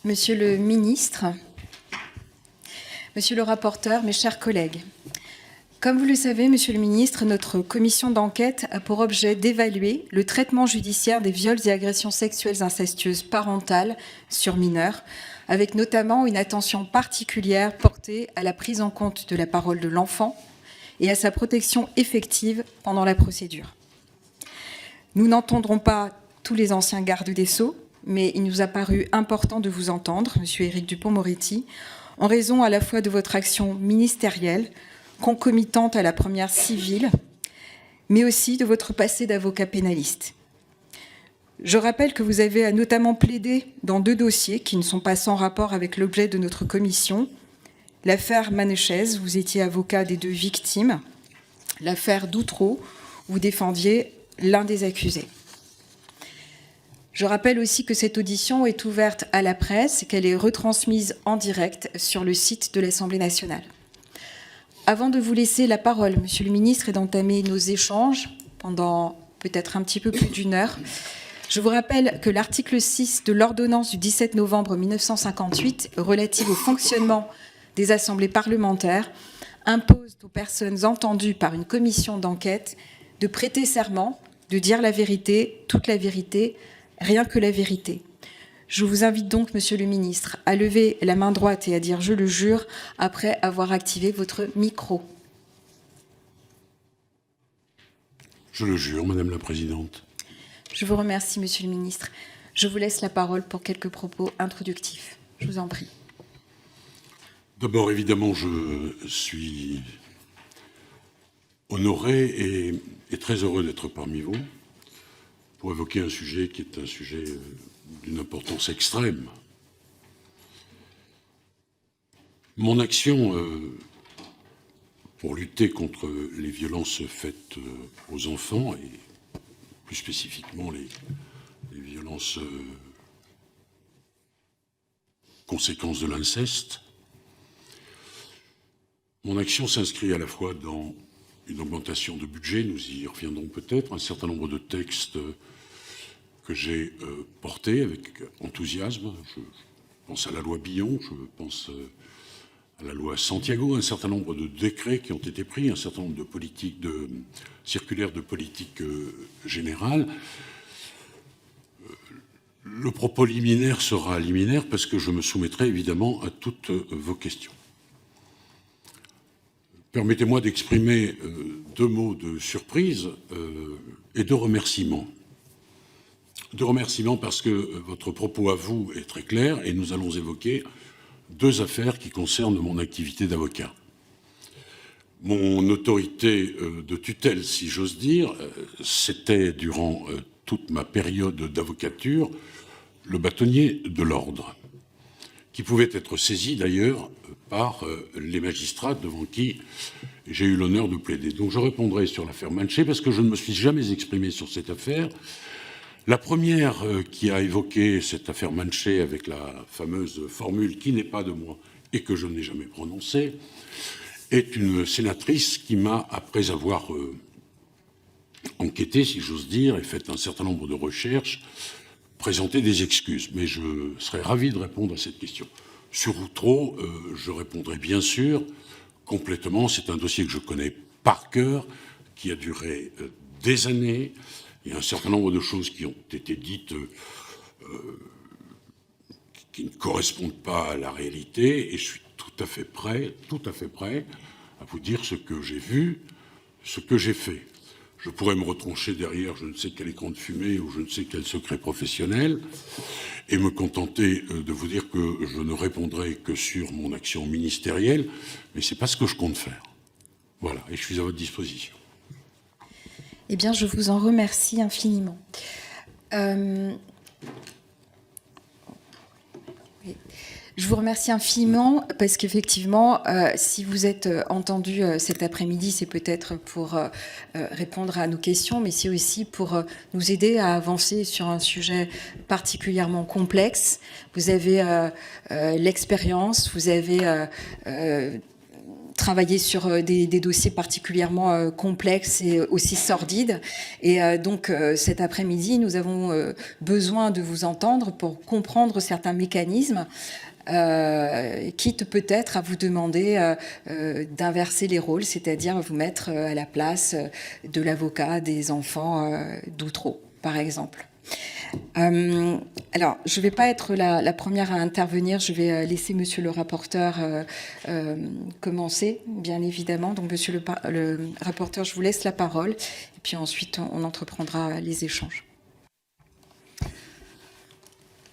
Monsieur le ministre, monsieur le rapporteur, mes chers collègues, comme vous le savez, monsieur le ministre, notre commission d'enquête a pour objet d'évaluer le traitement judiciaire des viols et agressions sexuelles incestueuses parentales sur mineurs, avec notamment une attention particulière portée à la prise en compte de la parole de l'enfant et à sa protection effective pendant la procédure. Nous n'entendrons pas tous les anciens gardes des Sceaux, mais il nous a paru important de vous entendre, monsieur Éric Dupond-Moretti, en raison à la fois de votre action ministérielle, concomitante à la première civile, mais aussi de votre passé d'avocat pénaliste. Je rappelle que vous avez notamment plaidé dans 2 dossiers qui ne sont pas sans rapport avec l'objet de notre commission. L'affaire Manéchez, vous étiez avocat des 2 victimes. L'affaire d'Outreau, vous défendiez l'un des accusés. Je rappelle aussi que cette audition est ouverte à la presse et qu'elle est retransmise en direct sur le site de l'Assemblée nationale. Avant de vous laisser la parole, monsieur le ministre, et d'entamer nos échanges pendant peut-être un petit peu plus d'1 heure, je vous rappelle que l'article 6 de l'ordonnance du 17 novembre 1958 relative au fonctionnement des assemblées parlementaires impose aux personnes entendues par une commission d'enquête de prêter serment, de dire la vérité, toute la vérité, rien que la vérité. Je vous invite donc, monsieur le ministre, à lever la main droite et à dire « je le jure » après avoir activé votre micro. Je le jure, Madame la Présidente. Je vous remercie, monsieur le ministre. Je vous laisse la parole pour quelques propos introductifs. Je vous en prie. D'abord, évidemment, je suis honoré et très heureux d'être parmi vous pour évoquer un sujet qui est un sujet d'une importance extrême. Mon action pour lutter contre les violences faites aux enfants, et plus spécifiquement les violences conséquences de l'inceste, mon action s'inscrit à la fois dans une augmentation de budget, nous y reviendrons peut-être, un certain nombre de textes que j'ai portés avec enthousiasme. Je pense à la loi Billon, je pense à la loi Santiago, un certain nombre de décrets qui ont été pris, un certain nombre de circulaires de politique générale. Le propos liminaire sera liminaire parce que je me soumettrai évidemment à toutes vos questions. Permettez-moi d'exprimer 2 mots de surprise et de remerciement. De remerciement parce que votre propos à vous est très clair et nous allons évoquer 2 affaires qui concernent mon activité d'avocat. Mon autorité de tutelle, si j'ose dire, c'était durant toute ma période d'avocature le bâtonnier de l'ordre, qui pouvait être saisi d'ailleurs par les magistrats devant qui j'ai eu l'honneur de plaider. Donc je répondrai sur l'affaire Manché parce que je ne me suis jamais exprimé sur cette affaire. La première qui a évoqué cette affaire Manché avec la fameuse formule qui n'est pas de moi et que je n'ai jamais prononcée est une sénatrice qui m'a, après avoir enquêté, si j'ose dire, et fait un certain nombre de recherches, présenté des excuses. Mais je serais ravi de répondre à cette question. Sur Outreau, je répondrai bien sûr complètement. C'est un dossier que je connais par cœur, qui a duré des années. Il y a un certain nombre de choses qui ont été dites qui ne correspondent pas à la réalité, et je suis tout à fait prêt à vous dire ce que j'ai vu, ce que j'ai fait. Je pourrais me retrancher derrière je ne sais quel écran de fumée ou je ne sais quel secret professionnel et me contenter de vous dire que je ne répondrai que sur mon action ministérielle, mais ce n'est pas ce que je compte faire. Voilà, et je suis à votre disposition. Eh bien, je vous en remercie infiniment. Je vous remercie infiniment parce qu'effectivement, si vous êtes entendu cet après-midi, c'est peut-être pour répondre à nos questions, mais c'est aussi pour nous aider à avancer sur un sujet particulièrement complexe. Vous avez l'expérience, vous avez travailler sur des dossiers particulièrement complexes et aussi sordides. Et donc, cet après-midi, nous avons besoin de vous entendre pour comprendre certains mécanismes, quitte peut-être à vous demander d'inverser les rôles, c'est-à-dire vous mettre à la place de l'avocat des enfants d'Outreau, par exemple. Alors, je ne vais pas être la première à intervenir, je vais laisser monsieur le rapporteur commencer, bien évidemment. Donc, monsieur le rapporteur, je vous laisse la parole, et puis ensuite, on entreprendra les échanges.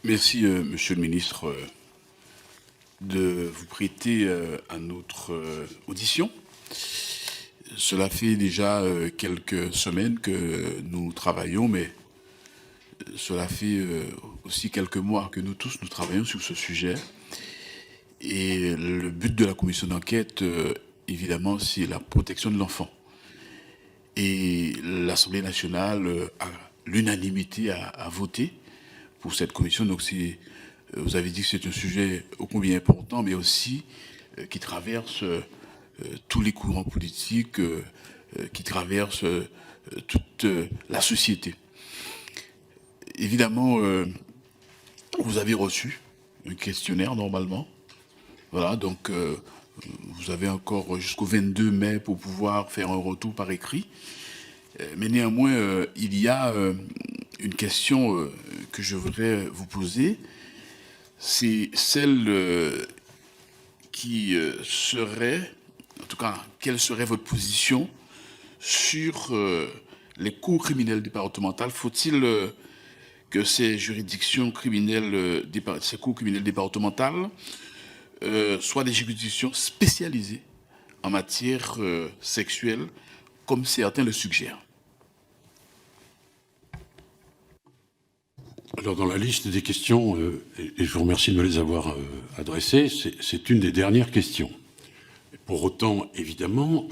Merci, monsieur le ministre, de vous prêter à notre audition. Cela fait déjà quelques semaines que nous travaillons, mais cela fait aussi quelques mois que nous tous, nous travaillons sur ce sujet. Et le but de la commission d'enquête, évidemment, c'est la protection de l'enfant. Et l'Assemblée nationale, à l'unanimité, a voté pour cette commission. Donc, vous avez dit que c'est un sujet ô combien important, mais aussi qui traverse tous les courants politiques, qui traverse toute la société. Évidemment, vous avez reçu un questionnaire normalement. Voilà, donc vous avez encore jusqu'au 22 mai pour pouvoir faire un retour par écrit. Mais néanmoins, il y a une question que je voudrais vous poser. C'est celle qui serait, en tout cas, quelle serait votre position sur les cours criminelles départementales? Faut-il que ces juridictions criminelles, ces cours criminelles départementales, soient des juridictions spécialisées en matière sexuelle, comme certains le suggèrent? Alors, dans la liste des questions, et je vous remercie de me les avoir adressées, c'est une des dernières questions. Pour autant, évidemment,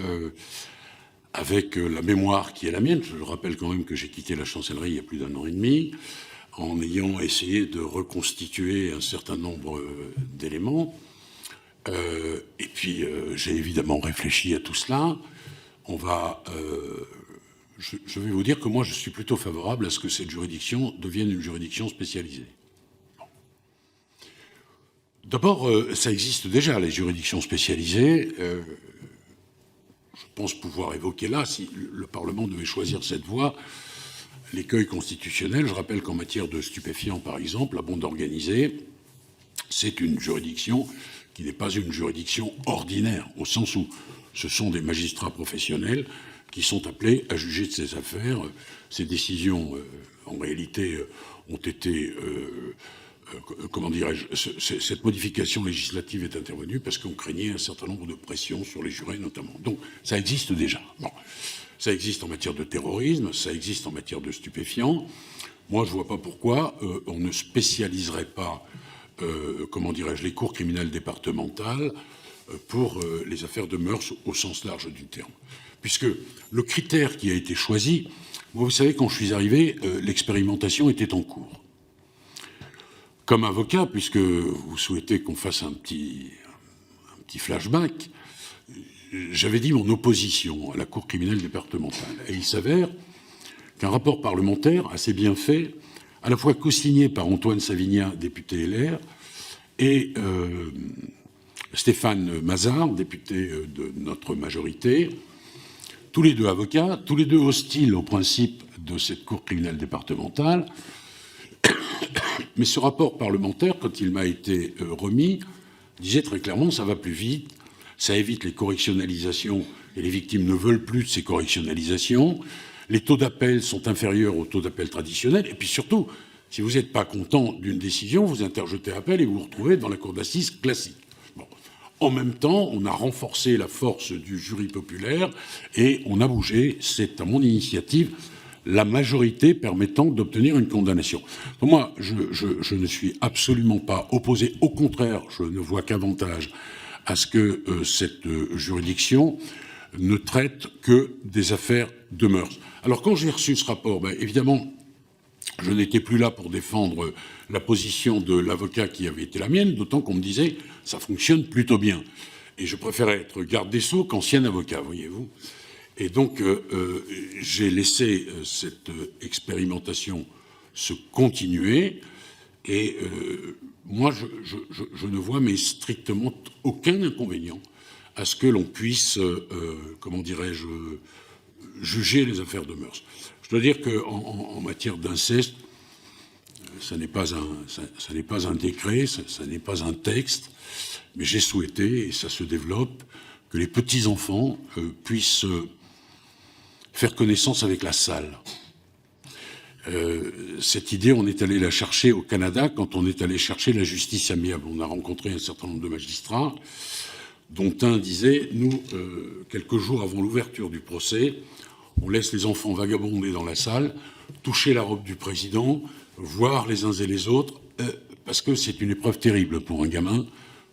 avec la mémoire qui est la mienne, je le rappelle quand même que j'ai quitté la chancellerie il y a plus d'1 an et demi, en ayant essayé de reconstituer un certain nombre d'éléments. Et puis, j'ai évidemment réfléchi à tout cela. Je vais vous dire que moi, je suis plutôt favorable à ce que cette juridiction devienne une juridiction spécialisée. Bon. D'abord, ça existe déjà, les juridictions spécialisées. Je pense pouvoir évoquer là, si le Parlement devait choisir cette voie, l'écueil constitutionnel. Je rappelle qu'en matière de stupéfiants, par exemple, la bande organisée, c'est une juridiction qui n'est pas une juridiction ordinaire, au sens où ce sont des magistrats professionnels qui sont appelés à juger de ces affaires. Ces décisions, en réalité, ont été... comment dirais-je, cette modification législative est intervenue parce qu'on craignait un certain nombre de pressions sur les jurés, notamment. Donc, ça existe déjà. Bon. Ça existe en matière de terrorisme, ça existe en matière de stupéfiants. Moi, je ne vois pas pourquoi on ne spécialiserait pas, comment dirais-je, les cours criminelles départementales pour les affaires de mœurs au sens large du terme. Puisque le critère qui a été choisi, moi, vous savez, quand je suis arrivé, l'expérimentation était en cours. Comme avocat, puisque vous souhaitez qu'on fasse un petit flashback, j'avais dit mon opposition à la Cour criminelle départementale. Et il s'avère qu'un rapport parlementaire assez bien fait, à la fois co-signé par Antoine Savignat, député LR, et Stéphane Mazard, député de notre majorité, tous les deux avocats, tous les deux hostiles au principe de cette Cour criminelle départementale. Mais ce rapport parlementaire, quand il m'a été remis, disait très clairement, ça va plus vite, ça évite les correctionnalisations, et les victimes ne veulent plus de ces correctionnalisations, les taux d'appel sont inférieurs aux taux d'appel traditionnels, et puis surtout, si vous n'êtes pas content d'une décision, vous interjetez appel et vous vous retrouvez dans la cour d'assises classique. Bon. En même temps, on a renforcé la force du jury populaire et on a bougé, c'est à mon initiative, la majorité permettant d'obtenir une condamnation. Donc moi, je ne suis absolument pas opposé. Au contraire, je ne vois qu'avantage à ce que cette juridiction ne traite que des affaires de mœurs. Alors, quand j'ai reçu ce rapport, évidemment, je n'étais plus là pour défendre la position de l'avocat qui avait été la mienne, d'autant qu'on me disait « ça fonctionne plutôt bien ». Et je préférais être garde des Sceaux qu'ancien avocat, voyez-vous. Et donc, j'ai laissé cette expérimentation se continuer. Et moi, je ne vois mais strictement aucun inconvénient à ce que l'on puisse, comment dirais-je, juger les affaires de mœurs. Je dois dire qu'en matière d'inceste, ça n'est pas un décret, ça n'est pas un texte, mais j'ai souhaité, et ça se développe, que les petits-enfants puissent faire connaissance avec la salle. Cette idée, on est allé la chercher au Canada quand on est allé chercher la justice amiable. On a rencontré un certain nombre de magistrats, dont un disait, nous, quelques jours avant l'ouverture du procès, on laisse les enfants vagabonder dans la salle, toucher la robe du président, voir les uns et les autres, parce que c'est une épreuve terrible pour un gamin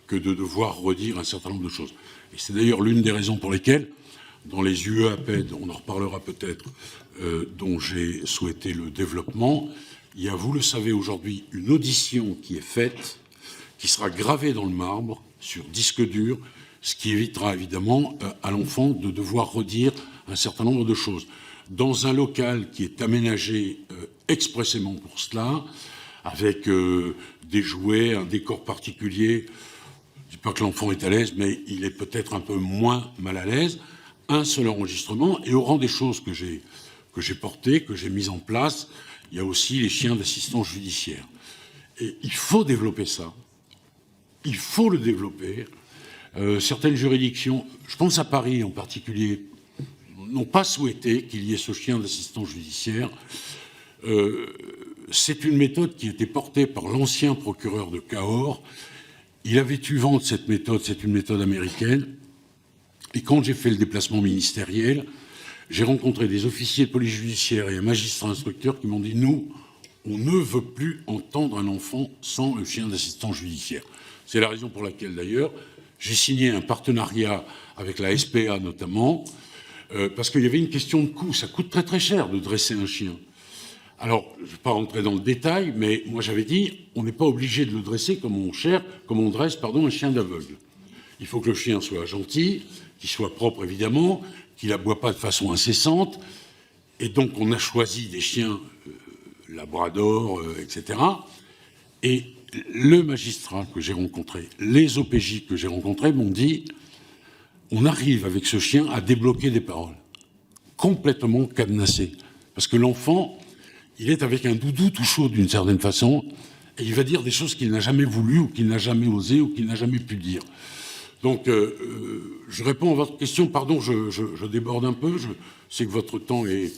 que de devoir redire un certain nombre de choses. Et c'est d'ailleurs l'une des raisons pour lesquelles, dans les UEAPED, on en reparlera peut-être, dont j'ai souhaité le développement, il y a, vous le savez aujourd'hui, une audition qui est faite, qui sera gravée dans le marbre, sur disque dur, ce qui évitera évidemment à l'enfant de devoir redire un certain nombre de choses. Dans un local qui est aménagé expressément pour cela, avec des jouets, un décor particulier. Je ne dis pas que l'enfant est à l'aise, mais il est peut-être un peu moins mal à l'aise. Un seul enregistrement, et au rang des choses que j'ai portées, que j'ai mises en place, il y a aussi les chiens d'assistance judiciaire. Et il faut développer ça. Il faut le développer. Certaines juridictions, je pense à Paris en particulier, n'ont pas souhaité qu'il y ait ce chien d'assistance judiciaire. C'est une méthode qui était portée par l'ancien procureur de Cahors. Il avait eu vent de cette méthode, c'est une méthode américaine. Et quand j'ai fait le déplacement ministériel, j'ai rencontré des officiers de police judiciaire et un magistrat instructeur qui m'ont dit « Nous, on ne veut plus entendre un enfant sans le chien d'assistance judiciaire ». C'est la raison pour laquelle, d'ailleurs, j'ai signé un partenariat avec la SPA notamment, parce qu'il y avait une question de coût. Ça coûte très très cher de dresser un chien. Alors, je ne vais pas rentrer dans le détail, mais moi j'avais dit, on n'est pas obligé de le dresser comme on dresse un chien d'aveugle. Il faut que le chien soit gentil, qu'il soit propre évidemment, qu'il n'aboie pas de façon incessante. Et donc on a choisi des chiens labrador, etc. Et le magistrat que j'ai rencontré, les OPJ que j'ai rencontrés m'ont dit, on arrive avec ce chien à débloquer des paroles, complètement cadenassées. Parce que l'enfant, il est avec un doudou tout chaud d'une certaine façon, et il va dire des choses qu'il n'a jamais voulu, ou qu'il n'a jamais osé, ou qu'il n'a jamais pu dire. Donc, je réponds à votre question. Pardon, je déborde un peu. Je sais que votre temps est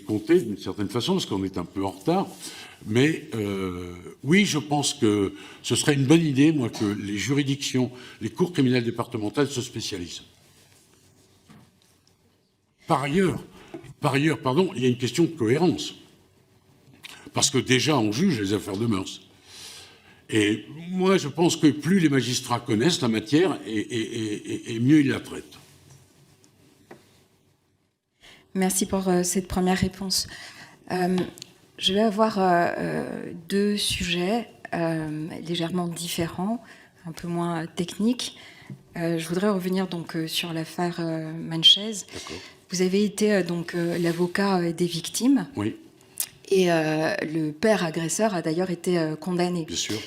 compté d'une certaine façon, parce qu'on est un peu en retard. Mais oui, je pense que ce serait une bonne idée, moi, que les juridictions, les cours criminelles départementales se spécialisent. Par ailleurs, il y a une question de cohérence. Parce que déjà, on juge les affaires de mœurs. Et moi, je pense que plus les magistrats connaissent la matière, et mieux ils la traitent. Merci pour cette première réponse. Je vais avoir deux sujets légèrement différents, un peu moins techniques. Je voudrais revenir donc sur l'affaire Manchez. Vous avez été donc l'avocat des victimes. Oui. Et le père agresseur a d'ailleurs été condamné. Bien sûr.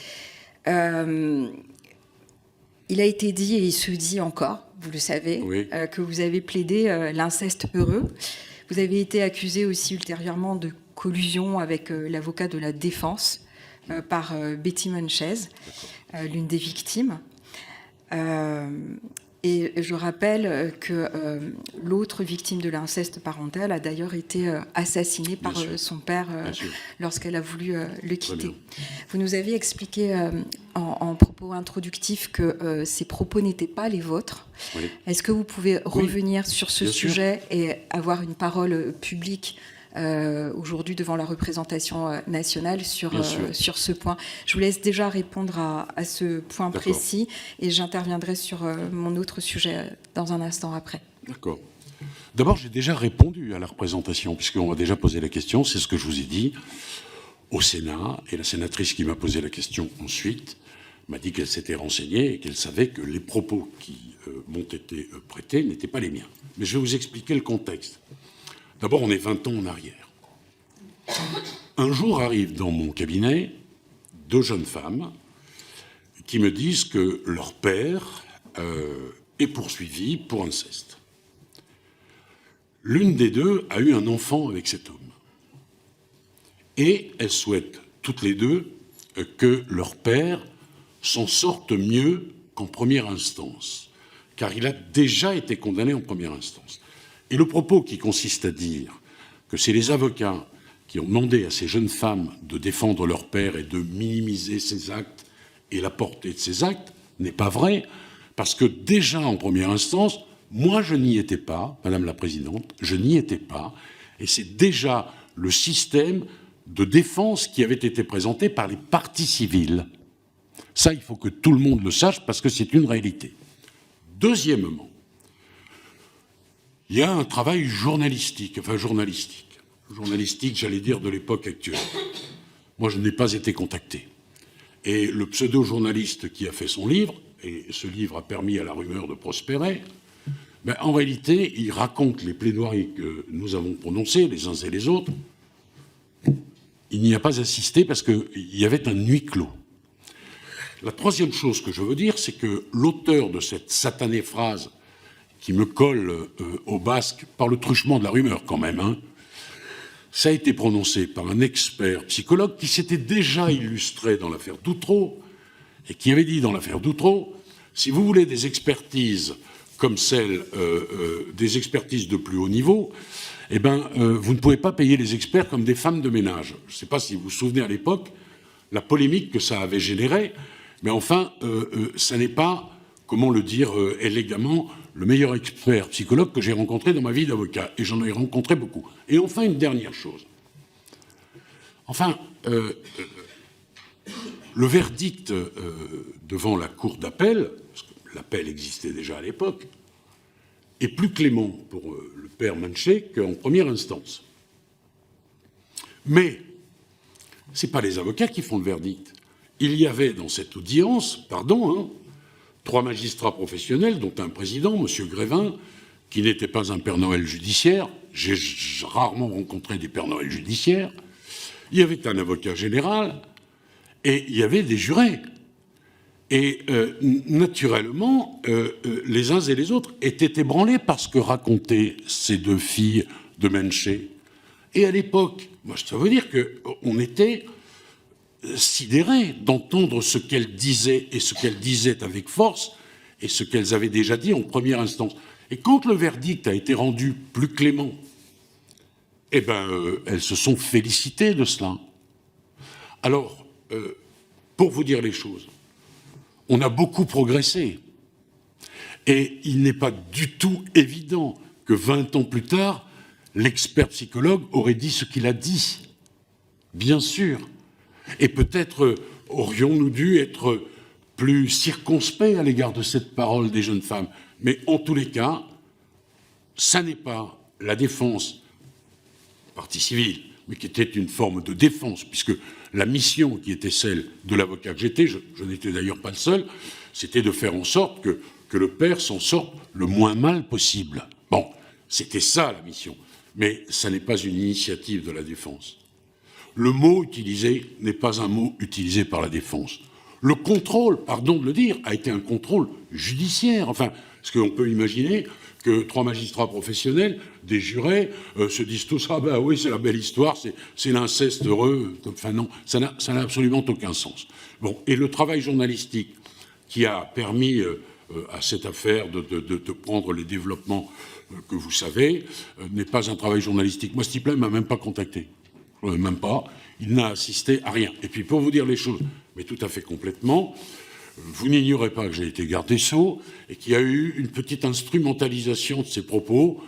Il a été dit, et il se dit encore, vous le savez, oui. Que vous avez plaidé l'inceste heureux. Vous avez été accusé aussi ultérieurement de collusion avec l'avocat de la défense par Betty Manchez, l'une des victimes. Et je rappelle que l'autre victime de l'inceste parental a d'ailleurs été assassinée par son père lorsqu'elle a voulu le quitter. Vous nous avez expliqué en propos introductifs que ces propos n'étaient pas les vôtres. Oui. Est-ce que vous pouvez revenir sur ce sujet et avoir une parole publique aujourd'hui devant la représentation nationale sur ce point? Je vous laisse déjà répondre à ce point précis et j'interviendrai sur mon autre sujet dans un instant après. D'accord. D'abord, j'ai déjà répondu à la représentation, puisqu'on m'a déjà posé la question, c'est ce que je vous ai dit au Sénat, et la sénatrice qui m'a posé la question ensuite m'a dit qu'elle s'était renseignée et qu'elle savait que les propos qui m'ont été prêtés n'étaient pas les miens. Mais je vais vous expliquer le contexte. D'abord, on est 20 ans en arrière. Un jour arrivent dans mon cabinet 2 jeunes femmes qui me disent que leur père est poursuivi pour inceste. L'une des 2 a eu un enfant avec cet homme. Et elles souhaitent toutes les 2 que leur père s'en sorte mieux qu'en première instance, car il a déjà été condamné en première instance. Et le propos qui consiste à dire que c'est les avocats qui ont demandé à ces jeunes femmes de défendre leur père et de minimiser ses actes et la portée de ses actes n'est pas vrai, parce que déjà en première instance, moi je n'y étais pas, Madame la Présidente, je n'y étais pas, et c'est déjà le système de défense qui avait été présenté par les parties civiles. Ça, il faut que tout le monde le sache parce que c'est une réalité. Deuxièmement, il y a un travail journalistique, j'allais dire, de l'époque actuelle. Moi, je n'ai pas été contacté. Et le pseudo-journaliste qui a fait son livre, et ce livre a permis à la rumeur de prospérer, en réalité, il raconte les plaidoiries que nous avons prononcées, les uns et les autres. Il n'y a pas assisté parce qu'il y avait un huis clos. La troisième chose que je veux dire, c'est que l'auteur de cette satanée phrase qui me colle au basque par le truchement de la rumeur quand même, ça a été prononcé par un expert psychologue qui s'était déjà illustré dans l'affaire Doutreau et qui avait dit dans l'affaire Doutreau, si vous voulez des expertises comme celle des expertises de plus haut niveau, vous ne pouvez pas payer les experts comme des femmes de ménage. Je ne sais pas si vous vous souvenez à l'époque la polémique que ça avait générée, mais enfin, ça n'est pas, comment le dire élégamment, le meilleur expert psychologue que j'ai rencontré dans ma vie d'avocat, et j'en ai rencontré beaucoup. Et enfin, une dernière chose. Enfin, le verdict devant la cour d'appel, parce que l'appel existait déjà à l'époque, est plus clément pour le père Manché qu'en première instance. Mais ce n'est pas les avocats qui font le verdict. Il y avait dans cette audience, 3 magistrats professionnels, dont un président, M. Grévin, qui n'était pas un Père Noël judiciaire. J'ai rarement rencontré des Pères Noël judiciaires. Il y avait un avocat général et il y avait des jurés. Et naturellement, les uns et les autres étaient ébranlés par ce que racontaient ces 2 filles de Menché. Et à l'époque, moi, ça veut dire qu'on était sidérés d'entendre ce qu'elles disaient et ce qu'elles disaient avec force et ce qu'elles avaient déjà dit en première instance. Et quand le verdict a été rendu plus clément, elles se sont félicitées de cela. Alors, pour vous dire les choses, on a beaucoup progressé. Et il n'est pas du tout évident que 20 ans plus tard, l'expert psychologue aurait dit ce qu'il a dit. Bien sûr. Et peut-être aurions-nous dû être plus circonspects à l'égard de cette parole des jeunes femmes. Mais en tous les cas, ça n'est pas la défense, partie civile, mais qui était une forme de défense, puisque la mission qui était celle de l'avocat que j'étais, je n'étais d'ailleurs pas le seul, c'était de faire en sorte que le père s'en sorte le moins mal possible. Bon, c'était ça la mission, mais ça n'est pas une initiative de la défense. Le mot utilisé n'est pas un mot utilisé par la défense. Le contrôle, pardon de le dire, a été un contrôle judiciaire. Enfin, parce qu'on peut imaginer que 3 magistrats professionnels, des jurés, se disent tous « Ah ben oui, c'est la belle histoire, c'est l'inceste heureux ». Enfin non, ça n'a absolument aucun sens. Bon, et le travail journalistique qui a permis à cette affaire de prendre les développements que vous savez, n'est pas un travail journalistique. Moi, ce type-là ne m'a même pas contacté. Même pas. Il n'a assisté à rien. Et puis, pour vous dire les choses, mais tout à fait complètement, vous n'ignorez pas que j'ai été garde des Sceaux et qu'il y a eu une petite instrumentalisation de ces propos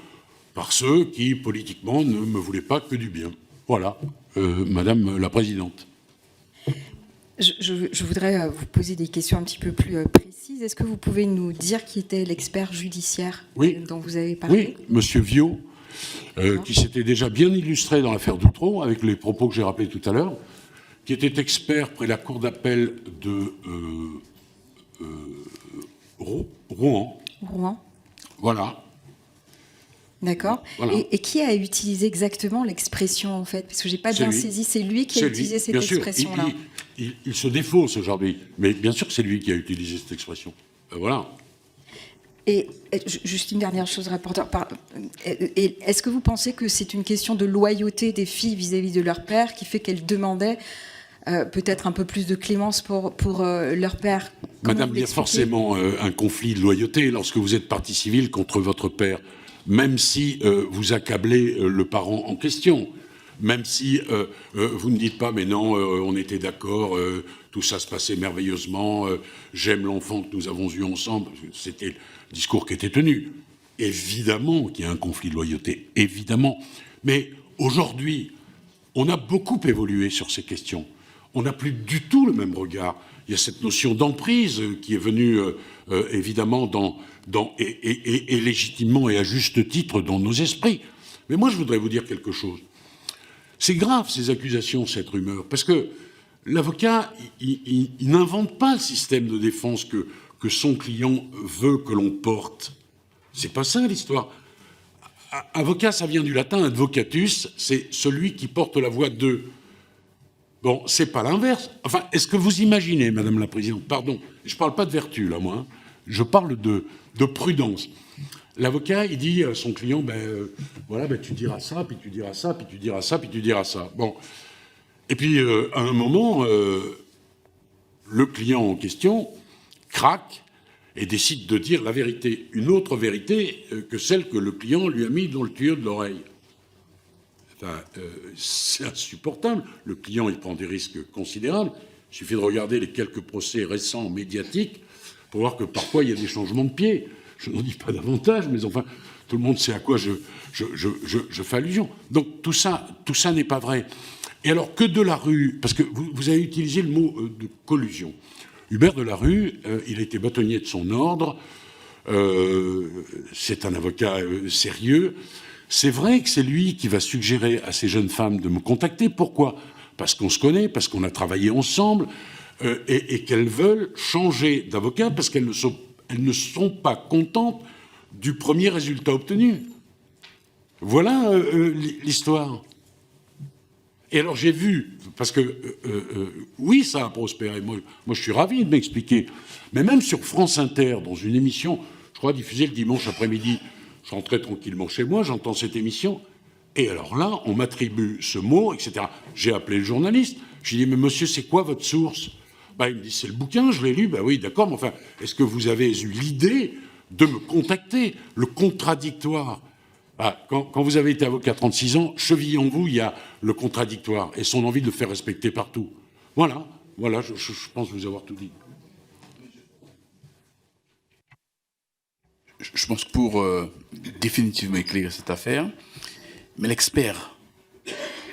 par ceux qui, politiquement, ne me voulaient pas que du bien. Voilà, Madame la Présidente. Je voudrais vous poser des questions un petit peu plus précises. Est-ce que vous pouvez nous dire qui était l'expert judiciaire dont vous avez parlé ? Oui, Monsieur Viau, qui s'était déjà bien illustré dans l'affaire Doutreau, avec les propos que j'ai rappelés tout à l'heure, qui était expert près la cour d'appel de Rouen. Rouen. Voilà. D'accord. Voilà. Et qui a utilisé exactement l'expression, en fait? Parce que je n'ai pas bien saisi. C'est lui qui a utilisé cette expression-là. Il se défausse aujourd'hui. Mais bien sûr que c'est lui qui a utilisé cette expression. Voilà. Et juste une dernière chose, rapporteur. Est-ce que vous pensez que c'est une question de loyauté des filles vis-à-vis de leur père qui fait qu'elles demandaient peut-être un peu plus de clémence pour leur père? Madame, il y a forcément un conflit de loyauté lorsque vous êtes partie civile contre votre père, même si vous accablez le parent en question, même si vous ne dites pas « mais non, on était d'accord, tout ça se passait merveilleusement, j'aime l'enfant que nous avons eu ensemble », c'était le discours qui était tenu. Évidemment qu'il y a un conflit de loyauté, évidemment. Mais aujourd'hui, on a beaucoup évolué sur ces questions. On n'a plus du tout le même regard. Il y a cette notion d'emprise qui est venue évidemment et légitimement et à juste titre dans nos esprits. Mais moi, je voudrais vous dire quelque chose. C'est grave, ces accusations, cette rumeur, parce que l'avocat, il n'invente pas le système de défense que son client veut que l'on porte. C'est pas ça l'histoire. Avocat, ça vient du latin advocatus, c'est celui qui porte la voix de. Bon, c'est pas l'inverse. Enfin, est-ce que vous imaginez, Madame la Présidente, pardon, je parle pas de vertu là, moi, hein, je parle de prudence. L'avocat, il dit à son client, voilà, tu diras ça, puis tu diras ça, puis tu diras ça, puis tu diras ça. Bon. Et puis, à un moment, le client en question craque et décide de dire la vérité, une autre vérité que celle que le client lui a mis dans le tuyau de l'oreille. Enfin, c'est insupportable. Le client, il prend des risques considérables. Il suffit de regarder les quelques procès récents médiatiques pour voir que parfois il y a des changements de pied. Je n'en dis pas davantage, mais enfin, tout le monde sait à quoi je fais allusion. Donc tout ça n'est pas vrai. Et alors que Delarue, parce que vous avez utilisé le mot de collusion. Hubert Delarue, il a été bâtonnier de son ordre, c'est un avocat sérieux. C'est vrai que c'est lui qui va suggérer à ces jeunes femmes de me contacter. Pourquoi? Parce qu'on se connaît, parce qu'on a travaillé ensemble, et qu'elles veulent changer d'avocat parce qu'elles ne sont pas contentes du premier résultat obtenu. Voilà l'histoire. Et alors j'ai vu, parce que oui, ça a prospéré, moi je suis ravi de m'expliquer, mais même sur France Inter, dans une émission, je crois diffusée le dimanche après-midi, je rentrais tranquillement chez moi, j'entends cette émission, et alors là, on m'attribue ce mot, etc. J'ai appelé le journaliste, j'ai dit, mais monsieur, c'est quoi votre source? Il me dit, c'est le bouquin, je l'ai lu, oui, d'accord, mais enfin, est-ce que vous avez eu l'idée de me contacter? Le contradictoire. Quand vous avez été avocat 36 ans, chevillé en vous, il y a le contradictoire et son envie de le faire respecter partout. Voilà, je pense vous avoir tout dit. Je pense que pour définitivement éclairer cette affaire, mais l'expert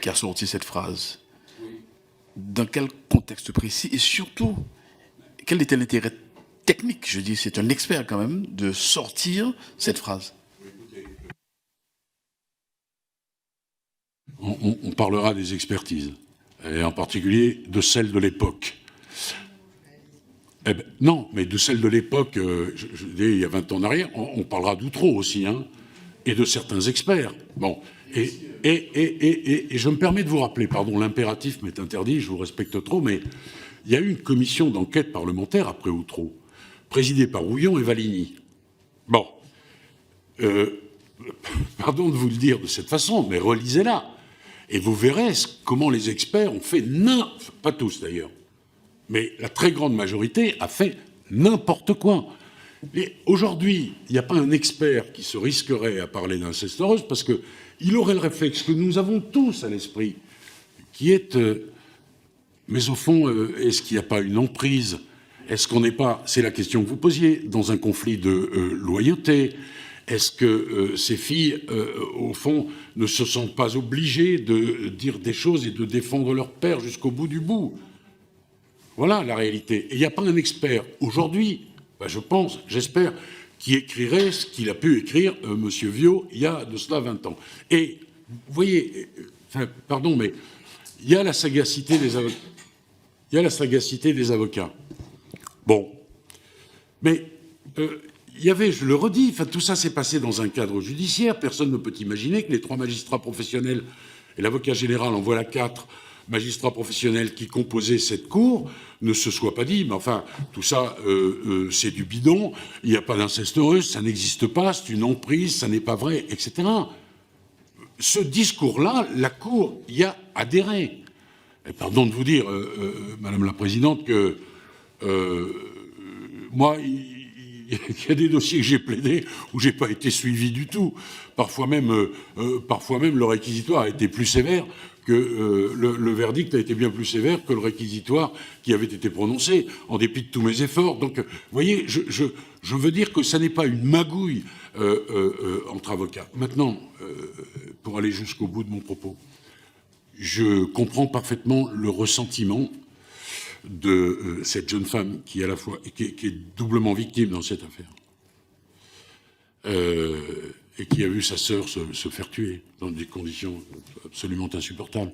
qui a sorti cette phrase, dans quel contexte précis et surtout, quel était l'intérêt technique, je dis, c'est un expert quand même, de sortir cette phrase? On parlera des expertises, et en particulier de celles de l'époque. Non, mais de celles de l'époque, je dis, il y a 20 ans en arrière, on parlera d'Outreau aussi, hein, et de certains experts. Bon, et je me permets de vous rappeler, pardon, l'impératif m'est interdit, je vous respecte trop, mais il y a eu une commission d'enquête parlementaire après Outreau, présidée par Houillon et Valigny. Bon, pardon de vous le dire de cette façon, mais relisez-la. Et vous verrez comment les experts ont fait pas tous d'ailleurs, mais la très grande majorité a fait n'importe quoi. Et aujourd'hui, il n'y a pas un expert qui se risquerait à parler d'incesteuse parce qu'il aurait le réflexe que nous avons tous à l'esprit, qui est mais au fond, est-ce qu'il n'y a pas une emprise? Est-ce qu'on n'est pas, c'est la question que vous posiez, dans un conflit de loyauté? Est-ce que ces filles, au fond, ne se sentent pas obligées de dire des choses et de défendre leur père jusqu'au bout du bout? Voilà la réalité. Et il n'y a pas un expert aujourd'hui, je pense, j'espère, qui écrirait ce qu'il a pu écrire M. Viau il y a de cela 20 ans. Et vous voyez, pardon, mais il y a la sagacité des avocats. Il y a la sagacité des avocats. Bon. Mais il y avait, je le redis, enfin, tout ça s'est passé dans un cadre judiciaire. Personne ne peut imaginer que les 3 magistrats professionnels et l'avocat général, en voilà 4 magistrats professionnels qui composaient cette cour, ne se soient pas dit, mais enfin, tout ça, c'est du bidon, il n'y a pas d'inceste russe, ça n'existe pas, c'est une emprise, ça n'est pas vrai, etc. Ce discours-là, la Cour y a adhéré. Et pardon de vous dire, Madame la Présidente, que moi, il y a des dossiers que j'ai plaidés où j'ai pas été suivi du tout. Parfois même, le réquisitoire a été plus sévère que le verdict a été bien plus sévère que le réquisitoire qui avait été prononcé, en dépit de tous mes efforts. Donc, vous voyez, je veux dire que ça n'est pas une magouille entre avocats. Maintenant, pour aller jusqu'au bout de mon propos, je comprends parfaitement le ressentiment de cette jeune femme qui, à la fois, qui est doublement victime dans cette affaire, et qui a vu sa sœur se faire tuer dans des conditions absolument insupportables.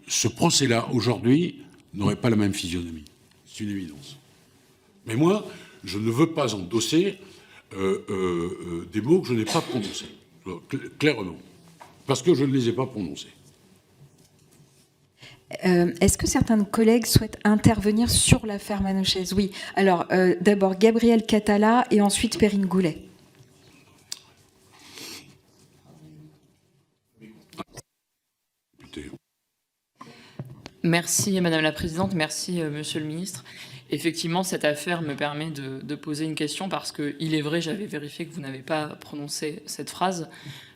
Ce procès-là, aujourd'hui, n'aurait pas la même physionomie. C'est une évidence. Mais moi, je ne veux pas endosser des mots que je n'ai pas prononcés, clairement, parce que je ne les ai pas prononcés. Est-ce que certains collègues souhaitent intervenir sur l'affaire Manochez? Oui. Alors, d'abord Gabriel Catala et ensuite Perrine Goulet. Merci Madame la Présidente, merci Monsieur le Ministre. Effectivement, cette affaire me permet de poser une question parce qu'il est vrai, j'avais vérifié que vous n'avez pas prononcé cette phrase.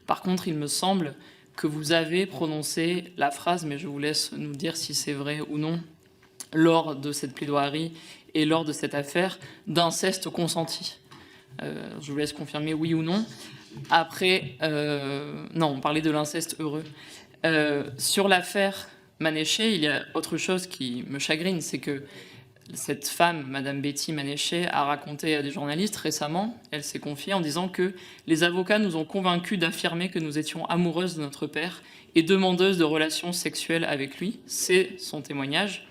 Par contre, il me semble que vous avez prononcé la phrase, mais je vous laisse nous dire si c'est vrai ou non, lors de cette plaidoirie et lors de cette affaire d'inceste consenti. Je vous laisse confirmer oui ou non. Après, non, on parlait de l'inceste heureux. Sur l'affaire Manéché, il y a autre chose qui me chagrine, c'est que cette femme, Madame Betty Manéché, a raconté à des journalistes récemment, elle s'est confiée en disant que les avocats nous ont convaincus d'affirmer que nous étions amoureuses de notre père et demandeuses de relations sexuelles avec lui. C'est son témoignage.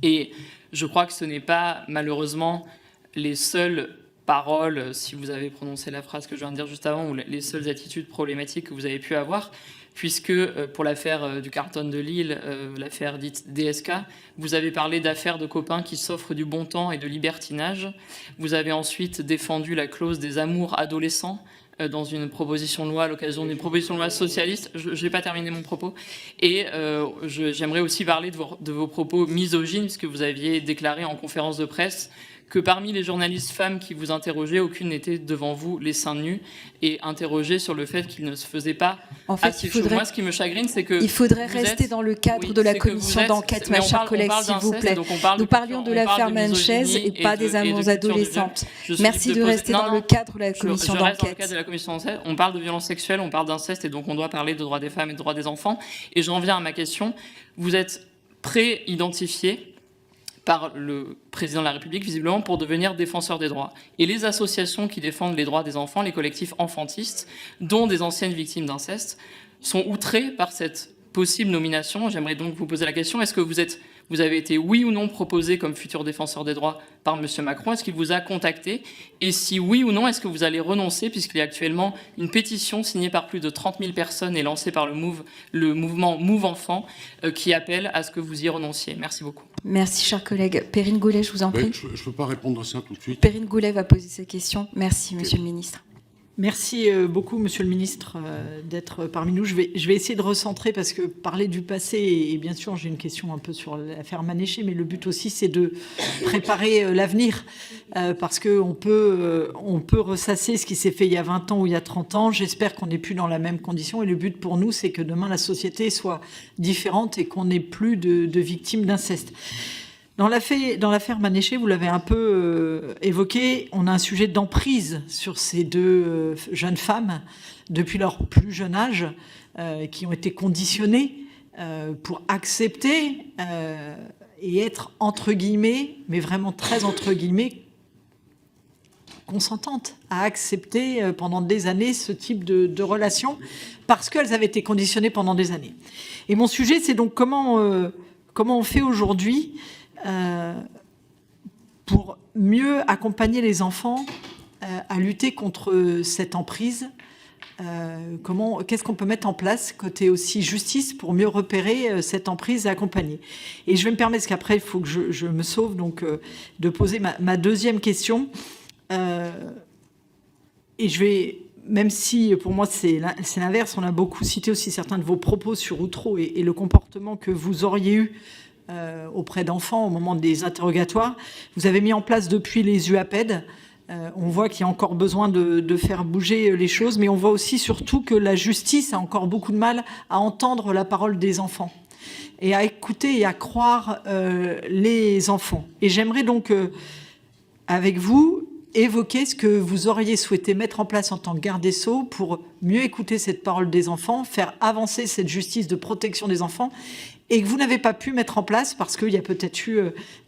Et je crois que ce n'est pas malheureusement les seules paroles, si vous avez prononcé la phrase que je viens de dire juste avant, ou les seules attitudes problématiques que vous avez pu avoir, puisque pour l'affaire du Carlton de Lille, l'affaire dite DSK, vous avez parlé d'affaires de copains qui s'offrent du bon temps et de libertinage. Vous avez ensuite défendu la clause des amours adolescents dans une proposition de loi à l'occasion d'une proposition de loi socialiste. Je n'ai pas terminé mon propos. Et j'aimerais aussi parler de vos propos misogynes, puisque vous aviez déclaré en conférence de presse que parmi les journalistes femmes qui vous interrogeaient, aucune n'était devant vous les seins nus et interrogée sur le fait qu'il ne se faisait pas assez chaud. Moi, ce qui me chagrine, c'est que... Il faudrait rester dans le cadre de la commission d'enquête, ma chère collègue, s'il vous plaît. Nous parlions de l'affaire Manchez et pas des amours adolescentes. Merci de rester dans le cadre de la commission d'enquête. Je reste dans le cadre de la commission d'enquête. On parle de violences sexuelles, on parle d'inceste, et donc on doit parler de droits des femmes et de droits des enfants. Et j'en viens à ma question. Vous êtes pré-identifié par le président de la République, visiblement, pour devenir défenseur des droits. Et les associations qui défendent les droits des enfants, les collectifs enfantistes, dont des anciennes victimes d'inceste, sont outrés par cette possible nomination. J'aimerais donc vous poser la question, est-ce que vous avez été oui ou non proposé comme futur défenseur des droits par M. Macron? Est-ce qu'il vous a contacté? Et si oui ou non, est-ce que vous allez renoncer, puisqu'il y a actuellement une pétition signée par plus de 30 000 personnes et lancée par le mouvement Move Enfants qui appelle à ce que vous y renonciez? Merci beaucoup. Merci, cher collègue. Perrine Goulet, je vous en prie. Je ne peux pas répondre à ça tout de suite. Perrine Goulet va poser ses questions. Merci, Monsieur le Ministre. Merci beaucoup, Monsieur le Ministre, d'être parmi nous. Je vais essayer de recentrer parce que parler du passé, et bien sûr, j'ai une question un peu sur l'affaire Manéché, mais le but aussi, c'est de préparer l'avenir parce qu'on peut ressasser ce qui s'est fait il y a 20 ans ou il y a 30 ans. J'espère qu'on n'est plus dans la même condition et le but pour nous, c'est que demain, la société soit différente et qu'on n'ait plus de victimes d'inceste. Dans l'affaire Manéché, vous l'avez un peu évoqué, on a un sujet d'emprise sur ces deux jeunes femmes depuis leur plus jeune âge qui ont été conditionnées pour accepter et être entre guillemets, mais vraiment très entre guillemets, consentantes à accepter pendant des années ce type de relation parce qu'elles avaient été conditionnées pendant des années. Et mon sujet, c'est donc comment on fait aujourd'hui pour mieux accompagner les enfants à lutter contre cette emprise. Qu'est-ce qu'on peut mettre en place côté aussi justice pour mieux repérer cette emprise et accompagner. Et je vais me permettre, parce qu'après il faut que je me sauve, donc de poser ma deuxième question. Et je vais, même si pour moi c'est l'inverse, on a beaucoup cité aussi certains de vos propos sur Outreau et le comportement que vous auriez eu auprès d'enfants au moment des interrogatoires. Vous avez mis en place depuis les UAPED. On voit qu'il y a encore besoin de faire bouger les choses, mais on voit aussi surtout que la justice a encore beaucoup de mal à entendre la parole des enfants et à écouter et à croire les enfants. Et j'aimerais donc, avec vous, évoquer ce que vous auriez souhaité mettre en place en tant que garde des Sceaux pour mieux écouter cette parole des enfants, faire avancer cette justice de protection des enfants, et que vous n'avez pas pu mettre en place parce qu'il y a peut-être eu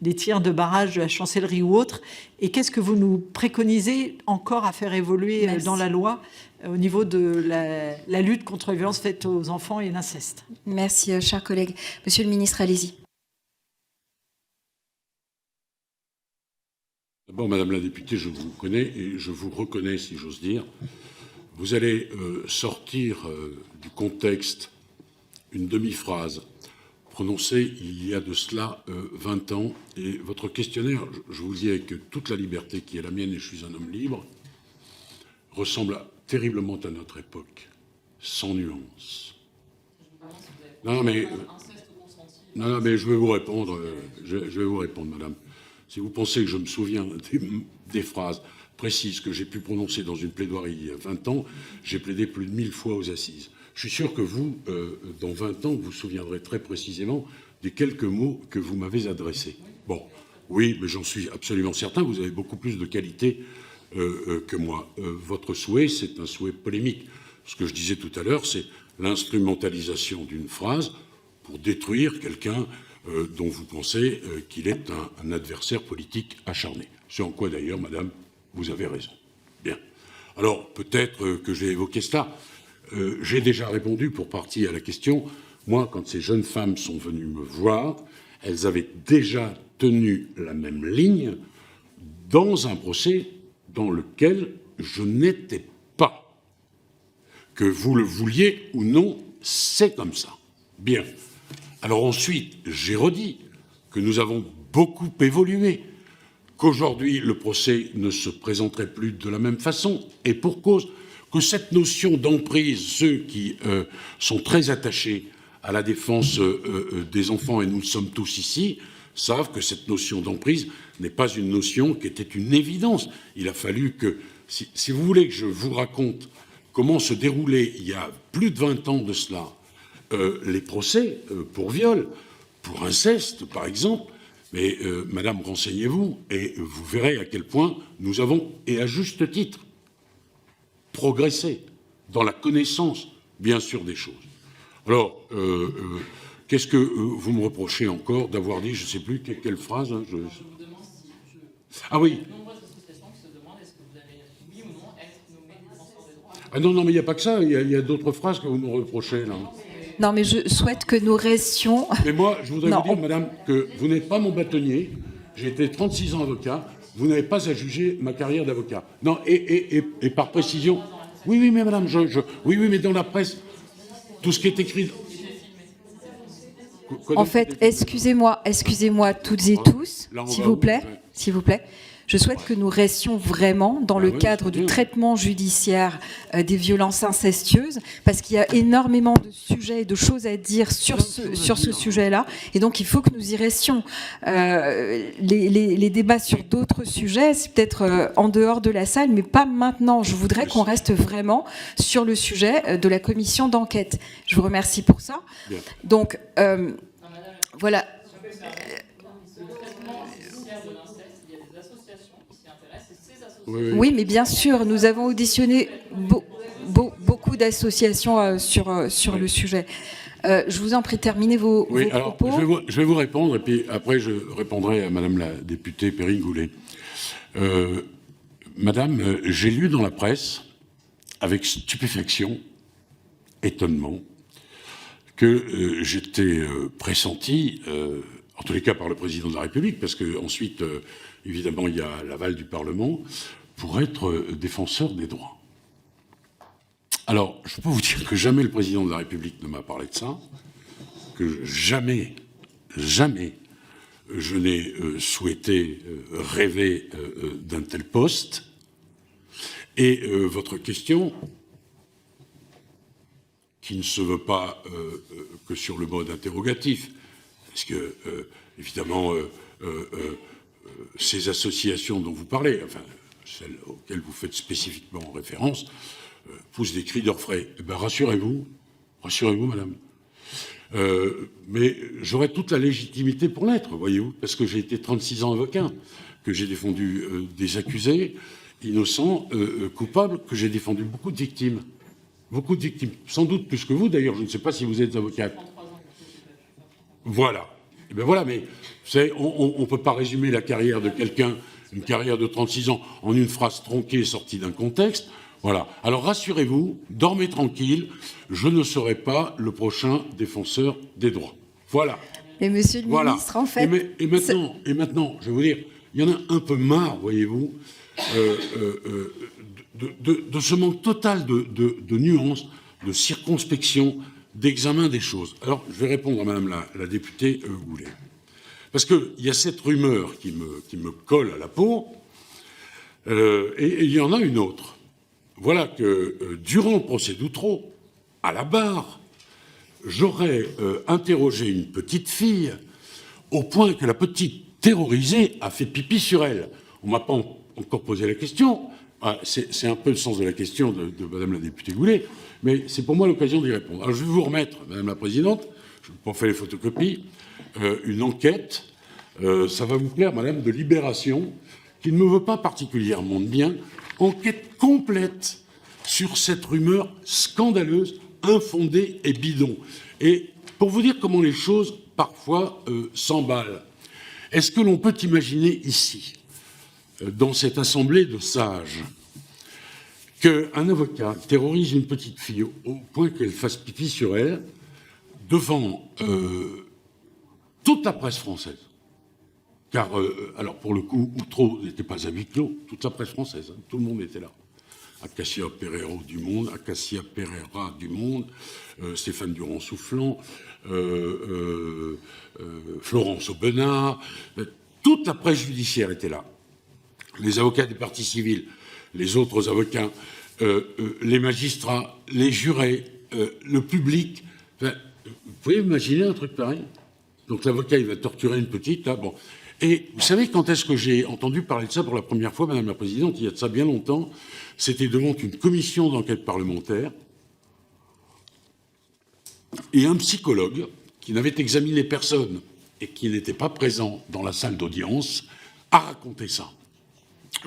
des tirs de barrage de la chancellerie ou autre. Et qu'est-ce que vous nous préconisez encore à faire évoluer dans la loi au niveau de la lutte contre les violences faites aux enfants et l'inceste? Merci, chers collègues. Monsieur le ministre, allez-y. D'abord, Madame la députée, je vous connais et je vous reconnais, si j'ose dire. Vous allez sortir du contexte une demi-phrase prononcée il y a de cela 20 ans. Et votre questionnaire, je vous le dis avec toute la liberté qui est la mienne, et je suis un homme libre, ressemble terriblement à notre époque, sans nuance. Non, mais je vais vous répondre, madame. Si vous pensez que je me souviens des phrases précises que j'ai pu prononcer dans une plaidoirie il y a 20 ans, j'ai plaidé plus de 1000 fois aux assises. Je suis sûr que vous, dans 20 ans, vous vous souviendrez très précisément des quelques mots que vous m'avez adressés. Bon, oui, mais j'en suis absolument certain, vous avez beaucoup plus de qualité que moi. Votre souhait, c'est un souhait polémique. Ce que je disais tout à l'heure, c'est l'instrumentalisation d'une phrase pour détruire quelqu'un dont vous pensez qu'il est un adversaire politique acharné. C'est en quoi, d'ailleurs, madame, vous avez raison. Bien. Alors, peut-être que j'ai évoqué cela. J'ai déjà répondu pour partie à la question. Moi, quand ces jeunes femmes sont venues me voir, elles avaient déjà tenu la même ligne dans un procès dans lequel je n'étais pas. Que vous le vouliez ou non, c'est comme ça. Bien. Alors ensuite, j'ai redit que nous avons beaucoup évolué, qu'aujourd'hui le procès ne se présenterait plus de la même façon, et pour cause, que cette notion d'emprise, ceux qui sont très attachés à la défense des enfants, et nous le sommes tous ici, savent que cette notion d'emprise n'est pas une notion qui était une évidence. Il a fallu que, si vous voulez que je vous raconte comment se déroulaient il y a plus de 20 ans de cela les procès pour viol, pour inceste par exemple, mais madame, renseignez-vous et vous verrez à quel point nous avons, et à juste titre, progressé dans la connaissance, bien sûr, des choses. Alors, qu'est-ce que vous me reprochez encore d'avoir dit, je ne sais plus, quelle phrase hein, je vous demande si Ah oui. Il y a de nombreuses associations qui se demandent est-ce que vous allez, oui ou non, être nommé défenseur des droits. Ah non, mais il n'y a pas que ça, il y a d'autres phrases que vous me reprochez, là. Non, mais je souhaite que nous restions... Mais moi, je voudrais vous dire, madame, que vous n'êtes pas mon bâtonnier. J'ai été 36 ans avocat. Vous n'avez pas à juger ma carrière d'avocat. Non, et par précision... Oui, mais madame, oui, mais dans la presse, tout ce qui est écrit... En fait, excusez-moi toutes et tous, s'il vous plaît. Je souhaite que nous restions vraiment dans le cadre du traitement judiciaire des violences incestueuses, parce qu'il y a énormément de sujets et de choses à dire sur ce sujet-là, et donc il faut que nous y restions. Les débats sur d'autres sujets, c'est peut-être en dehors de la salle, mais pas maintenant. Je voudrais qu'on reste vraiment sur le sujet de la commission d'enquête. Je vous remercie pour ça. Bien. Donc, voilà. Oui, mais bien sûr, nous avons auditionné beaucoup d'associations sur le sujet. Je vous en prie, terminez vos propos. Je vais vous répondre, et puis après je répondrai à madame la députée Perrine Goulet. Madame, j'ai lu dans la presse, avec stupéfaction, étonnement, que j'étais pressenti, en tous les cas par le président de la République, parce qu'ensuite, évidemment, il y a l'aval du Parlement, pour être défenseur des droits. Alors, je peux vous dire que jamais le président de la République ne m'a parlé de ça, que jamais je n'ai souhaité rêver d'un tel poste. Et votre question, qui ne se veut pas que sur le mode interrogatif, parce que, évidemment, ces associations dont vous parlez, enfin, celles auxquelles vous faites spécifiquement référence, poussent des cris d'orfraie. Eh bien, rassurez-vous, madame. Mais j'aurai toute la légitimité pour l'être, voyez-vous, parce que j'ai été 36 ans avocat, que j'ai défendu des accusés, innocents, coupables, que j'ai défendu beaucoup de victimes, sans doute plus que vous d'ailleurs, je ne sais pas si vous êtes avocate. Voilà. Et ben voilà, mais vous savez, on ne peut pas résumer la carrière de quelqu'un, une carrière de 36 ans, en une phrase tronquée sortie d'un contexte. Voilà. Alors rassurez-vous, dormez tranquille, je ne serai pas le prochain défenseur des droits. Voilà. Et monsieur le ministre, en fait... Et maintenant, je vais vous dire, il y en a un peu marre, voyez-vous, de ce manque total de nuances, de circonspection, d'examen des choses. Alors, je vais répondre à madame la députée Goulet. Parce qu'il y a cette rumeur qui me colle à la peau, et il y en a une autre. Voilà que, durant le procès d'Outreau, à la barre, j'aurais interrogé une petite fille au point que la petite terrorisée a fait pipi sur elle. On ne m'a pas encore posé la question. Ah, c'est un peu le sens de la question de madame la députée Goulet, mais c'est pour moi l'occasion d'y répondre. Alors je vais vous remettre, madame la présidente, je n'ai pas fait les photocopies, une enquête, ça va vous plaire, madame, de Libération, qui ne me veut pas particulièrement de bien, enquête complète sur cette rumeur scandaleuse, infondée et bidon. Et pour vous dire comment les choses, parfois, s'emballent, est-ce que l'on peut imaginer ici, dans cette assemblée de sages, qu'un avocat terrorise une petite fille au point qu'elle fasse pipi sur elle devant toute la presse française? Car, alors pour le coup, Outreau n'était pas à huis clos, toute la presse française, hein, tout le monde était là. Acacia Pereira du Monde, Stéphane Durand-Soufflant, Florence Aubenas, toute la presse judiciaire était là. Les avocats des parties civiles, les autres avocats, les magistrats, les jurés, le public. Enfin, vous pouvez imaginer un truc pareil? Donc l'avocat, il va torturer une petite, là, bon. Et vous savez quand est-ce que j'ai entendu parler de ça pour la première fois, madame la présidente? Il y a de ça bien longtemps. C'était devant une commission d'enquête parlementaire. Et un psychologue, qui n'avait examiné personne et qui n'était pas présent dans la salle d'audience, a raconté ça.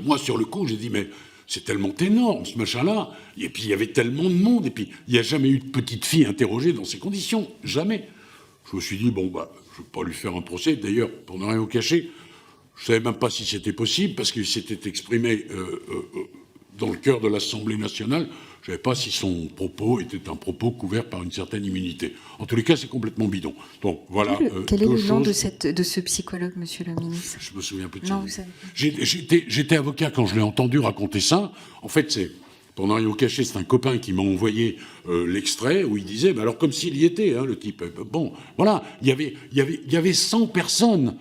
Moi, sur le coup, j'ai dit, mais c'est tellement énorme, ce machin-là. Et puis, il y avait tellement de monde. Et puis, il n'y a jamais eu de petite fille interrogée dans ces conditions. Jamais. Je me suis dit, bon, bah, je ne vais pas lui faire un procès. D'ailleurs, pour ne rien vous cacher, je ne savais même pas si c'était possible, parce qu'il s'était exprimé dans le cœur de l'Assemblée nationale. Je ne savais pas si son propos était un propos couvert par une certaine immunité. En tous les cas, c'est complètement bidon. Donc, voilà. Quel est le nom de ce psychologue, monsieur le ministre? Je me souviens plus de Non, ça. vous savez. J'étais avocat quand je l'ai entendu raconter ça. En fait, pour ne rien vous cacher, c'est un copain qui m'a envoyé l'extrait où il disait, alors comme s'il y était, hein, le type. Bon, voilà, il y avait 100 personnes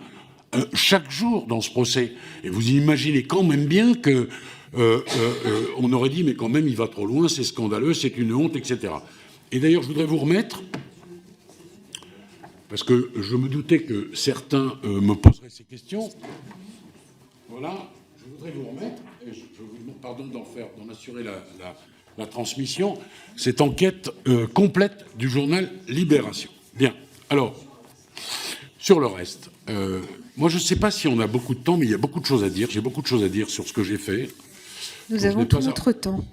chaque jour dans ce procès. Et vous imaginez quand même bien que on aurait dit, mais quand même, il va trop loin, c'est scandaleux, c'est une honte, etc. Et d'ailleurs, je voudrais vous remettre, parce que je me doutais que certains me poseraient ces questions. Voilà, je voudrais vous remettre, et je vous demande pardon d'en assurer la transmission, cette enquête complète du journal Libération. Bien, alors, sur le reste, moi je ne sais pas si on a beaucoup de temps, mais il y a beaucoup de choses à dire. J'ai beaucoup de choses à dire sur ce que j'ai fait. Nous avons tout notre temps.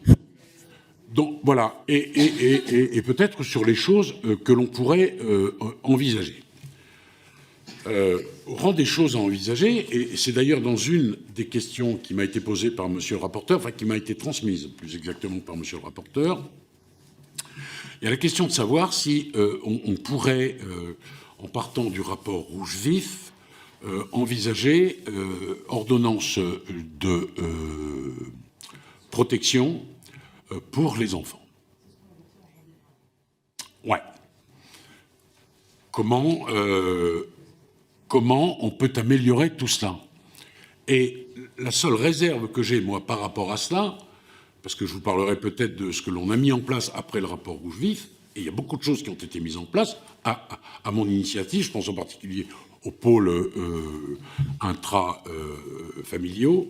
Donc voilà, et peut-être sur les choses que l'on pourrait envisager. Au rang des choses à envisager, et c'est d'ailleurs dans une des questions qui m'a été posée par monsieur le rapporteur, enfin qui m'a été transmise plus exactement par monsieur le rapporteur, il y a la question de savoir si on pourrait, en partant du rapport rouge vif, envisager ordonnance protection pour les enfants. Ouais. Comment on peut améliorer tout cela? Et la seule réserve que j'ai, moi, par rapport à cela, parce que je vous parlerai peut-être de ce que l'on a mis en place après le rapport Rouge Vif, et il y a beaucoup de choses qui ont été mises en place à mon initiative, je pense en particulier aux pôles intra-familiaux,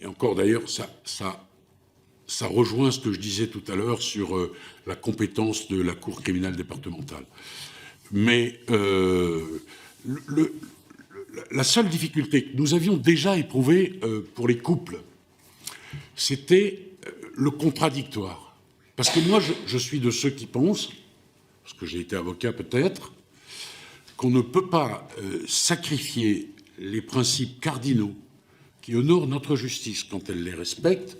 et encore d'ailleurs, ça rejoint ce que je disais tout à l'heure sur la compétence de la Cour criminelle départementale. Mais la seule difficulté que nous avions déjà éprouvée pour les couples, c'était le contradictoire. Parce que moi, je suis de ceux qui pensent, parce que j'ai été avocat peut-être, qu'on ne peut pas sacrifier les principes cardinaux qui honorent notre justice quand elle les respecte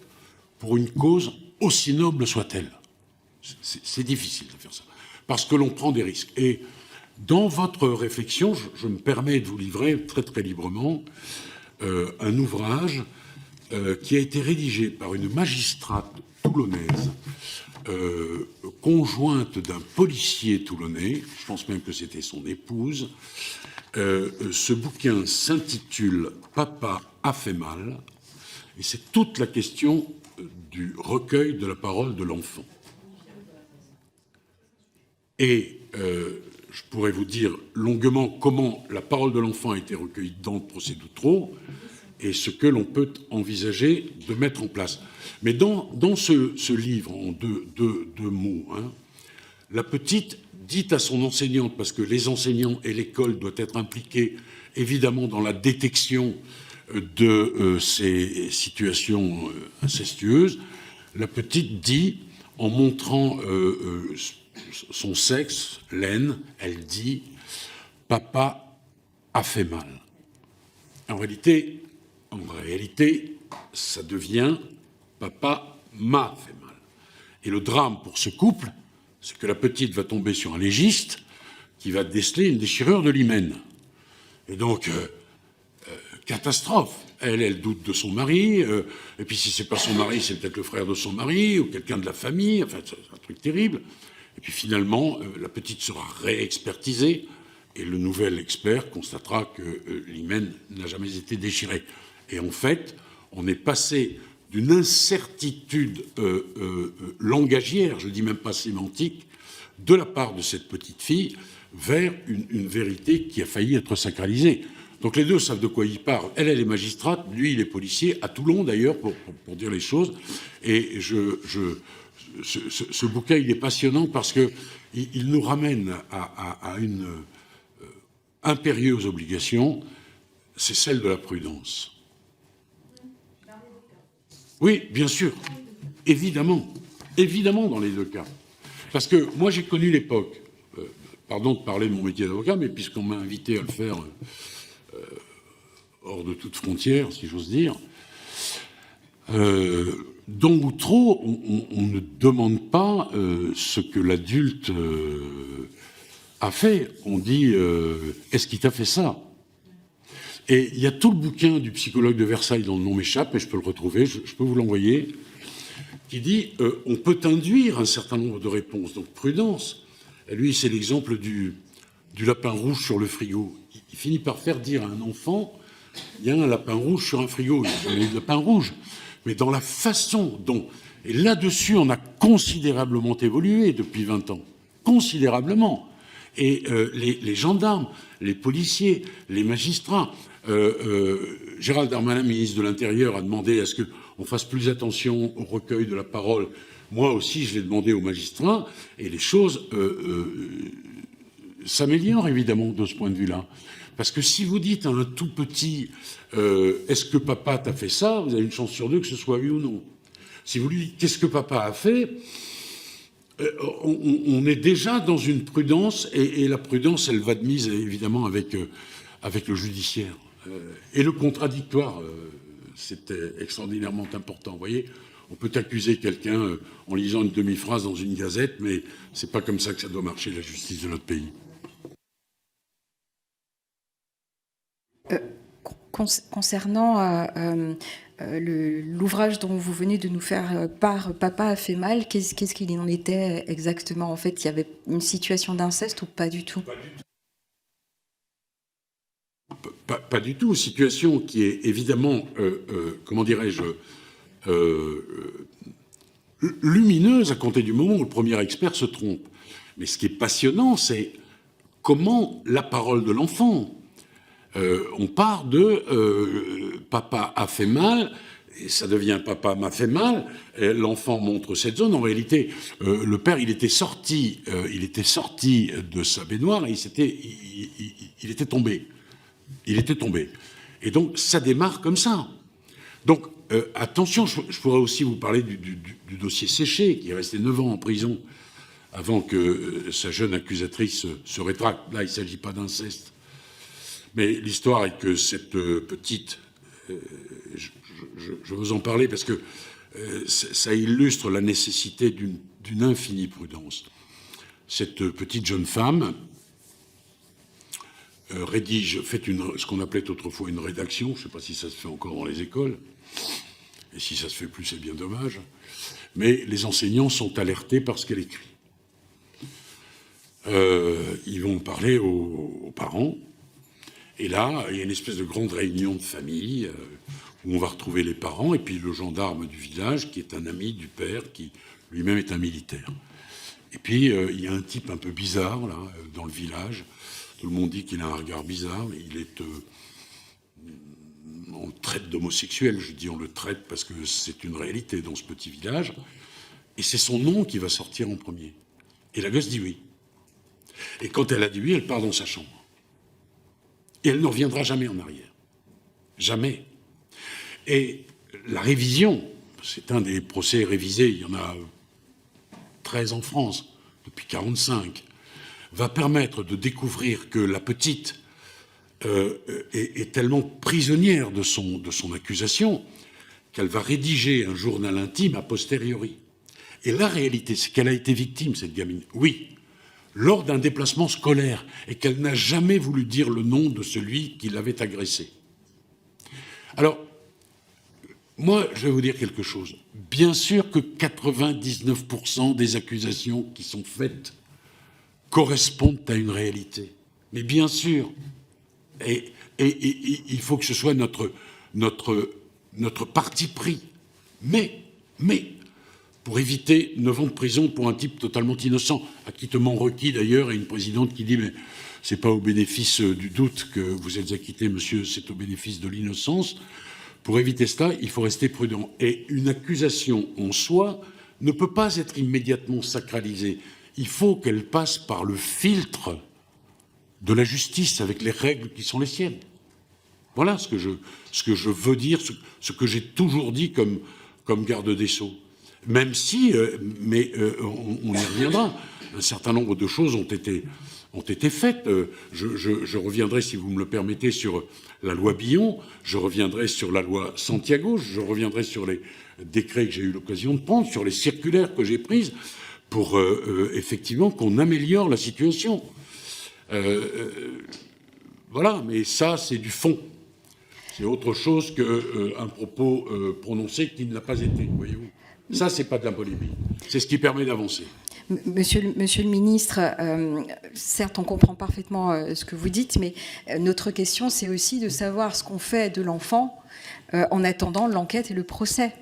pour une cause aussi noble soit-elle. C'est difficile de faire ça, parce que l'on prend des risques. Et dans votre réflexion, je me permets de vous livrer très très librement un ouvrage qui a été rédigé par une magistrate toulonnaise, conjointe d'un policier toulonnais, je pense même que c'était son épouse. Ce bouquin s'intitule « Papa a fait mal » et c'est toute la question du recueil de la parole de l'enfant. Et je pourrais vous dire longuement comment la parole de l'enfant a été recueillie dans le procès d'Outreau et ce que l'on peut envisager de mettre en place. Mais dans ce livre, en deux mots, hein, la petite dit à son enseignante, parce que les enseignants et l'école doivent être impliqués évidemment dans la détection de ces situations incestueuses, la petite dit, en montrant son sexe, l'aine, elle dit « Papa a fait mal ». En réalité, ça devient « Papa m'a fait mal ». Et le drame pour ce couple, c'est que la petite va tomber sur un légiste qui va déceler une déchirure de l'hymen. Et donc, catastrophe. Elle doute de son mari, et puis si c'est pas son mari, c'est peut-être le frère de son mari, ou quelqu'un de la famille, enfin, c'est un truc terrible. Et puis finalement, la petite sera réexpertisée, et le nouvel expert constatera que l'hymen n'a jamais été déchiré. Et en fait, on est passé d'une incertitude langagière, je ne dis même pas sémantique, de la part de cette petite fille, vers une vérité qui a failli être sacralisée. Donc les deux savent de quoi ils parlent. Elle est magistrate, lui, il est policier, à Toulon d'ailleurs, pour dire les choses. Et ce bouquin, il est passionnant parce qu'il nous ramène à une impérieuse obligation, c'est celle de la prudence. Oui, bien sûr, évidemment dans les deux cas. Parce que moi, j'ai connu l'époque, pardon de parler de mon métier d'avocat, mais puisqu'on m'a invité à le faire hors de toute frontière, si j'ose dire, dans Outreau, on ne demande pas ce que l'adulte a fait. On dit « est-ce qu'il t'a fait ça ?» Et il y a tout le bouquin du psychologue de Versailles dont le nom m'échappe, et je peux le retrouver, je peux vous l'envoyer, qui dit on peut induire un certain nombre de réponses, donc prudence. Et lui, c'est l'exemple du lapin rouge sur le frigo. Il finit par faire dire à un enfant, il y a un lapin rouge sur un frigo, il y a un lapin rouge. Mais dans la façon dont... Et là-dessus, on a considérablement évolué depuis 20 ans. Considérablement. Et les gendarmes, les policiers, les magistrats... Gérald Darmanin, ministre de l'Intérieur, a demandé à ce qu'on fasse plus attention au recueil de la parole. Moi aussi, je l'ai demandé aux magistrats, et les choses s'améliorent évidemment de ce point de vue-là. Parce que si vous dites à un tout petit est-ce que papa t'a fait ça, vous avez une chance sur deux que ce soit oui ou non. Si vous lui dites qu'est-ce que papa a fait, on est déjà dans une prudence, et la prudence, elle va de mise évidemment avec le judiciaire. Et le contradictoire, c'est extraordinairement important. Vous voyez, on peut accuser quelqu'un en lisant une demi-phrase dans une gazette, mais c'est pas comme ça que ça doit marcher, la justice de notre pays. Concernant l'ouvrage dont vous venez de nous faire part, Papa a fait mal, qu'est-ce qu'il en était exactement? En fait, il y avait une situation d'inceste ou pas du tout? Pas du tout. Situation qui est évidemment, comment dirais-je, lumineuse à compter du moment où le premier expert se trompe. Mais ce qui est passionnant, c'est comment la parole de l'enfant. On part de papa a fait mal, et ça devient papa m'a fait mal. L'enfant montre cette zone. En réalité, le père, il était sorti de sa baignoire et il était tombé. Il était tombé. Et donc, ça démarre comme ça. Donc, attention, je pourrais aussi vous parler du dossier Séché, qui est resté 9 ans en prison avant que sa jeune accusatrice se rétracte. Là, il ne s'agit pas d'inceste. Mais l'histoire est que cette petite... je veux en parler parce que ça illustre la nécessité d'une infinie prudence. Cette petite jeune femme fait ce qu'on appelait autrefois une rédaction. Je ne sais pas si ça se fait encore dans les écoles. Et si ça se fait plus, c'est bien dommage. Mais les enseignants sont alertés par ce qu'elle écrit. Ils vont parler aux parents. Et là, il y a une espèce de grande réunion de famille où on va retrouver les parents et puis le gendarme du village qui est un ami du père qui lui-même est un militaire. Et puis, il y a un type un peu bizarre là, dans le village. Tout le monde dit qu'il a un regard bizarre. On le traite d'homosexuel. Je dis on le traite parce que c'est une réalité dans ce petit village. Et c'est son nom qui va sortir en premier. Et la gosse dit oui. Et quand elle a dit oui, elle part dans sa chambre. Et elle ne reviendra jamais en arrière. Jamais. Et la révision, c'est un des procès révisés, il y en a 13 en France, depuis 1945, va permettre de découvrir que la petite est tellement prisonnière de son accusation qu'elle va rédiger un journal intime a posteriori. Et la réalité, c'est qu'elle a été victime, cette gamine. Oui, lors d'un déplacement scolaire, et qu'elle n'a jamais voulu dire le nom de celui qui l'avait agressée. Alors, moi, je vais vous dire quelque chose. Bien sûr que 99% des accusations qui sont faites correspondent à une réalité. Mais bien sûr. Et il faut que ce soit notre parti pris. Mais, pour éviter 9 ans de prison pour un type totalement innocent, acquittement requis d'ailleurs, et une présidente qui dit mais c'est pas au bénéfice du doute que vous êtes acquitté, monsieur, c'est au bénéfice de l'innocence. Pour éviter cela, il faut rester prudent. Et une accusation en soi ne peut pas être immédiatement sacralisée. Il faut qu'elle passe par le filtre de la justice avec les règles qui sont les siennes. Voilà ce que je veux dire, ce que j'ai toujours dit comme garde des Sceaux. Même si, on y reviendra, un certain nombre de choses ont été faites. Je reviendrai, si vous me le permettez, sur la loi Billon, je reviendrai sur la loi Santiago, je reviendrai sur les décrets que j'ai eu l'occasion de prendre, sur les circulaires que j'ai prises pour effectivement qu'on améliore la situation. Voilà, mais ça, c'est du fond. C'est autre chose qu'un propos prononcé qui ne l'a pas été, voyez-vous. Ça, c'est pas de la polémique. C'est ce qui permet d'avancer. Monsieur le ministre, certes, on comprend parfaitement ce que vous dites, mais notre question, c'est aussi de savoir ce qu'on fait de l'enfant en attendant l'enquête et le procès.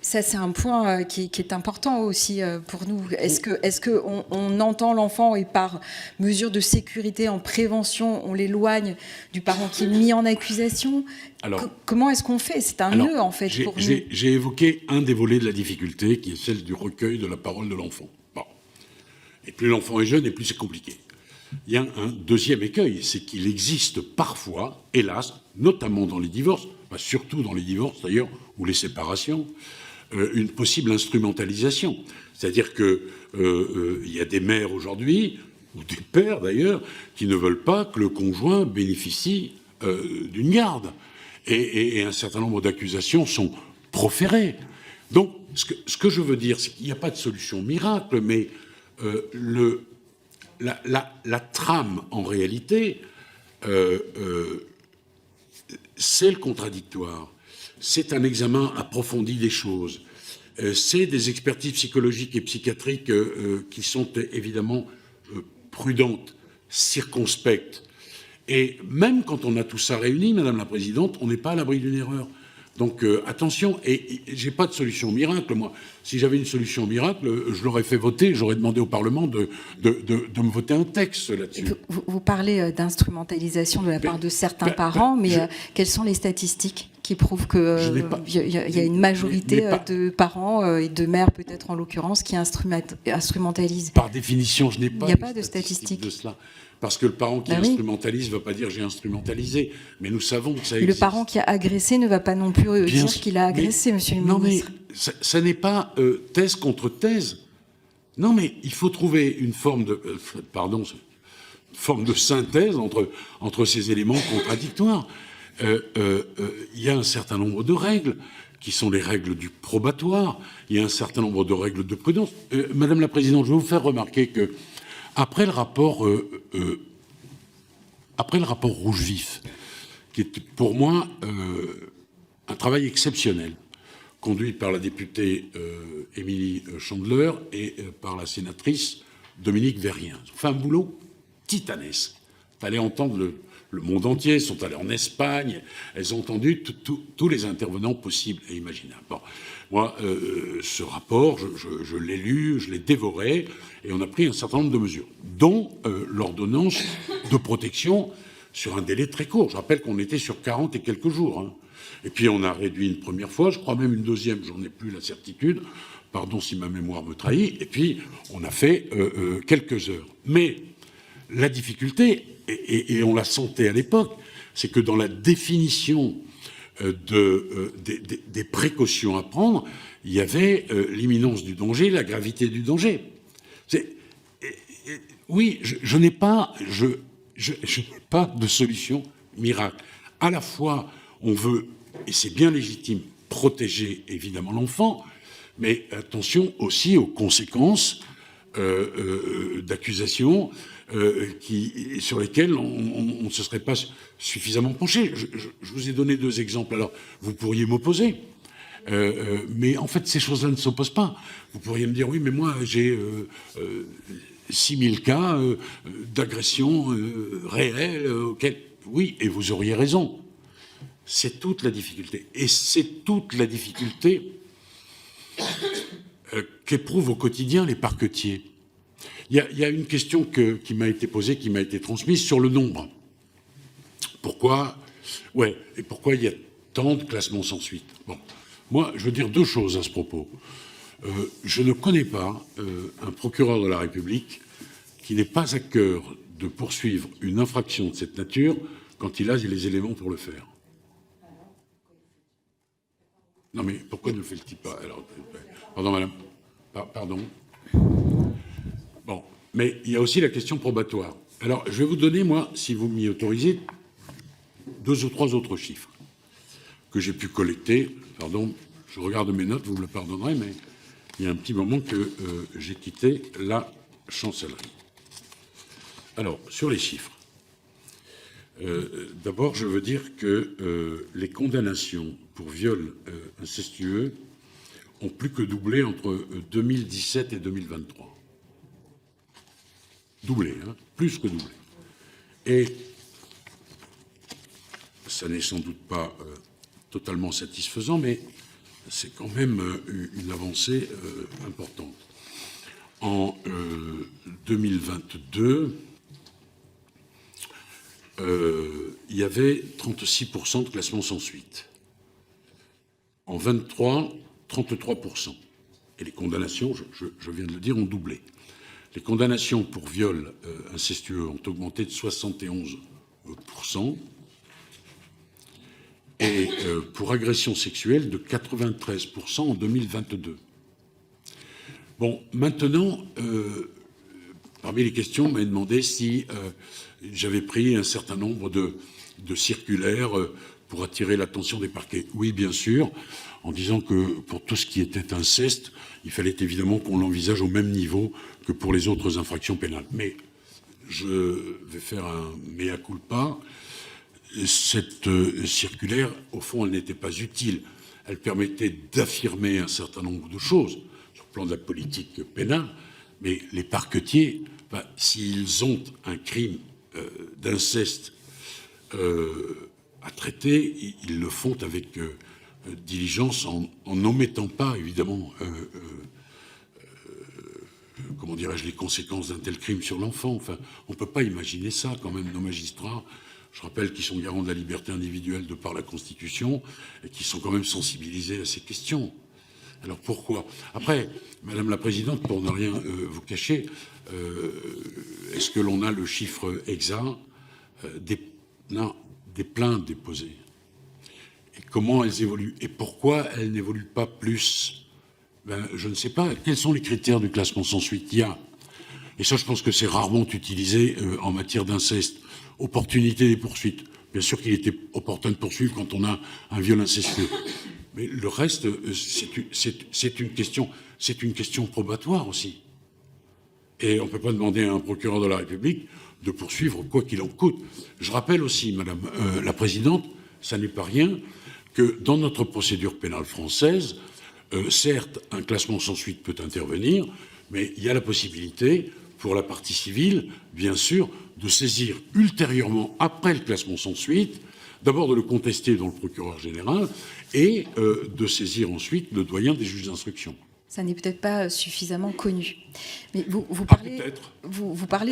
Ça, c'est un point qui est important aussi pour nous. Est-ce qu'on entend l'enfant et par mesure de sécurité, en prévention, on l'éloigne du parent qui est mis en accusation? Alors, comment est-ce qu'on fait? C'est un nœud, en fait, pour nous. J'ai évoqué un des volets de la difficulté, qui est celle du recueil de la parole de l'enfant. Bon. Et plus l'enfant est jeune, et plus c'est compliqué. Il y a un deuxième écueil, c'est qu'il existe parfois, hélas, notamment dans les divorces, surtout dans les divorces d'ailleurs, ou les séparations, une possible instrumentalisation. C'est-à-dire qu'il y a des mères aujourd'hui, ou des pères d'ailleurs, qui ne veulent pas que le conjoint bénéficie d'une garde. Et un certain nombre d'accusations sont proférées. Donc, ce que je veux dire, c'est qu'il n'y a pas de solution miracle, mais la trame, en réalité, c'est le contradictoire. c'est un examen approfondi des choses. C'est des expertises psychologiques et psychiatriques qui sont évidemment prudentes, circonspectes. Et même quand on a tout ça réuni, Madame la Présidente, on n'est pas à l'abri d'une erreur. Donc attention, et j'ai pas de solution miracle, moi. Si j'avais une solution miracle, je l'aurais fait voter, j'aurais demandé au Parlement de me voter un texte là-dessus. Vous parlez d'instrumentalisation de la part de certains parents, mais quelles sont les statistiques qui prouvent qu'il y a une majorité de parents et de mères, peut-être en l'occurrence, qui instrumentalisent? Par définition, je n'ai pas, de statistiques de cela. Parce que le parent qui instrumentalise ne va pas dire j'ai instrumentalisé, mais nous savons que ça existe. Le parent qui a agressé ne va pas non plus dire qu'il a agressé, monsieur le ministre. Non, mais ça n'est pas thèse contre thèse. Non, mais il faut trouver une forme de, forme de synthèse entre ces éléments contradictoires. Il y a un certain nombre de règles qui sont les règles du probatoire. Il y a un certain nombre de règles de prudence. Madame la Présidente, je vais vous faire remarquer que après le rapport Rouge Vif, qui est pour moi un travail exceptionnel, conduit par la députée Émilie Chandler et par la sénatrice Dominique Vérien. Ils ont fait un boulot titanesque. Vous allez entendre le monde entier, elles sont allées en Espagne, elles ont entendu tous les intervenants possibles et imaginables. Bon, moi, ce rapport, je l'ai lu, je l'ai dévoré, et on a pris un certain nombre de mesures, dont l'ordonnance de protection sur un délai très court. Je rappelle qu'on était sur 40 et quelques jours. Hein. Et puis on a réduit une première fois, je crois même une deuxième, j'en ai plus la certitude, pardon si ma mémoire me trahit, et puis on a fait quelques heures. Mais la difficulté, et on la sentait à l'époque, c'est que dans la définition des précautions à prendre, il y avait l'imminence du danger, la gravité du danger. Oui, je n'ai pas de solution miracle. À la fois, on veut, et c'est bien légitime, protéger évidemment l'enfant, mais attention aussi aux conséquences d'accusations sur lesquelles on ne se serait pas suffisamment penché. Je vous ai donné 2 exemples. Alors, vous pourriez m'opposer, mais en fait, ces choses-là ne s'opposent pas. Vous pourriez me dire, oui, mais moi, j'ai 6000 cas d'agression réelle auxquels... Oui, et vous auriez raison. C'est toute la difficulté. Et c'est toute la difficulté qu'éprouvent au quotidien les parquetiers. Il y a une question qui m'a été posée, qui m'a été transmise sur le nombre. Pourquoi il y a tant de classements sans suite? Bon, moi, je veux dire 2 choses à ce propos. Je ne connais pas un procureur de la République qui n'ait pas à cœur de poursuivre une infraction de cette nature quand il a les éléments pour le faire. Non, mais pourquoi ne le fait-il pas? Alors, pardon, madame. Pardon. Bon, mais il y a aussi la question probatoire. Alors, je vais vous donner, moi, si vous m'y autorisez, 2 ou 3 autres chiffres que j'ai pu collecter. Pardon, je regarde mes notes, vous me le pardonnerez, mais il y a un petit moment que j'ai quitté la chancellerie. Alors, sur les chiffres. D'abord, je veux dire que les condamnations pour viol incestueux ont plus que doublé entre 2017 et 2023. Doublé, hein, plus que doublé. Et ça n'est sans doute pas totalement satisfaisant, mais c'est quand même une avancée importante. En 2022, il y avait 36% de classements sans suite. En 23, 33%. Et les condamnations, je viens de le dire, ont doublé. Les condamnations pour viol incestueux ont augmenté de 71%. Et pour agression sexuelle de 93% en 2022. Bon, maintenant, parmi les questions, on m'a demandé si j'avais pris un certain nombre de circulaires pour attirer l'attention des parquets. Oui, bien sûr, en disant que pour tout ce qui était inceste, il fallait évidemment qu'on l'envisage au même niveau que pour les autres infractions pénales. Mais je vais faire un mea culpa. cette circulaire, au fond, elle n'était pas utile. Elle permettait d'affirmer un certain nombre de choses sur le plan de la politique pénale, mais les parquetiers, s'ils ont un crime d'inceste à traiter, ils le font avec diligence en n'omettant pas, évidemment, comment dirais-je, les conséquences d'un tel crime sur l'enfant. Enfin, on ne peut pas imaginer ça quand même, nos magistrats. Je rappelle qu'ils sont garants de la liberté individuelle de par la Constitution et qu'ils sont quand même sensibilisés à ces questions. Alors pourquoi? Après, Madame la Présidente, pour ne rien vous cacher, est-ce que l'on a le chiffre exact des plaintes déposées? Et comment elles évoluent? Et pourquoi elles n'évoluent pas plus? Je ne sais pas. Quels sont les critères du classement sans suite? Il y a, et ça je pense que c'est rarement utilisé en matière d'inceste, opportunité des poursuites. Bien sûr qu'il était opportun de poursuivre quand on a un viol incestueux. Mais le reste, c'est une question probatoire aussi. Et on ne peut pas demander à un procureur de la République de poursuivre quoi qu'il en coûte. Je rappelle aussi, Madame la Présidente, ça n'est pas rien, que dans notre procédure pénale française, certes, un classement sans suite peut intervenir, mais il y a la possibilité, pour la partie civile, bien sûr, de saisir ultérieurement, après le classement sans suite, d'abord de le contester dans le procureur général et de saisir ensuite le doyen des juges d'instruction. Ça n'est peut-être pas suffisamment connu. Mais vous parlez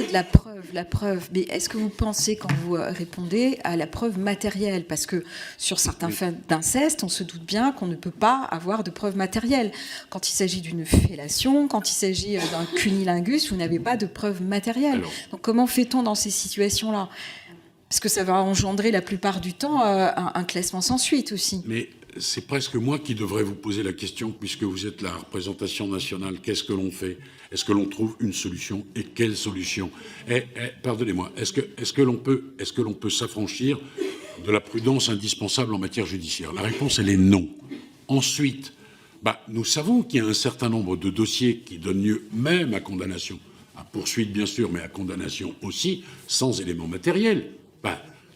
de la preuve. Mais est-ce que vous pensez, quand vous répondez, à la preuve matérielle? Parce que sur certains faits d'inceste, on se doute bien qu'on ne peut pas avoir de preuve matérielle. Quand il s'agit d'une fellation, quand il s'agit d'un cunnilingus, vous n'avez pas de preuve matérielle. Donc comment fait-on dans ces situations-là? Parce que ça va engendrer la plupart du temps un classement sans suite aussi. Mais c'est presque moi qui devrais vous poser la question, puisque vous êtes la représentation nationale. Qu'est-ce que l'on fait? Est-ce que l'on trouve une solution? Et quelle solution? Pardonnez-moi, est-ce que l'on peut s'affranchir de la prudence indispensable en matière judiciaire? La réponse, elle est non. Ensuite, nous savons qu'il y a un certain nombre de dossiers qui donnent lieu même à condamnation, à poursuite bien sûr, mais à condamnation aussi, sans éléments matériels.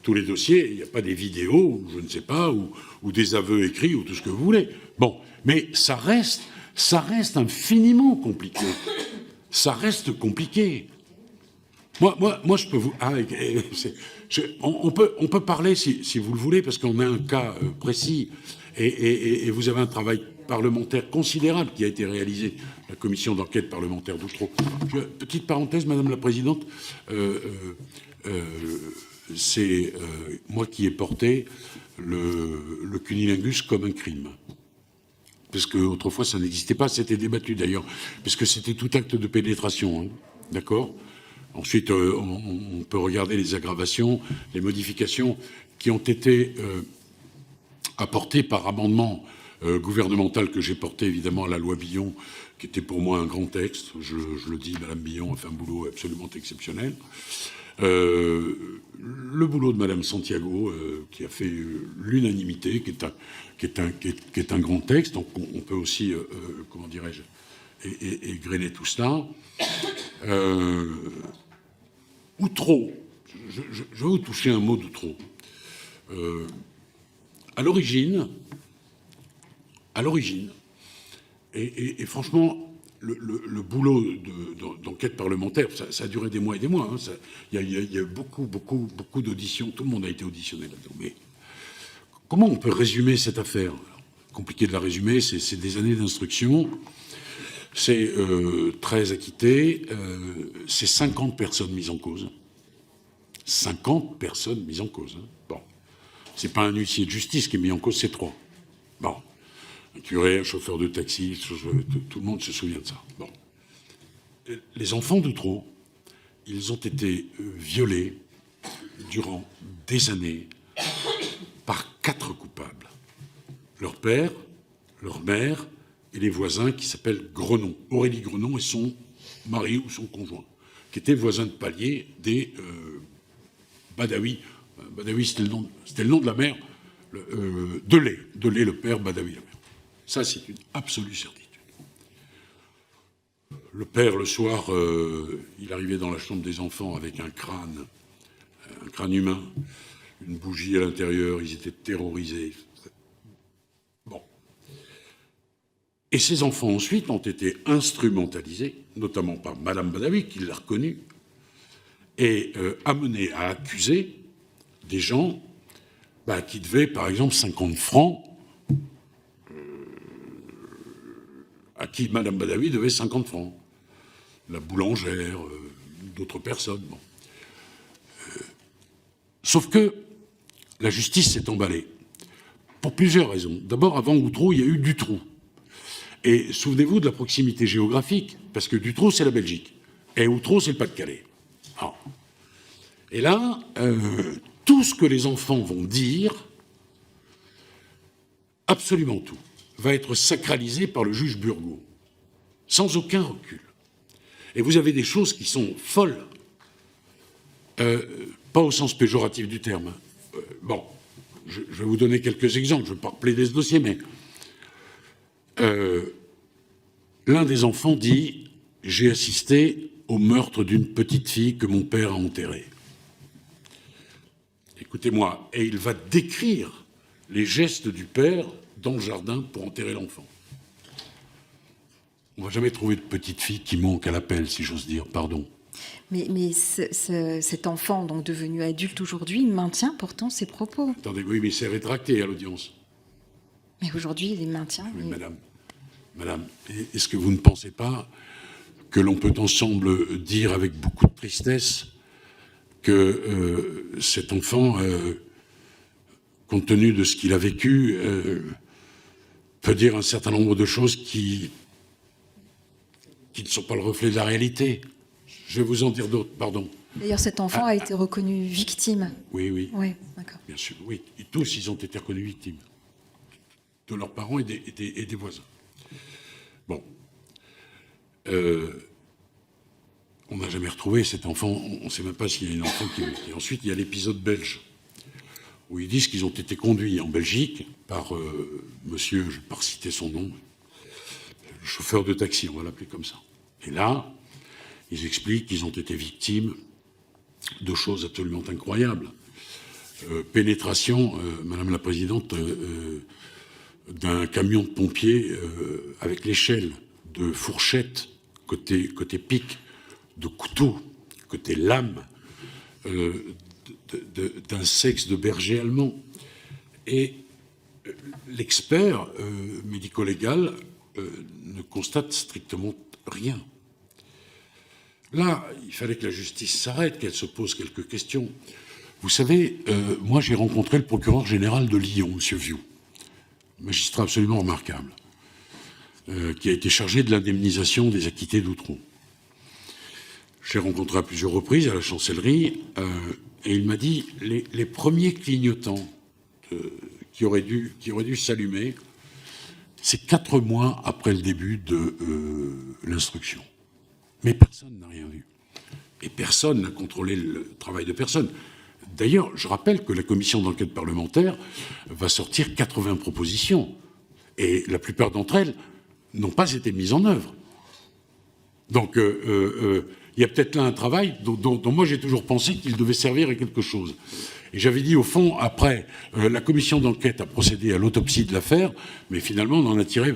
Tous les dossiers, il n'y a pas des vidéos, ou je ne sais pas, ou des aveux écrits, ou tout ce que vous voulez. Bon, mais ça reste infiniment compliqué. Ça reste compliqué. Moi, je peux vous... on peut parler, si vous le voulez, parce qu'on a un cas précis, et vous avez un travail parlementaire considérable qui a été réalisé, la commission d'enquête parlementaire d'Outreau. Petite parenthèse, Madame la Présidente, c'est moi qui ai porté le cunnilingus comme un crime. Parce qu'autrefois, ça n'existait pas, c'était débattu d'ailleurs, parce que c'était tout acte de pénétration, hein, d'accord? Ensuite, on peut regarder les aggravations, les modifications qui ont été apportées par amendement gouvernemental que j'ai porté évidemment à la loi Billon, qui était pour moi un grand texte. Je le dis, Madame Billon a fait un boulot absolument exceptionnel. Le boulot de Madame Santiago, qui a fait l'unanimité, qui est un grand texte. Donc on peut aussi, comment dirais-je, égrener tout cela. Outreau, je vais vous toucher un mot d'Outreau. À l'origine, et franchement, le boulot d'enquête parlementaire, ça a duré des mois et des mois. Hein, il y a beaucoup d'auditions. Tout le monde a été auditionné là-dedans. Mais comment on peut résumer cette affaire? Compliqué de la résumer. C'est des années d'instruction. C'est 13 acquittés. C'est 50 personnes mises en cause. 50 personnes mises en cause. Hein. Bon. C'est pas un huissier de justice qui est mis en cause, c'est 3. Bon. Un curé, un chauffeur de taxi, tout le monde se souvient de ça. Bon. Les enfants d'Outreau, ils ont été violés durant des années par 4 coupables. Leur père, leur mère et les voisins qui s'appellent Grenon. Aurélie Grenon et son mari ou son conjoint, qui étaient voisins de palier des Badawi. Badawi, c'était le nom de la mère. Delay, le père, Badawi, la mère. Ça, c'est une absolue certitude. Le père, le soir, il arrivait dans la chambre des enfants avec un crâne humain. une bougie à l'intérieur, ils étaient terrorisés. Bon. Et ces enfants ensuite ont été instrumentalisés, notamment par Madame Badawi, qui l'a reconnu, et amenés à accuser des gens qui devaient, par exemple, 50 francs, à qui Madame Badawi devait 50 francs. La boulangère, d'autres personnes. Bon. Sauf que la justice s'est emballée. Pour plusieurs raisons. D'abord, avant Outreau, il y a eu Dutroux. Et souvenez-vous de la proximité géographique, parce que Dutroux, c'est la Belgique. Et Outreau, c'est le Pas-de-Calais. Alors, et là, tout ce que les enfants vont dire, absolument tout, va être sacralisé par le juge Burgot, sans aucun recul. Et vous avez des choses qui sont folles, pas au sens péjoratif du terme. Bon, je vais vous donner quelques exemples, je ne vais pas plaider ce dossier, mais l'un des enfants dit « J'ai assisté au meurtre d'une petite fille que mon père a enterrée ». Écoutez-moi, et il va décrire les gestes du père dans le jardin pour enterrer l'enfant. On ne va jamais trouver de petite fille qui manque à l'appel, si j'ose dire, pardon. Mais cet enfant, donc devenu adulte aujourd'hui, maintient pourtant ses propos. Attendez, oui, mais il s'est rétracté à l'audience. Mais aujourd'hui, il les maintient. Oui, madame, est-ce que vous ne pensez pas que l'on peut ensemble dire avec beaucoup de tristesse que cet enfant, compte tenu de ce qu'il a vécu, peut dire un certain nombre de choses qui ne sont pas le reflet de la réalité. Je vais vous en dire d'autres, pardon. D'ailleurs, cet enfant a été reconnu victime. Oui. Oui, d'accord. Bien sûr, oui. Et tous, ils ont été reconnus victimes. De leurs parents et des voisins. Bon. On n'a jamais retrouvé cet enfant. On ne sait même pas s'il y a une enfant qui... Et ensuite, il y a l'épisode belge, où ils disent qu'ils ont été conduits en Belgique par monsieur, je ne vais pas citer son nom, le chauffeur de taxi, on va l'appeler comme ça. Et là, ils expliquent qu'ils ont été victimes de choses absolument incroyables. Pénétration, Madame la Présidente, d'un camion de pompiers avec l'échelle, de fourchettes côté pic, de couteau côté lame, d'un sexe de berger allemand. Et l'expert médico-légal ne constate strictement rien. Là, il fallait que la justice s'arrête, qu'elle se pose quelques questions. Vous savez, moi j'ai rencontré le procureur général de Lyon, M. Viou, magistrat absolument remarquable, qui a été chargé de l'indemnisation des acquittés d'Outreau. Je l'ai rencontré à plusieurs reprises à la chancellerie, et il m'a dit les premiers clignotants qui auraient dû s'allumer, c'est 4 mois après le début de l'instruction. Mais personne n'a rien vu. Et personne n'a contrôlé le travail de personne. D'ailleurs, je rappelle que la commission d'enquête parlementaire va sortir 80 propositions. Et la plupart d'entre elles n'ont pas été mises en œuvre. Donc, il y a peut-être là un travail dont moi j'ai toujours pensé qu'il devait servir à quelque chose. Et j'avais dit, au fond, après, la commission d'enquête a procédé à l'autopsie de l'affaire, mais finalement, on en a tiré...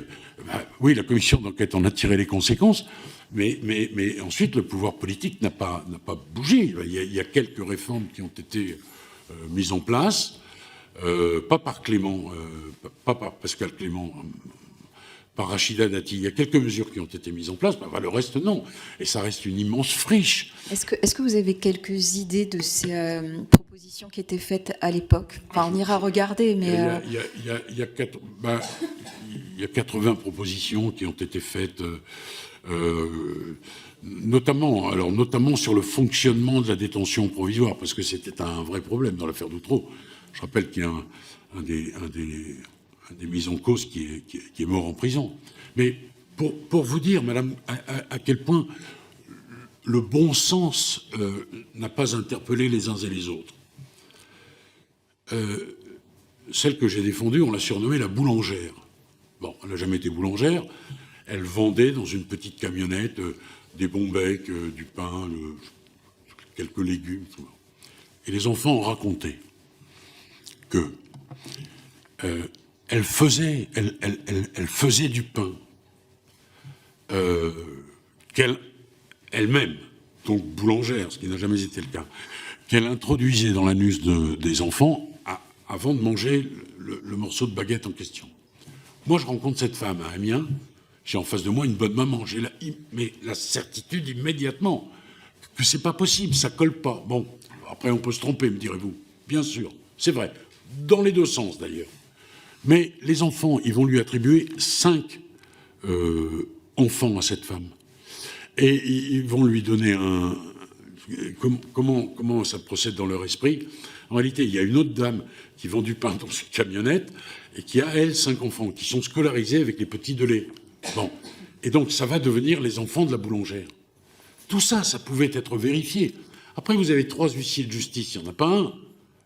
oui, la commission d'enquête en a tiré les conséquences, mais ensuite, le pouvoir politique n'a pas bougé. Il y a quelques réformes qui ont été mises en place, pas par Clément, pas par Pascal Clément, par Rachida Dati. Il y a quelques mesures qui ont été mises en place, le reste, non. Et ça reste une immense friche. Est-ce que vous avez quelques idées de ces propositions qui étaient faites à l'époque ? Enfin, on ira regarder, mais... Il y a 80 propositions qui ont été faites, notamment sur le fonctionnement de la détention provisoire, parce que c'était un vrai problème dans l'affaire d'Outreau. Je rappelle qu'il y a un des mises en cause qui est mort en prison. Mais pour vous dire, madame, à quel point le bon sens n'a pas interpellé les uns et les autres. Celle que j'ai défendue, on l'a surnommée la boulangère. Bon, elle n'a jamais été boulangère. Elle vendait dans une petite camionnette des bons becs, du pain, quelques légumes. Et les enfants ont raconté. que elle faisait du pain qu'elle elle-même, donc boulangère, ce qui n'a jamais été le cas, qu'elle introduisait dans l'anus des enfants avant de manger le morceau de baguette en question. Moi, je rencontre cette femme à Amiens, j'ai en face de moi une bonne maman, j'ai la certitude immédiatement que c'est pas possible, ça colle pas. Bon, après on peut se tromper, me direz-vous. Bien sûr, c'est vrai, dans les deux sens d'ailleurs. Mais les enfants, ils vont lui attribuer 5 enfants à cette femme. Et ils vont lui donner comment ça procède dans leur esprit. En réalité, il y a une autre dame qui vend du pain dans une camionnette et qui a, elle, 5 enfants qui sont scolarisés avec les petits de lait. Bon. Et donc, ça va devenir les enfants de la boulangère. Tout ça, ça pouvait être vérifié. Après, vous avez 3 huissiers de justice, il n'y en a pas un.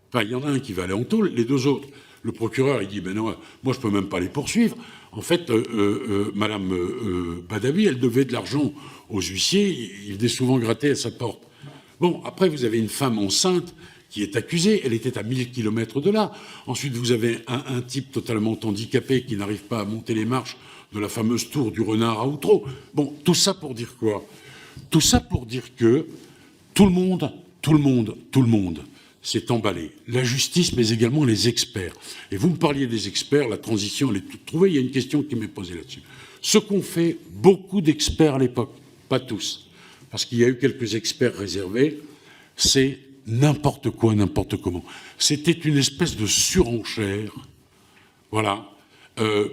Enfin, il y en a un qui va aller en tôle, les 2 autres. Le procureur, il dit, ben non, moi, je peux même pas les poursuivre. En fait, Madame Badawi, elle devait de l'argent aux huissiers, il venait souvent gratter à sa porte. Bon, après, vous avez une femme enceinte qui est accusée, elle était à 1000 km de là. Ensuite, vous avez un type totalement handicapé qui n'arrive pas à monter les marches de la fameuse tour du Renard à Outreau. Bon, tout ça pour dire quoi? Tout ça pour dire que tout le monde s'est emballé. La justice, mais également les experts. Et vous me parliez des experts, la transition, elle est toute trouvée. Il y a une question qui m'est posée là-dessus. Ce qu'ont fait beaucoup d'experts à l'époque, pas tous, parce qu'il y a eu quelques experts réservés, c'est n'importe quoi, n'importe comment. C'était une espèce de surenchère. Voilà.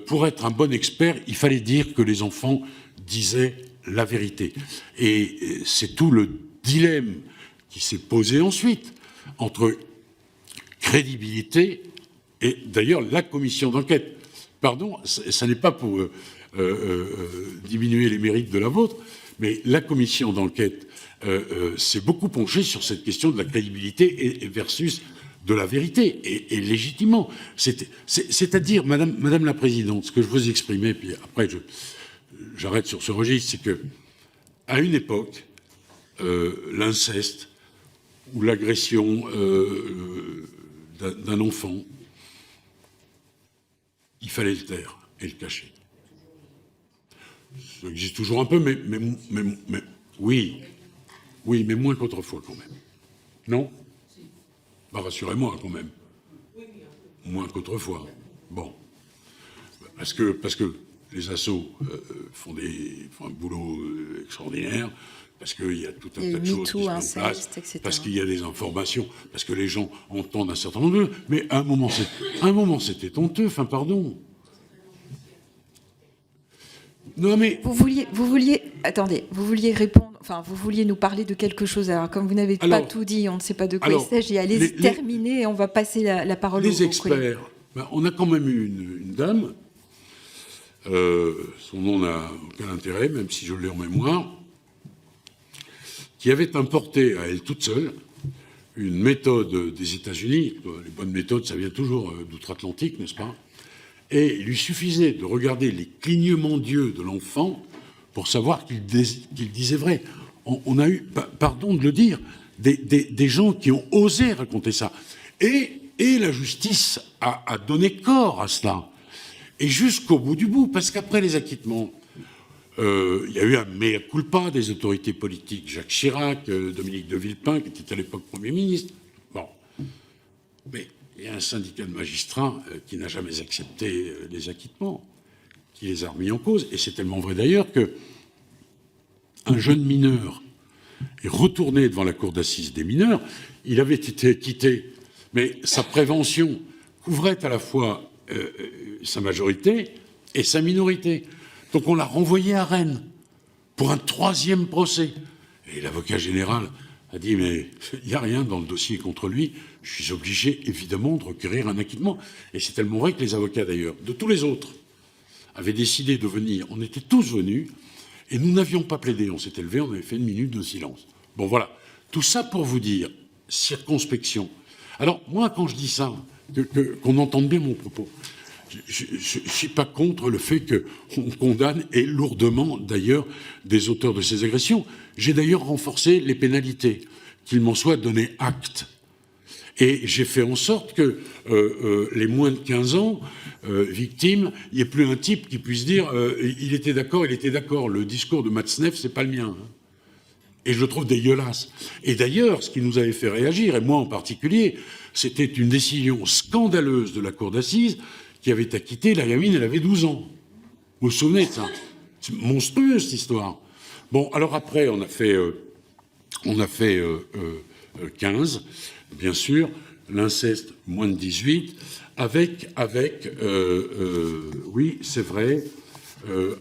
Pour être un bon expert, il fallait dire que les enfants disaient la vérité. Et c'est tout le dilemme qui s'est posé ensuite entre crédibilité et d'ailleurs la commission d'enquête. Pardon, ça n'est pas pour diminuer les mérites de la vôtre, mais la commission d'enquête s'est beaucoup penchée sur cette question de la crédibilité et versus de la vérité, et légitimement. C'est-à-dire, Madame la Présidente, ce que je vous exprimais, puis après j'arrête sur ce registre, c'est que à une époque, l'inceste ou l'agression d'un enfant, il fallait le taire et le cacher. Ça existe toujours un peu, mais oui, mais moins qu'autrefois quand même. Non ? Bah, rassurez-moi quand même. Moins qu'autrefois. Bon. Parce que les assos font un boulot extraordinaire, parce qu'il y a tout un tas de choses qui se mettent en place, parce qu'il y a des informations, parce que les gens entendent un certain nombre de choses. Mais à un moment, c'était honteux, enfin, pardon. Non, mais... Vous vouliez répondre, enfin, vous vouliez nous parler de quelque chose. Alors, comme vous n'avez pas tout dit, on ne sait pas de quoi il s'agit. Allez terminer et on va passer la parole aux experts. Ben, on a quand même eu une dame, son nom n'a aucun intérêt, même si je l'ai en mémoire, qui avait importé à elle toute seule une méthode des États-Unis. Les bonnes méthodes, ça vient toujours d'outre-Atlantique, n'est-ce pas? Et il lui suffisait de regarder les clignements d'yeux de l'enfant pour savoir qu'il disait vrai. On a eu, pardon de le dire, des gens qui ont osé raconter ça. Et la justice a donné corps à cela. Et jusqu'au bout du bout, parce qu'après les acquittements, il y a eu un mea culpa des autorités politiques, Jacques Chirac, Dominique de Villepin, qui était à l'époque Premier ministre. Bon. Mais il y a un syndicat de magistrats qui n'a jamais accepté les acquittements, qui les a remis en cause. Et c'est tellement vrai d'ailleurs que un jeune mineur est retourné devant la cour d'assises des mineurs. Il avait été acquitté, mais sa prévention couvrait à la fois sa majorité et sa minorité. Donc on l'a renvoyé à Rennes pour un 3e procès. Et l'avocat général a dit, mais il n'y a rien dans le dossier contre lui, je suis obligé évidemment de requérir un acquittement. Et c'est tellement vrai que les avocats d'ailleurs, de tous les autres, avaient décidé de venir. On était tous venus et nous n'avions pas plaidé. On s'était levé, on avait fait une minute de silence. Bon voilà, tout ça pour vous dire, circonspection. Alors moi quand je dis ça, qu'on entende bien mon propos, je ne suis pas contre le fait qu'on condamne, et lourdement d'ailleurs, des auteurs de ces agressions. J'ai d'ailleurs renforcé les pénalités, qu'il m'en soit donné acte. Et j'ai fait en sorte que les moins de 15 ans, victimes, il n'y ait plus un type qui puisse dire il était d'accord, le discours de Matzneff, c'est pas le mien. Et je le trouve dégueulasse. Et d'ailleurs, ce qui nous avait fait réagir, et moi en particulier, c'était une décision scandaleuse de la cour d'assises qui avait acquitté la gamine, elle avait 12 ans. Vous vous souvenez de ça? C'est monstrueux, cette histoire. Bon, alors après, on a fait 15, bien sûr, l'inceste moins de 18, avec oui, c'est vrai,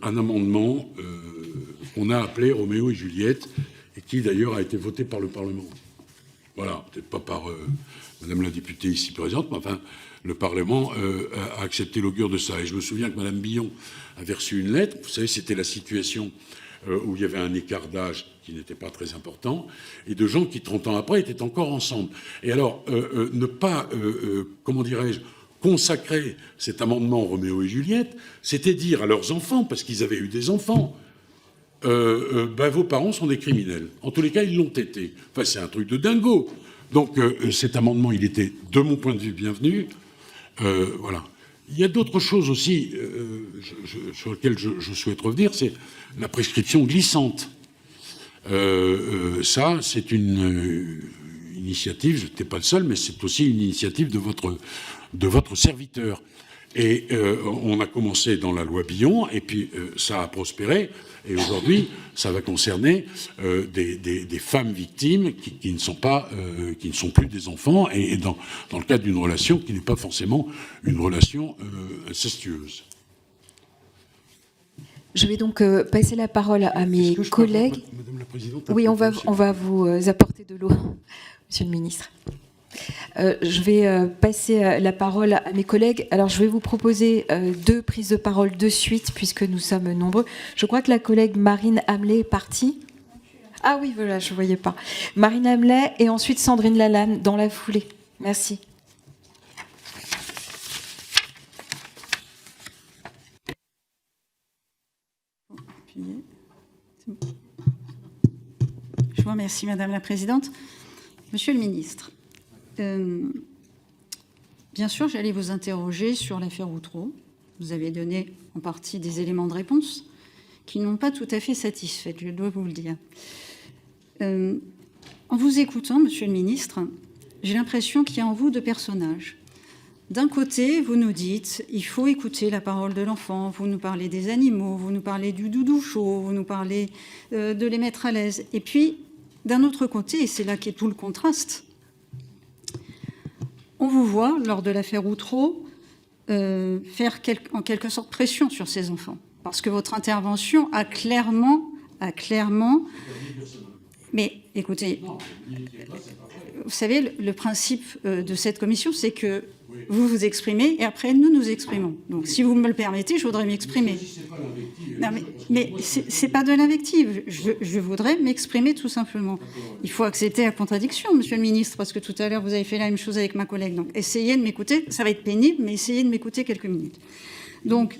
un amendement qu'on a appelé Roméo et Juliette, et qui d'ailleurs a été voté par le Parlement. Voilà, peut-être pas par Madame la députée ici présente, mais enfin, le Parlement a accepté l'augure de ça. Et je me souviens que Madame Billon avait reçu une lettre, vous savez, c'était la situation où il y avait un écart d'âge qui n'était pas très important, et de gens qui, 30 ans après, étaient encore ensemble. Et alors, ne pas, comment dirais-je, consacrer cet amendement Roméo et Juliette, c'était dire à leurs enfants, parce qu'ils avaient eu des enfants, vos parents sont des criminels. En tous les cas, ils l'ont été. Enfin, c'est un truc de dingo. Donc, cet amendement, il était, de mon point de vue, bienvenu. Voilà. Il y a d'autres choses aussi sur lesquelles je souhaite revenir, c'est la prescription glissante. Ça, c'est une initiative, je n'étais pas le seul, mais c'est aussi une initiative de votre serviteur. Et on a commencé dans la loi Billon, et puis ça a prospéré, et aujourd'hui, ça va concerner des femmes victimes qui ne sont plus des enfants, et dans le cadre d'une relation qui n'est pas forcément une relation incestueuse. Je vais donc passer la parole à mes collègues. Madame la Présidente, oui, on va vous apporter de l'eau, Monsieur le Ministre. Je vais passer la parole à mes collègues. Alors, je vais vous proposer 2 prises de parole de suite, puisque nous sommes nombreux. Je crois que la collègue Marine Hamlet est partie. Ah oui, voilà, je ne voyais pas. Marine Hamlet et ensuite Sandrine Lalanne dans la foulée. Merci. Je vous remercie, Madame la Présidente. Monsieur le Ministre, bien sûr, j'allais vous interroger sur l'affaire Outreau. Vous avez donné en partie des éléments de réponse qui n'ont pas tout à fait satisfait, je dois vous le dire. En vous écoutant, Monsieur le Ministre, j'ai l'impression qu'il y a en vous 2 personnages. D'un côté, vous nous dites il faut écouter la parole de l'enfant, vous nous parlez des animaux, vous nous parlez du doudou chaud, vous nous parlez de les mettre à l'aise. Et puis, d'un autre côté, et c'est là qu'est tout le contraste, on vous voit, lors de l'affaire Outreau, faire en quelque sorte pression sur ces enfants. Parce que votre intervention a clairement... Mais écoutez, vous savez, le principe de cette commission, c'est que vous vous exprimez et après nous nous exprimons. Donc si vous me le permettez, je voudrais m'exprimer. Non, mais c'est pas de l'invective. Je voudrais m'exprimer tout simplement. Il faut accepter la contradiction, Monsieur le Ministre, parce que tout à l'heure vous avez fait la même chose avec ma collègue. Donc essayez de m'écouter. Ça va être pénible, mais essayez de m'écouter quelques minutes. Donc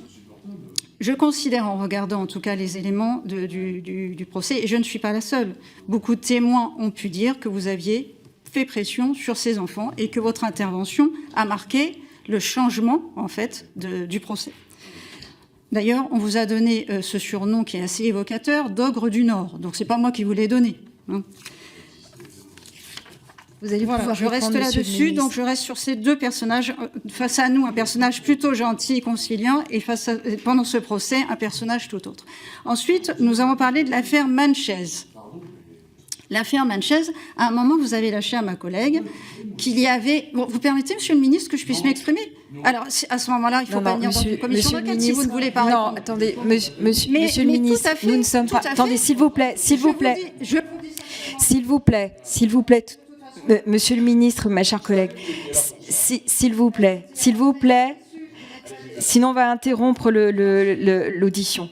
je considère, en regardant en tout cas les éléments du procès, et je ne suis pas la seule, beaucoup de témoins ont pu dire que vous aviez fait pression sur ces enfants et que votre intervention a marqué le changement, en fait, du procès. D'ailleurs, on vous a donné ce surnom qui est assez évocateur, d'ogre du Nord. Donc, c'est pas moi qui vous l'ai donné. Hein. Vous allez pouvoir je reste là-dessus, donc je reste sur ces 2 personnages. Face à nous, un personnage plutôt gentil et conciliant, et pendant ce procès, un personnage tout autre. Ensuite, nous avons parlé de l'affaire Manchez. L'affaire Manchez, à un moment, vous avez lâché à ma collègue qu'il y avait... Bon, vous permettez, Monsieur le Ministre, que je puisse m'exprimer? Alors, à ce moment-là, il faut pas venir dans une commission d'enquête si vous ne voulez pas répondre. Non, attendez, Monsieur le Ministre, nous ne sommes pas... Attendez, s'il vous plaît, s'il vous plaît. S'il vous plaît, Monsieur le Ministre, ma chère collègue, s'il vous plaît, sinon on va interrompre l'audition.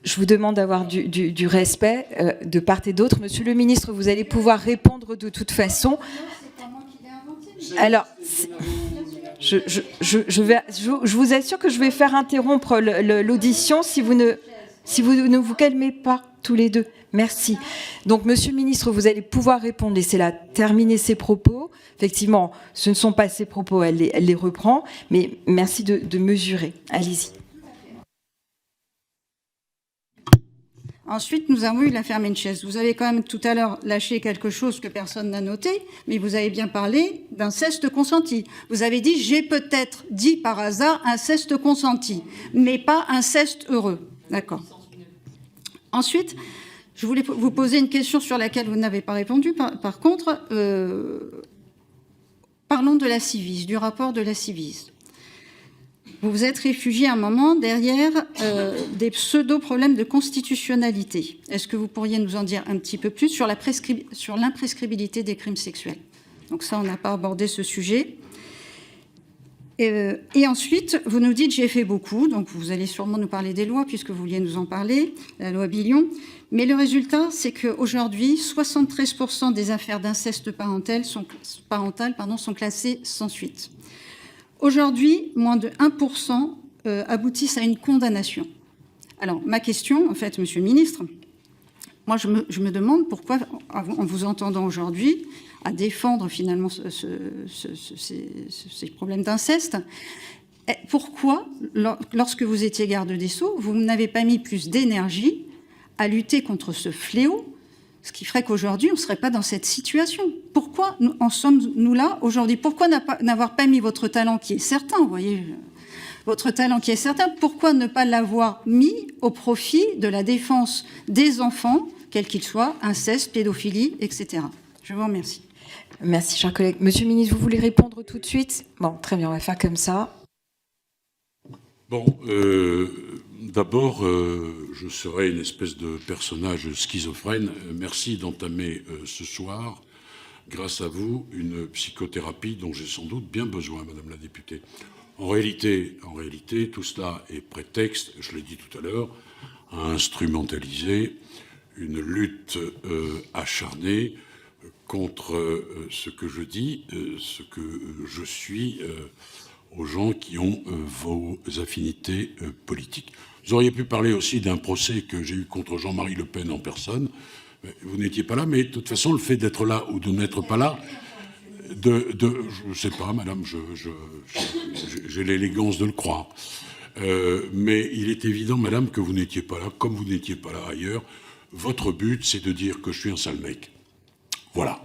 Je vous demande d'avoir du respect de part et d'autre. Monsieur le Ministre, vous allez pouvoir répondre de toute façon. Alors, je vous assure que je vais faire interrompre l'audition si vous ne... Si vous ne vous calmez pas tous les deux. Merci. Donc, Monsieur le ministre, vous allez pouvoir répondre. Laissez-la terminer ses propos. Effectivement, ce ne sont pas ses propos, elle les reprend. Mais merci de mesurer. Allez-y. Ensuite, nous avons eu l'affaire Menchès. Vous avez quand même tout à l'heure lâché quelque chose que personne n'a noté, mais vous avez bien parlé d'inceste consenti. Vous avez dit, j'ai peut-être dit par hasard inceste consenti, mais pas inceste heureux. D'accord. Ensuite, je voulais vous poser une question sur laquelle vous n'avez pas répondu. Par contre, parlons de la Ciivise, du rapport de la Ciivise. Vous vous êtes réfugié à un moment derrière des pseudo-problèmes de constitutionnalité. Est-ce que vous pourriez nous en dire un petit peu plus sur l'imprescriptibilité des crimes sexuels? Donc ça, on n'a pas abordé ce sujet. Et ensuite, vous nous dites « j'ai fait beaucoup », donc vous allez sûrement nous parler des lois, puisque vous vouliez nous en parler, la loi Billon. Mais le résultat, c'est qu'aujourd'hui, 73% des affaires d'inceste parental sont classées sans suite. Aujourd'hui, moins de 1% aboutissent à une condamnation. Alors, ma question, en fait, Monsieur le Ministre, moi, je me demande pourquoi, en vous entendant aujourd'hui, à défendre finalement ces problèmes d'inceste, pourquoi, lorsque vous étiez garde des Sceaux, vous n'avez pas mis plus d'énergie à lutter contre ce fléau, ce qui ferait qu'aujourd'hui, on ne serait pas dans cette situation. Pourquoi en sommes-nous là aujourd'hui? Pourquoi n'avoir pas mis votre talent qui est certain, vous voyez, votre talent qui est certain, pourquoi ne pas l'avoir mis au profit de la défense des enfants, quels qu'ils soient, inceste, pédophilie, etc. Je vous remercie. Merci, cher collègue. Monsieur le ministre, vous voulez répondre tout de suite? Bon, très bien, on va faire comme ça. Bon, d'abord, je serai une espèce de personnage schizophrène. Merci d'entamer ce soir, grâce à vous, une psychothérapie dont j'ai sans doute bien besoin, Madame la députée. En réalité, tout cela est prétexte, je l'ai dit tout à l'heure, à instrumentaliser une lutte acharnée contre ce que je dis, ce que je suis aux gens qui ont vos affinités politiques. Vous auriez pu parler aussi d'un procès que j'ai eu contre Jean-Marie Le Pen en personne. Vous n'étiez pas là, mais de toute façon, le fait d'être là ou de n'être pas là, je ne sais pas, madame, j'ai l'élégance de le croire. Mais il est évident, madame, que vous n'étiez pas là, comme vous n'étiez pas là ailleurs. Votre but, c'est de dire que je suis un sale mec. Voilà.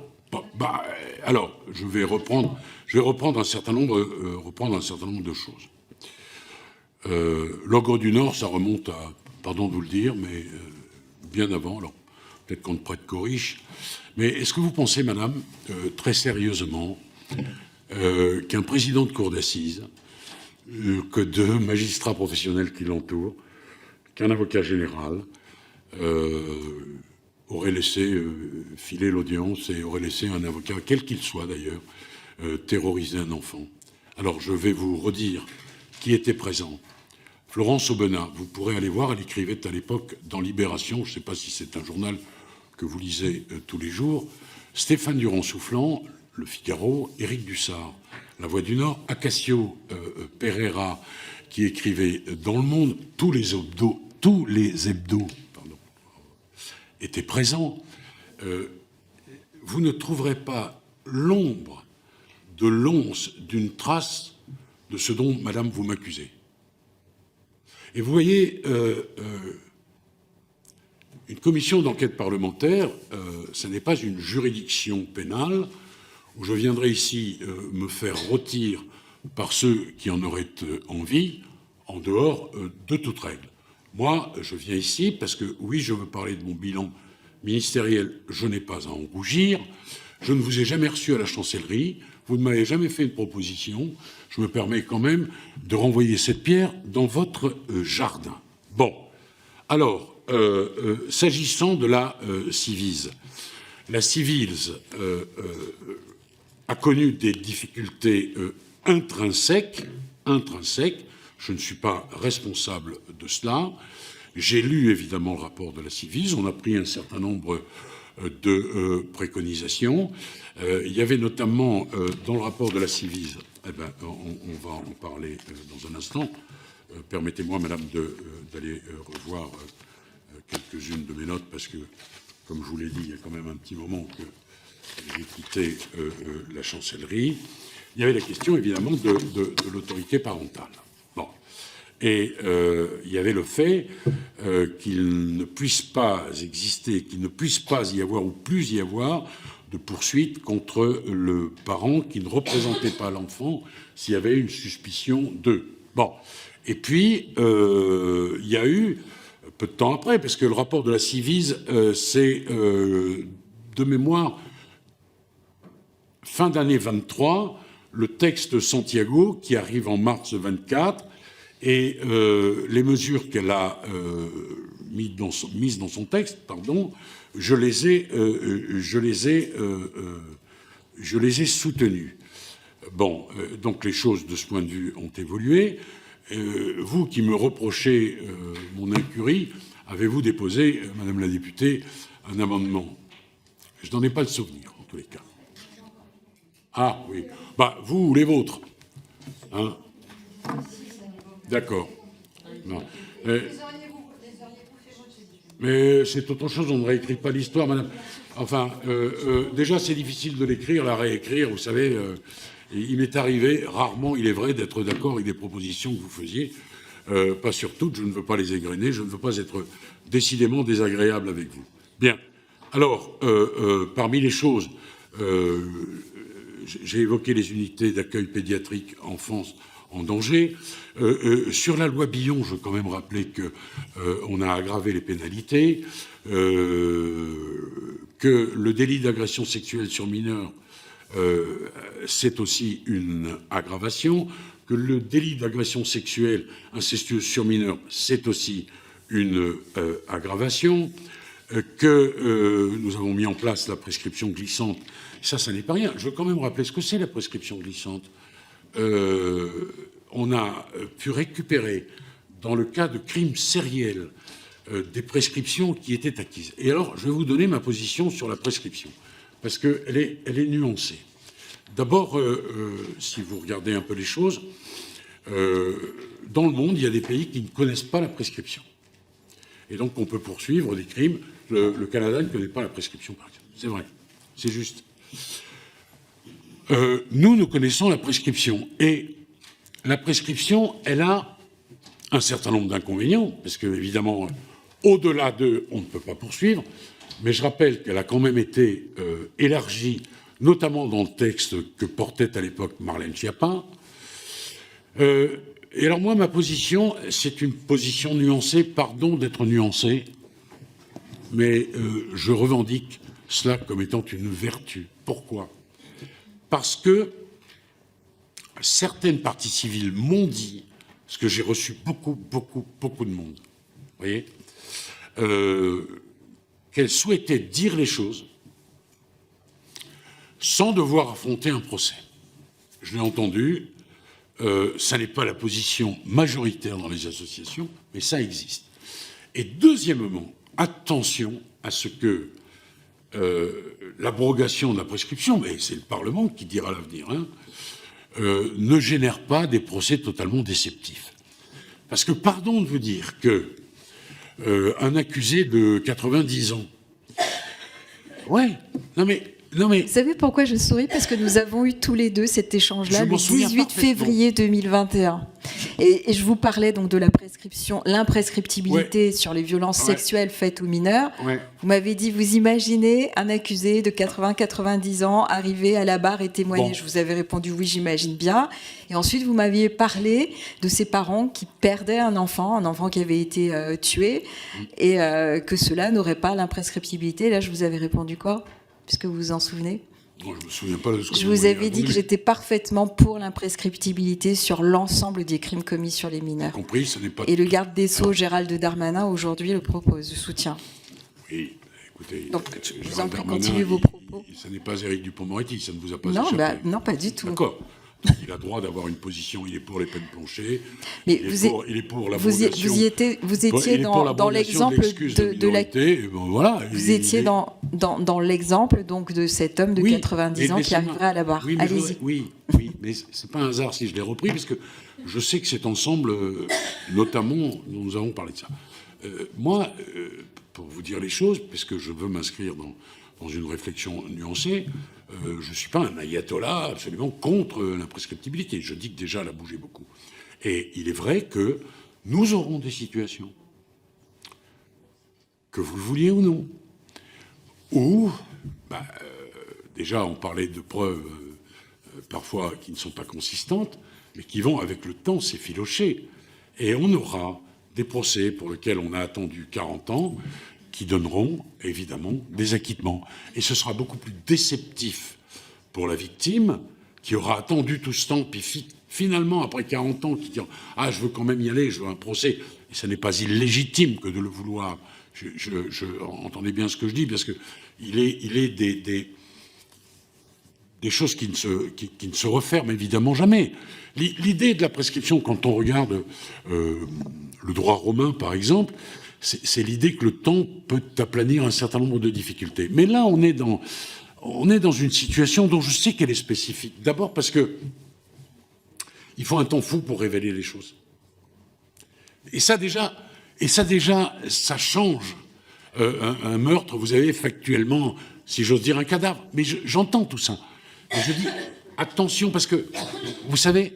Alors, je vais reprendre un certain nombre de choses. L'ogre du Nord, ça remonte à, pardon de vous le dire, mais bien avant. Alors, peut-être qu'on ne prête qu'aux riches. Mais est-ce que vous pensez, madame, très sérieusement, qu'un président de cour d'assises, que deux magistrats professionnels qui l'entourent, qu'un avocat général, aurait laissé filer l'audience et aurait laissé un avocat, quel qu'il soit d'ailleurs, terroriser un enfant? Alors je vais vous redire qui était présent. Florence Aubenas, vous pourrez aller voir, elle écrivait à l'époque dans Libération, je ne sais pas si c'est un journal que vous lisez tous les jours, Stéphane Durand-Soufflant, Le Figaro, Éric Dussart, La Voix du Nord, Acacio Pereira, qui écrivait dans Le Monde, tous les hebdos, étaient présents. Vous ne trouverez pas l'ombre de l'once d'une trace de ce dont, madame, vous m'accusez. Et vous voyez, une commission d'enquête parlementaire, ce n'est pas une juridiction pénale où je viendrai ici me faire rôtir par ceux qui en auraient envie, en dehors de toute règle. Moi, je viens ici parce que, oui, je veux parler de mon bilan ministériel, je n'ai pas à en rougir. Je ne vous ai jamais reçu à la chancellerie, vous ne m'avez jamais fait une proposition. Je me permets quand même de renvoyer cette pierre dans votre jardin. Bon, alors, s'agissant de la Ciivise, la Ciivise a connu des difficultés intrinsèques. Je ne suis pas responsable de cela. J'ai lu évidemment le rapport de la Ciivise. On a pris un certain nombre de préconisations. Il y avait notamment dans le rapport de la Ciivise, on va en parler dans un instant. Permettez-moi, madame, d'aller revoir quelques-unes de mes notes, parce que, comme je vous l'ai dit, il y a quand même un petit moment que j'ai quitté la chancellerie. Il y avait la question, évidemment, de l'autorité parentale. Bon. Et il y avait le fait qu'il ne puisse pas exister, qu'il ne puisse pas y avoir ou plus y avoir de poursuite contre le parent qui ne représentait pas l'enfant s'il y avait une suspicion d'eux. Bon. Et puis, il y a eu, peu de temps après, parce que le rapport de la Civise, c'est de mémoire fin d'année 23, le texte Santiago qui arrive en mars 24, et les mesures qu'elle a mises dans son texte, pardon, je les ai soutenues. Bon, donc les choses de ce point de vue ont évolué. Vous qui me reprochez mon incurie, avez-vous déposé, Madame la députée, un amendement? Je n'en ai pas le souvenir, en tous les cas. Ah oui, bah vous ou les vôtres, hein? D'accord. Non. Mais c'est autre chose, on ne réécrit pas l'histoire, madame. Enfin, déjà, c'est difficile de l'écrire, la réécrire, vous savez. Il m'est arrivé, rarement, il est vrai, d'être d'accord avec des propositions que vous faisiez. Pas sur toutes, je ne veux pas les égrener, je ne veux pas être décidément désagréable avec vous. Bien. Alors, parmi les choses, j'ai évoqué les unités d'accueil pédiatrique enfance en danger. Sur la loi Billon, je veux quand même rappeler qu'on a aggravé les pénalités, que le délit d'agression sexuelle sur mineur, c'est aussi une aggravation, que le délit d'agression sexuelle incestueuse sur mineur, c'est aussi une aggravation, que nous avons mis en place la prescription glissante. Ça n'est pas rien. Je veux quand même rappeler ce que c'est la prescription glissante. On a pu récupérer, dans le cas de crimes sériels, des prescriptions qui étaient acquises. Et alors, je vais vous donner ma position sur la prescription, parce qu'elle est nuancée. D'abord, si vous regardez un peu les choses, dans le monde, il y a des pays qui ne connaissent pas la prescription. Et donc, on peut poursuivre des crimes. Le Canada ne connaît pas la prescription, par exemple. C'est vrai, c'est juste. Nous connaissons la prescription. Et la prescription, elle a un certain nombre d'inconvénients, parce que, évidemment, au-delà d'eux, on ne peut pas poursuivre. Mais je rappelle qu'elle a quand même été élargie, notamment dans le texte que portait à l'époque Marlène Schiappa. Et alors moi, ma position, c'est une position nuancée, pardon d'être nuancée, mais je revendique cela comme étant une vertu. Pourquoi ? Parce que certaines parties civiles m'ont dit, parce que j'ai reçu beaucoup de monde, vous voyez, qu'elles souhaitaient dire les choses sans devoir affronter un procès. Je l'ai entendu, ça n'est pas la position majoritaire dans les associations, mais ça existe. Et deuxièmement, attention à ce que l'abrogation de la prescription, mais c'est le Parlement qui dira l'avenir, hein, ne génère pas des procès totalement déceptifs. Parce que, pardon de vous dire que un accusé de 90 ans, ouais, non mais... Vous savez pourquoi je souris? Parce que nous avons eu tous les deux cet échange-là le 18 février 2021. Et je vous parlais donc de la prescription, l'imprescriptibilité sur les violences sexuelles faites aux mineurs. Ouais. Vous m'avez dit, vous imaginez un accusé de 80-90 ans arriver à la barre et témoigner. Bon. Je vous avais répondu oui, j'imagine bien. Et ensuite, vous m'aviez parlé de ces parents qui perdaient un enfant qui avait été tué, et que cela n'aurait pas l'imprescriptibilité. Là, je vous avais répondu quoi? Puisque vous vous en souvenez? Non, je ne me souviens pas de ce que je vous avais dit que j'étais parfaitement pour l'imprescriptibilité sur l'ensemble des crimes commis sur les mineurs. Compris, ce n'est pas... Et le garde des Sceaux, Gérald Darmanin, aujourd'hui le propose, soutient. Oui, écoutez... Donc, je vous en prie, continuez vos propos. Ce n'est pas Éric Dupond-Moretti, ça ne vous a pas échappé. Non, pas du tout. D'accord. Il a droit d'avoir une position, il est pour les peines planchées, mais il est pour l'abrogation. Vous étiez dans l'exemple de la... Voilà, vous étiez dans l'exemple donc de cet homme de 90 ans qui arriverait à la barre. Oui, allez-y. Oui, mais c'est pas un hasard si je l'ai repris, parce que je sais que c'est ensemble, notamment, nous avons parlé de ça. Moi, pour vous dire les choses, parce que je veux m'inscrire dans une réflexion nuancée, je ne suis pas un ayatollah absolument contre l'imprescriptibilité. Je dis que déjà, elle a bougé beaucoup. Et il est vrai que nous aurons des situations, que vous le vouliez ou non, où, déjà, on parlait de preuves parfois qui ne sont pas consistantes, mais qui vont, avec le temps, s'effilocher. Et on aura des procès pour lesquels on a attendu 40 ans, qui donneront, évidemment, des acquittements. Et ce sera beaucoup plus déceptif pour la victime, qui aura attendu tout ce temps, puis finalement, après 40 ans, qui dit « Ah, je veux quand même y aller, je veux un procès ». Et ce n'est pas illégitime que de le vouloir. Entendez bien ce que je dis, parce qu'il est des choses qui ne se referment évidemment jamais. L'idée de la prescription, quand on regarde le droit romain, par exemple, c'est l'idée que le temps peut aplanir un certain nombre de difficultés. Mais là, on est dans une situation dont je sais qu'elle est spécifique. D'abord parce que il faut un temps fou pour révéler les choses. Et ça déjà, ça change. Un meurtre, vous avez factuellement, si j'ose dire, un cadavre. Mais j'entends tout ça. Et je dis, attention, parce que, vous savez,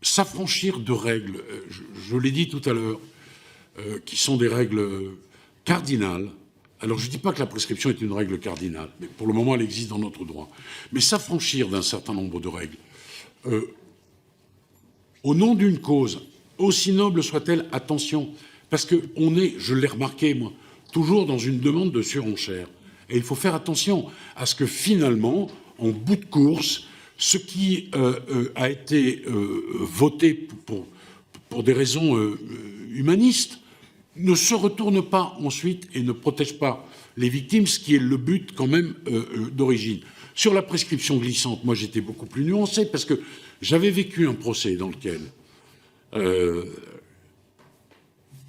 s'affranchir de règles, je l'ai dit tout à l'heure, qui sont des règles cardinales. Alors, je ne dis pas que la prescription est une règle cardinale, mais pour le moment, elle existe dans notre droit. Mais s'affranchir d'un certain nombre de règles, au nom d'une cause, aussi noble soit-elle, attention, parce qu'on est, je l'ai remarqué, moi, toujours dans une demande de surenchère. Et il faut faire attention à ce que finalement, en bout de course, ce qui a été voté pour des raisons humanistes ne se retourne pas ensuite et ne protège pas les victimes, ce qui est le but quand même d'origine. Sur la prescription glissante, moi j'étais beaucoup plus nuancé parce que j'avais vécu un procès dans lequel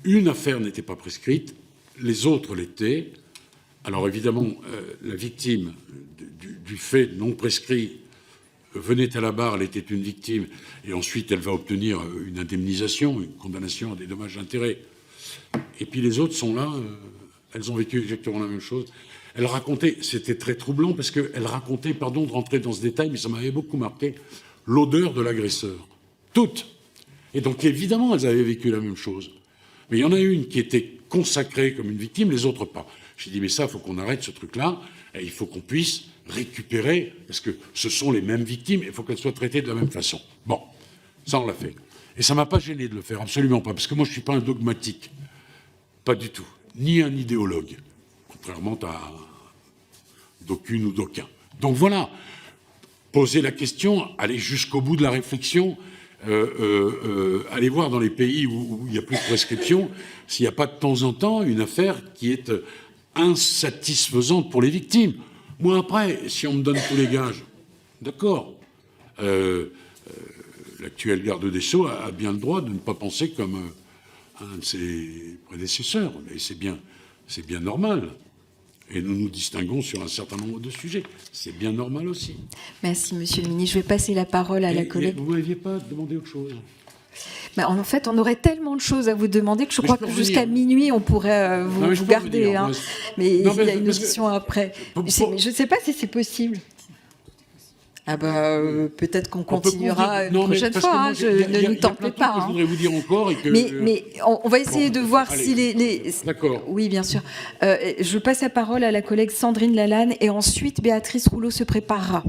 une affaire n'était pas prescrite, les autres l'étaient. Alors évidemment, la victime du fait non prescrit venait à la barre, elle était une victime, et ensuite elle va obtenir une indemnisation, une condamnation à des dommages et intérêts. Et puis les autres sont là, elles ont vécu exactement la même chose. Elle racontait, c'était très troublant parce qu'elle racontait, pardon de rentrer dans ce détail, mais ça m'avait beaucoup marqué, l'odeur de l'agresseur. Toutes. Et donc évidemment, elles avaient vécu la même chose. Mais il y en a une qui était consacrée comme une victime, les autres pas. J'ai dit, mais ça, il faut qu'on arrête ce truc-là, et il faut qu'on puisse récupérer, parce que ce sont les mêmes victimes, et il faut qu'elles soient traitées de la même façon. Bon, ça, on l'a fait. Et ça ne m'a pas gêné de le faire, absolument pas, parce que moi, je ne suis pas un dogmatique. Pas du tout. Ni un idéologue, contrairement à d'aucune ou d'aucun. Donc voilà, poser la question, aller jusqu'au bout de la réflexion, aller voir dans les pays où il n'y a plus de prescription, s'il n'y a pas de temps en temps une affaire qui est insatisfaisante pour les victimes. Moi, après, si on me donne tous les gages, d'accord, l'actuel garde des Sceaux a bien le droit de ne pas penser comme un de ses prédécesseurs, et c'est bien normal. Et nous nous distinguons sur un certain nombre de sujets. C'est bien normal aussi. Merci, Monsieur le Ministre. Je vais passer la parole à la collègue. Vous ne m'aviez pas demandé autre chose? En fait, on aurait tellement de choses à vous demander que je crois que jusqu'à minuit, on pourrait vous garder. Hein. Mais il y a une audition après. Je ne sais pas si c'est possible. Ah peut-être qu'on continuera une prochaine fois. Ne nous tentez pas. Je voudrais vous dire encore. Et que, mais on va essayer de voir allez. si les... D'accord. Oui, bien sûr. Je passe la parole à la collègue Sandrine Lalanne et ensuite Béatrice Rouleau se préparera.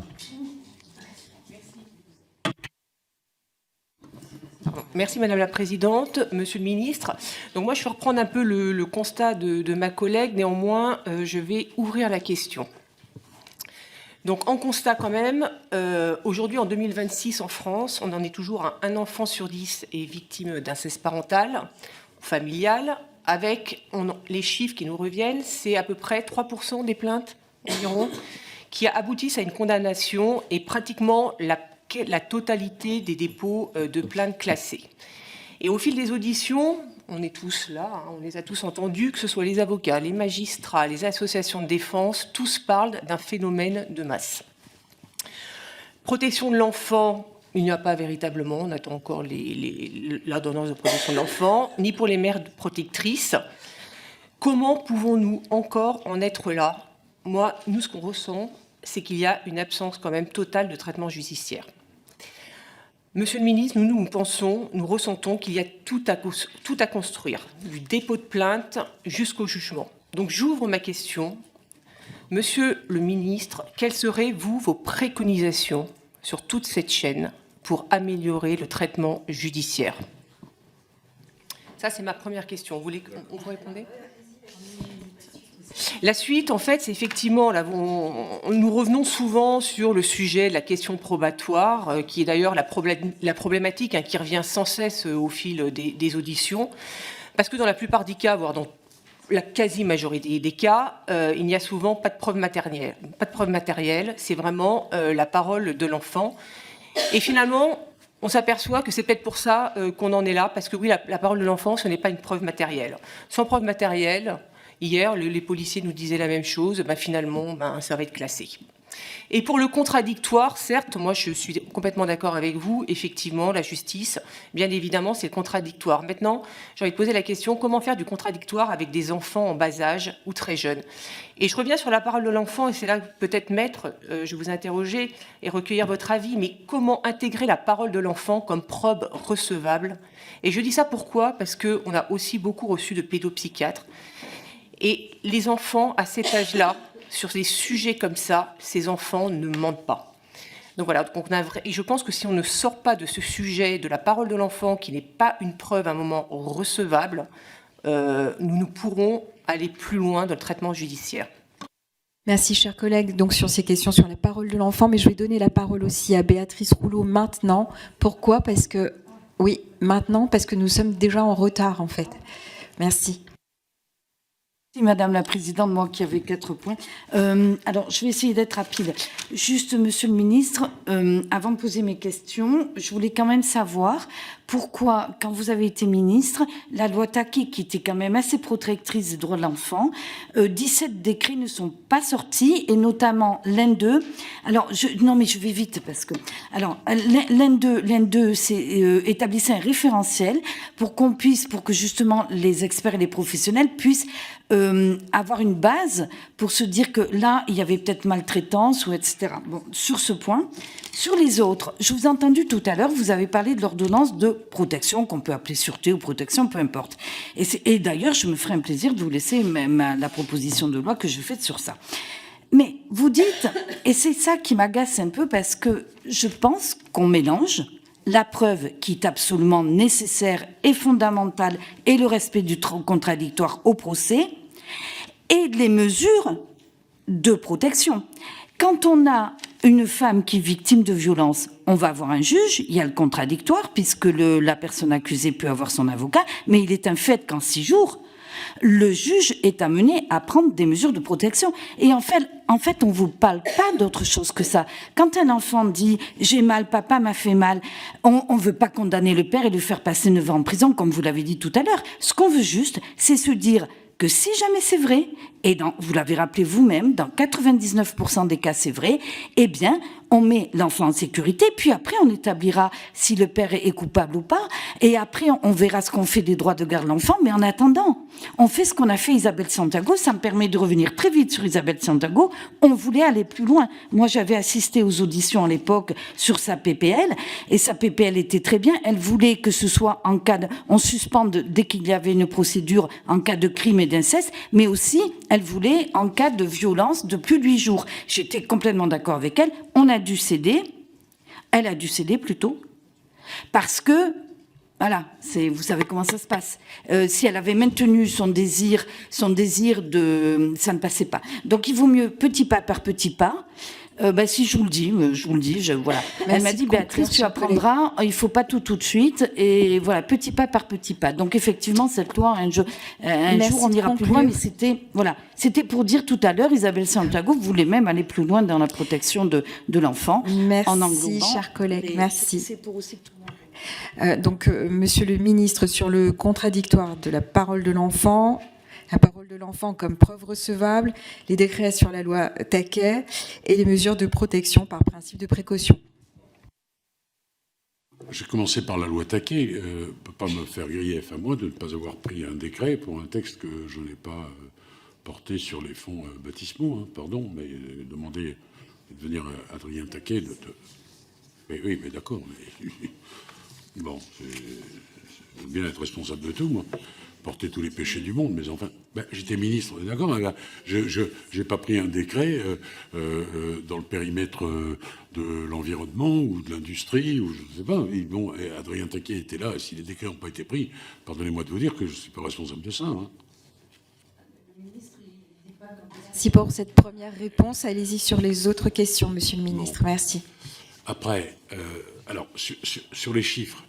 Merci Madame la Présidente, Monsieur le Ministre. Donc moi je vais reprendre un peu le constat de ma collègue, néanmoins je vais ouvrir la question. Donc en constat quand même, aujourd'hui en 2026 en France, on en est toujours à un enfant sur 10 est victime d'inceste parental ou familial, avec les chiffres qui nous reviennent, c'est à peu près 3% des plaintes environ qui aboutissent à une condamnation et pratiquement la totalité des dépôts de plaintes classées. Et au fil des auditions, on est tous là, on les a tous entendus, que ce soit les avocats, les magistrats, les associations de défense, tous parlent d'un phénomène de masse. Protection de l'enfant, il n'y a pas véritablement, on attend encore l'ordonnance de protection de l'enfant, ni pour les mères protectrices. Comment pouvons-nous encore en être là? Moi, nous, ce qu'on ressent, c'est qu'il y a une absence quand même totale de traitement judiciaire. Monsieur le ministre, nous ressentons qu'il y a tout à construire, du dépôt de plainte jusqu'au jugement. Donc j'ouvre ma question. Monsieur le ministre, quelles seraient, vos préconisations sur toute cette chaîne pour améliorer le traitement judiciaire? Ça, c'est ma première question. Vous voulez qu'on vous réponde? La suite, en fait, c'est effectivement, là, nous revenons souvent sur le sujet de la question probatoire, qui est d'ailleurs la problématique qui revient sans cesse au fil des auditions, parce que dans la plupart des cas, voire dans la quasi-majorité des cas, il n'y a souvent pas de preuve matérielle. Pas de preuve matérielle, c'est vraiment la parole de l'enfant. Et finalement, on s'aperçoit que c'est peut-être pour ça qu'on en est là, parce que oui, la parole de l'enfant, ce n'est pas une preuve matérielle. Sans preuve matérielle, hier, les policiers nous disaient la même chose, finalement, ça va être classé. Et pour le contradictoire, certes, moi je suis complètement d'accord avec vous, effectivement, la justice, bien évidemment, c'est contradictoire. Maintenant, j'ai envie de poser la question, comment faire du contradictoire avec des enfants en bas âge ou très jeunes? Et je reviens sur la parole de l'enfant, et c'est là peut-être, maître, je vais vous interroger et recueillir votre avis, mais comment intégrer la parole de l'enfant comme preuve recevable? Et je dis ça pourquoi? Parce qu'on a aussi beaucoup reçu de pédopsychiatres. Et les enfants, à cet âge-là, sur des sujets comme ça, ces enfants ne mentent pas. Donc voilà, et je pense que si on ne sort pas de ce sujet, de la parole de l'enfant, qui n'est pas une preuve à un moment recevable, nous pourrons aller plus loin dans le traitement judiciaire. Merci, chers collègues. Donc, sur ces questions sur la parole de l'enfant, mais je vais donner la parole aussi à Béatrice Rouleau maintenant. Pourquoi? Parce que, oui, maintenant, parce que nous sommes déjà en retard, en fait. Merci. Madame la Présidente, moi qui avais 4 points. Alors, je vais essayer d'être rapide. Juste, Monsieur le Ministre, avant de poser mes questions, je voulais quand même savoir pourquoi, quand vous avez été ministre, la loi Taquet, qui était quand même assez protectrice des droits de l'enfant, 17 décrets ne sont pas sortis, et notamment l'un d'eux. Alors, non, mais je vais vite parce que. Alors, l'un d'eux, c'est établissait un référentiel pour que justement les experts et les professionnels puissent avoir une base pour se dire que là, il y avait peut-être maltraitance ou etc. Bon, sur ce point. Sur les autres, je vous ai entendu tout à l'heure, vous avez parlé de l'ordonnance de protection, qu'on peut appeler sûreté ou protection, peu importe. Et d'ailleurs, je me ferai un plaisir de vous laisser la proposition de loi que je fais sur ça. Mais vous dites, et c'est ça qui m'agace un peu, parce que je pense qu'on mélange la preuve qui est absolument nécessaire et fondamentale et le respect du contradictoire au procès et les mesures de protection. Quand on a une femme qui est victime de violence, on va avoir un juge, il y a le contradictoire puisque la personne accusée peut avoir son avocat, mais il est un fait qu'en 6 jours, le juge est amené à prendre des mesures de protection. Et en fait, on ne vous parle pas d'autre chose que ça. Quand un enfant dit « j'ai mal, papa m'a fait mal », on ne veut pas condamner le père et lui faire passer 9 ans en prison, comme vous l'avez dit tout à l'heure. Ce qu'on veut juste, c'est se dire que si jamais c'est vrai, et vous l'avez rappelé vous-même, dans 99% des cas c'est vrai, eh bien, on met l'enfant en sécurité, puis après on établira si le père est coupable ou pas, et après on verra ce qu'on fait des droits de garde de l'enfant, mais en attendant, on fait ce qu'on a fait Isabelle Santiago. Ça me permet de revenir très vite sur Isabelle Santiago. On voulait aller plus loin. Moi, j'avais assisté aux auditions à l'époque sur sa PPL, et sa PPL était très bien. Elle voulait que ce soit en cas on suspende dès qu'il y avait une procédure en cas de crime et d'inceste, mais aussi elle voulait en cas de violence de plus de 8 jours. J'étais complètement d'accord avec elle. On a dû céder. Elle a dû céder plutôt. Parce que, voilà, vous savez comment ça se passe. Si elle avait maintenu son désir ça ne passait pas. Donc il vaut mieux petit pas par petit pas. Si je vous le dis, voilà. Elle m'a dit, Béatrice, tu apprendras, il faut pas tout de suite, et voilà, petit pas par petit pas. Donc effectivement, cette loi, un jour, on ira plus loin, mais c'était pour dire tout à l'heure, Isabelle Santiago voulait même aller plus loin dans la protection de l'enfant. Merci, chers collègues, merci. C'est pour aussi tout le monde. Donc, Monsieur le Ministre, sur le contradictoire de la parole de l'enfant comme preuve recevable, les décrets sur la loi Taquet et les mesures de protection par principe de précaution. j'ai commencé par la loi Taquet. Ne peut pas me faire grief à moi de ne pas avoir pris un décret pour un texte que je n'ai pas porté sur les fonds baptismaux. Hein, pardon, mais demander de venir à Adrien Taquet Mais oui, mais d'accord. Mais... Bon, j'aime bien être responsable de tout, moi. Porter tous les péchés du monde, mais enfin, j'étais ministre, d'accord, mais je n'ai pas pris un décret dans le périmètre de l'environnement ou de l'industrie, ou je ne sais pas. Bon, Adrien Taquet était là, et si les décrets n'ont pas été pris, pardonnez-moi de vous dire que je ne suis pas responsable de ça. Hein. Merci pour cette première réponse. Allez-y sur les autres questions, Monsieur le Ministre. Bon. Merci. Après, alors, sur les chiffres,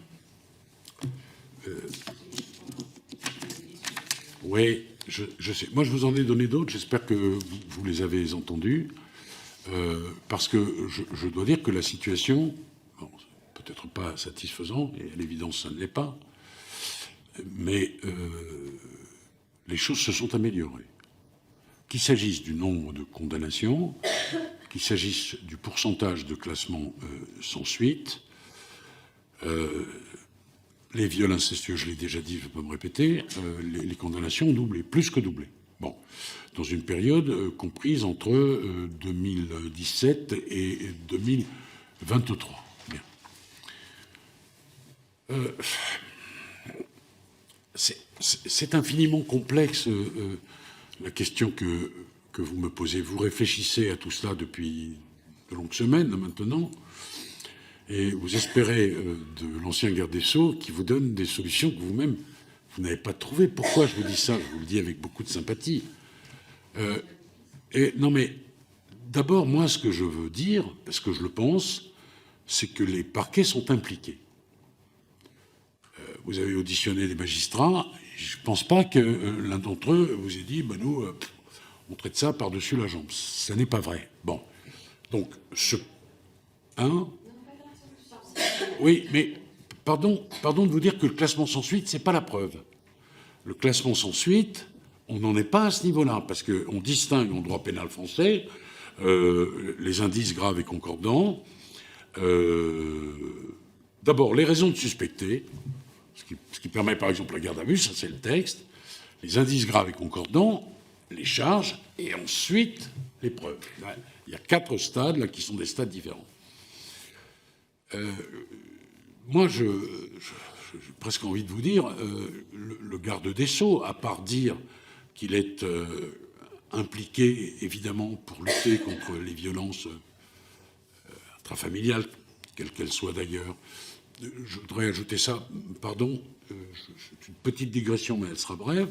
oui, je sais. Moi, je vous en ai donné d'autres. J'espère que vous les avez entendus. Parce que je dois dire que la situation, bon, peut-être pas satisfaisante, et à l'évidence, ça ne l'est pas, mais les choses se sont améliorées. Qu'il s'agisse du nombre de condamnations, qu'il s'agisse du pourcentage de classement sans suite, les viols incestueux, je l'ai déjà dit, je ne vais pas me répéter, les condamnations ont doublé, plus que doublé. Bon, dans une période comprise entre 2017 et 2023. Bien. C'est infiniment complexe, la question que vous me posez. Vous réfléchissez à tout cela depuis de longues semaines, maintenant. Et vous espérez de l'ancien garde des Sceaux qui vous donne des solutions que vous-même, vous n'avez pas trouvées. Pourquoi je vous dis ça? Je vous le dis avec beaucoup de sympathie. Non mais, d'abord, moi, ce que je veux dire, parce que je le pense, c'est que les parquets sont impliqués. Vous avez auditionné des magistrats. Je ne pense pas que l'un d'entre eux vous ait dit, nous, on traite ça par-dessus la jambe. Ça n'est pas vrai. Bon. Donc, oui, mais pardon de vous dire que le classement sans suite, c'est pas la preuve. Le classement sans suite, on n'en est pas à ce niveau-là, parce qu'on distingue en droit pénal français les indices graves et concordants. D'abord, les raisons de suspecter, ce qui permet par exemple la garde à vue, ça c'est le texte, les indices graves et concordants, les charges, et ensuite les preuves. Là, il y a 4 stades là, qui sont des stades différents. Moi, j'ai presque envie de vous dire, le garde des Sceaux, à part dire qu'il est impliqué, évidemment, pour lutter contre les violences intrafamiliales, quelles qu'elles soient d'ailleurs, je voudrais ajouter ça, pardon, c'est une petite digression, mais elle sera brève.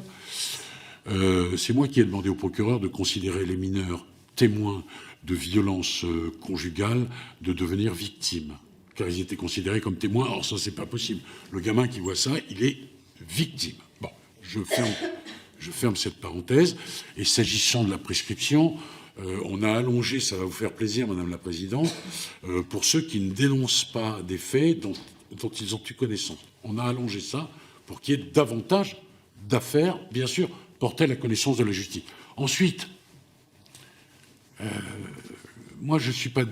C'est moi qui ai demandé au procureur de considérer les mineurs témoins de violences conjugales de devenir victimes. Car ils étaient considérés comme témoins. Or, ça, c'est pas possible. Le gamin qui voit ça, il est victime. Bon, je ferme cette parenthèse. Et s'agissant de la prescription, on a allongé, ça va vous faire plaisir, Madame la Présidente, pour ceux qui ne dénoncent pas des faits dont ils ont eu connaissance. On a allongé ça pour qu'il y ait davantage d'affaires, bien sûr, portées à la connaissance de la justice. Ensuite, moi, je ne suis pas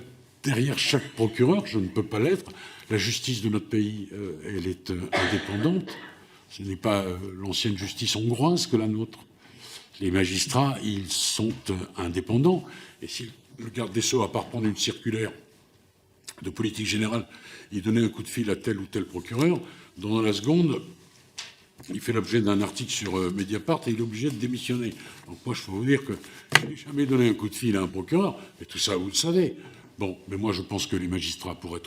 derrière chaque procureur, je ne peux pas l'être. La justice de notre pays, elle est indépendante. Ce n'est pas l'ancienne justice hongroise que la nôtre. Les magistrats, ils sont indépendants. Et si le garde des Sceaux, à part prendre une circulaire de politique générale, il donnait un coup de fil à tel ou tel procureur, dans la seconde, il fait l'objet d'un article sur Mediapart et il est obligé de démissionner. Donc moi, je peux vous dire que je n'ai jamais donné un coup de fil à un procureur, et tout ça, vous le savez. Bon, mais moi, je pense que les magistrats, pour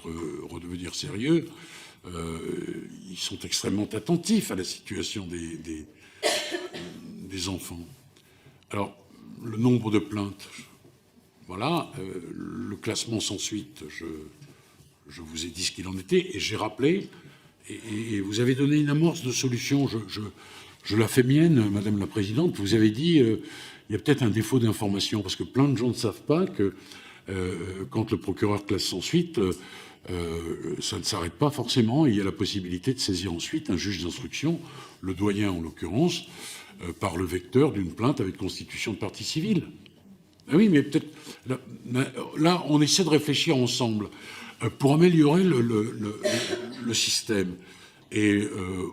redevenir sérieux, ils sont extrêmement attentifs à la situation des enfants. Alors, le nombre de plaintes, voilà, le classement sans suite, je vous ai dit ce qu'il en était, et j'ai rappelé, et vous avez donné une amorce de solution, je la fais mienne, Madame la Présidente, vous avez dit, il y a peut-être un défaut d'information, parce que plein de gens ne savent pas que quand le procureur classe sans suite, ça ne s'arrête pas forcément. Il y a la possibilité de saisir ensuite un juge d'instruction, le doyen en l'occurrence, par le vecteur d'une plainte avec constitution de partie civile. Ah oui, mais peut-être... Là, on essaie de réfléchir ensemble pour améliorer le système. Et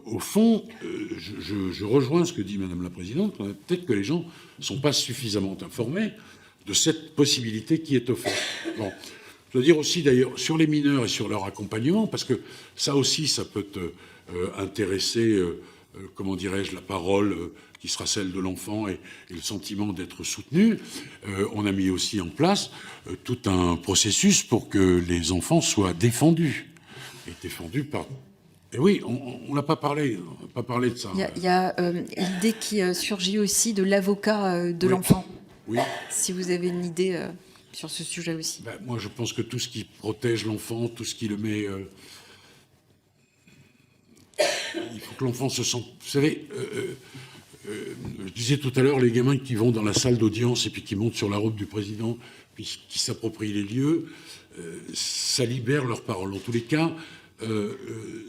au fond, je rejoins ce que dit Madame la Présidente. Peut-être que les gens ne sont pas suffisamment informés de cette possibilité qui est offerte. Bon. Je dois dire aussi d'ailleurs sur les mineurs et sur leur accompagnement, parce que ça aussi, ça peut intéresser, comment dirais-je, la parole qui sera celle de l'enfant et le sentiment d'être soutenu. On a mis aussi en place tout un processus pour que les enfants soient défendus. Et défendus par... Et oui, on n'a pas parlé de ça. Il y a l'idée qui surgit aussi de l'avocat de l'enfant. Oui. Si vous avez une idée sur ce sujet aussi. Ben, moi, je pense que tout ce qui protège l'enfant, tout ce qui le met... il faut que l'enfant se sente... Vous savez, je disais tout à l'heure, les gamins qui vont dans la salle d'audience et puis qui montent sur la robe du président, puis qui s'approprient les lieux, ça libère leur parole. En tous les cas,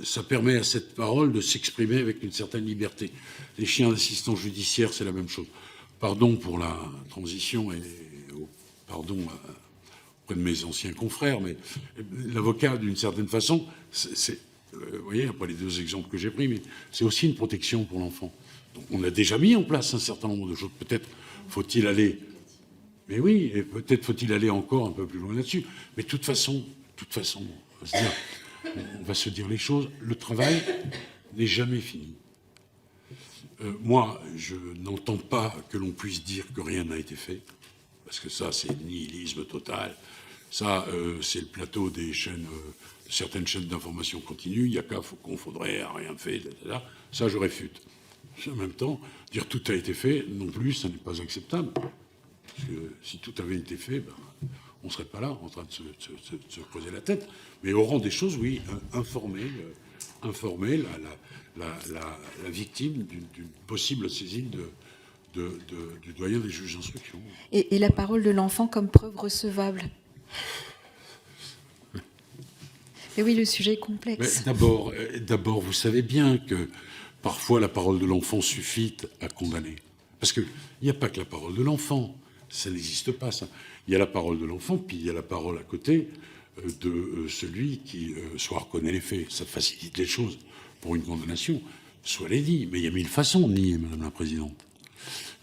ça permet à cette parole de s'exprimer avec une certaine liberté. Les chiens d'assistance judiciaire, c'est la même chose. Pardon pour la transition et pardon auprès de mes anciens confrères, mais l'avocat, d'une certaine façon, vous voyez, après les deux exemples que j'ai pris, mais c'est aussi une protection pour l'enfant. Donc on a déjà mis en place un certain nombre de choses. Peut-être faut-il aller... Mais oui, et peut-être faut-il aller encore un peu plus loin là-dessus. Mais de toute façon, on va se dire les choses. Le travail n'est jamais fini. Moi, je n'entends pas que l'on puisse dire que rien n'a été fait, parce que ça, c'est nihilisme total. Ça, c'est le plateau des chaînes, certaines chaînes d'information continue. Il n'y a qu'à qu'on faudrait rien fait, etc. Ça, je réfute. En même temps, dire tout a été fait, non plus, ça n'est pas acceptable. Parce que si tout avait été fait, ben, on ne serait pas là en train de se creuser la tête. Mais au rang des choses, oui, informer la victime d'une possible saisine du doyen des juges d'instruction. Et la parole de l'enfant comme preuve recevable. Et oui, le sujet est complexe. D'abord, vous savez bien que parfois la parole de l'enfant suffit à condamner. Parce qu'il n'y a pas que la parole de l'enfant. Ça n'existe pas, ça. Il y a la parole de l'enfant, puis il y a la parole à côté de celui qui soit reconnaît les faits. Ça facilite les choses pour une condamnation. Soit les dit. Mais il y a mille façons de nier, Madame la Présidente.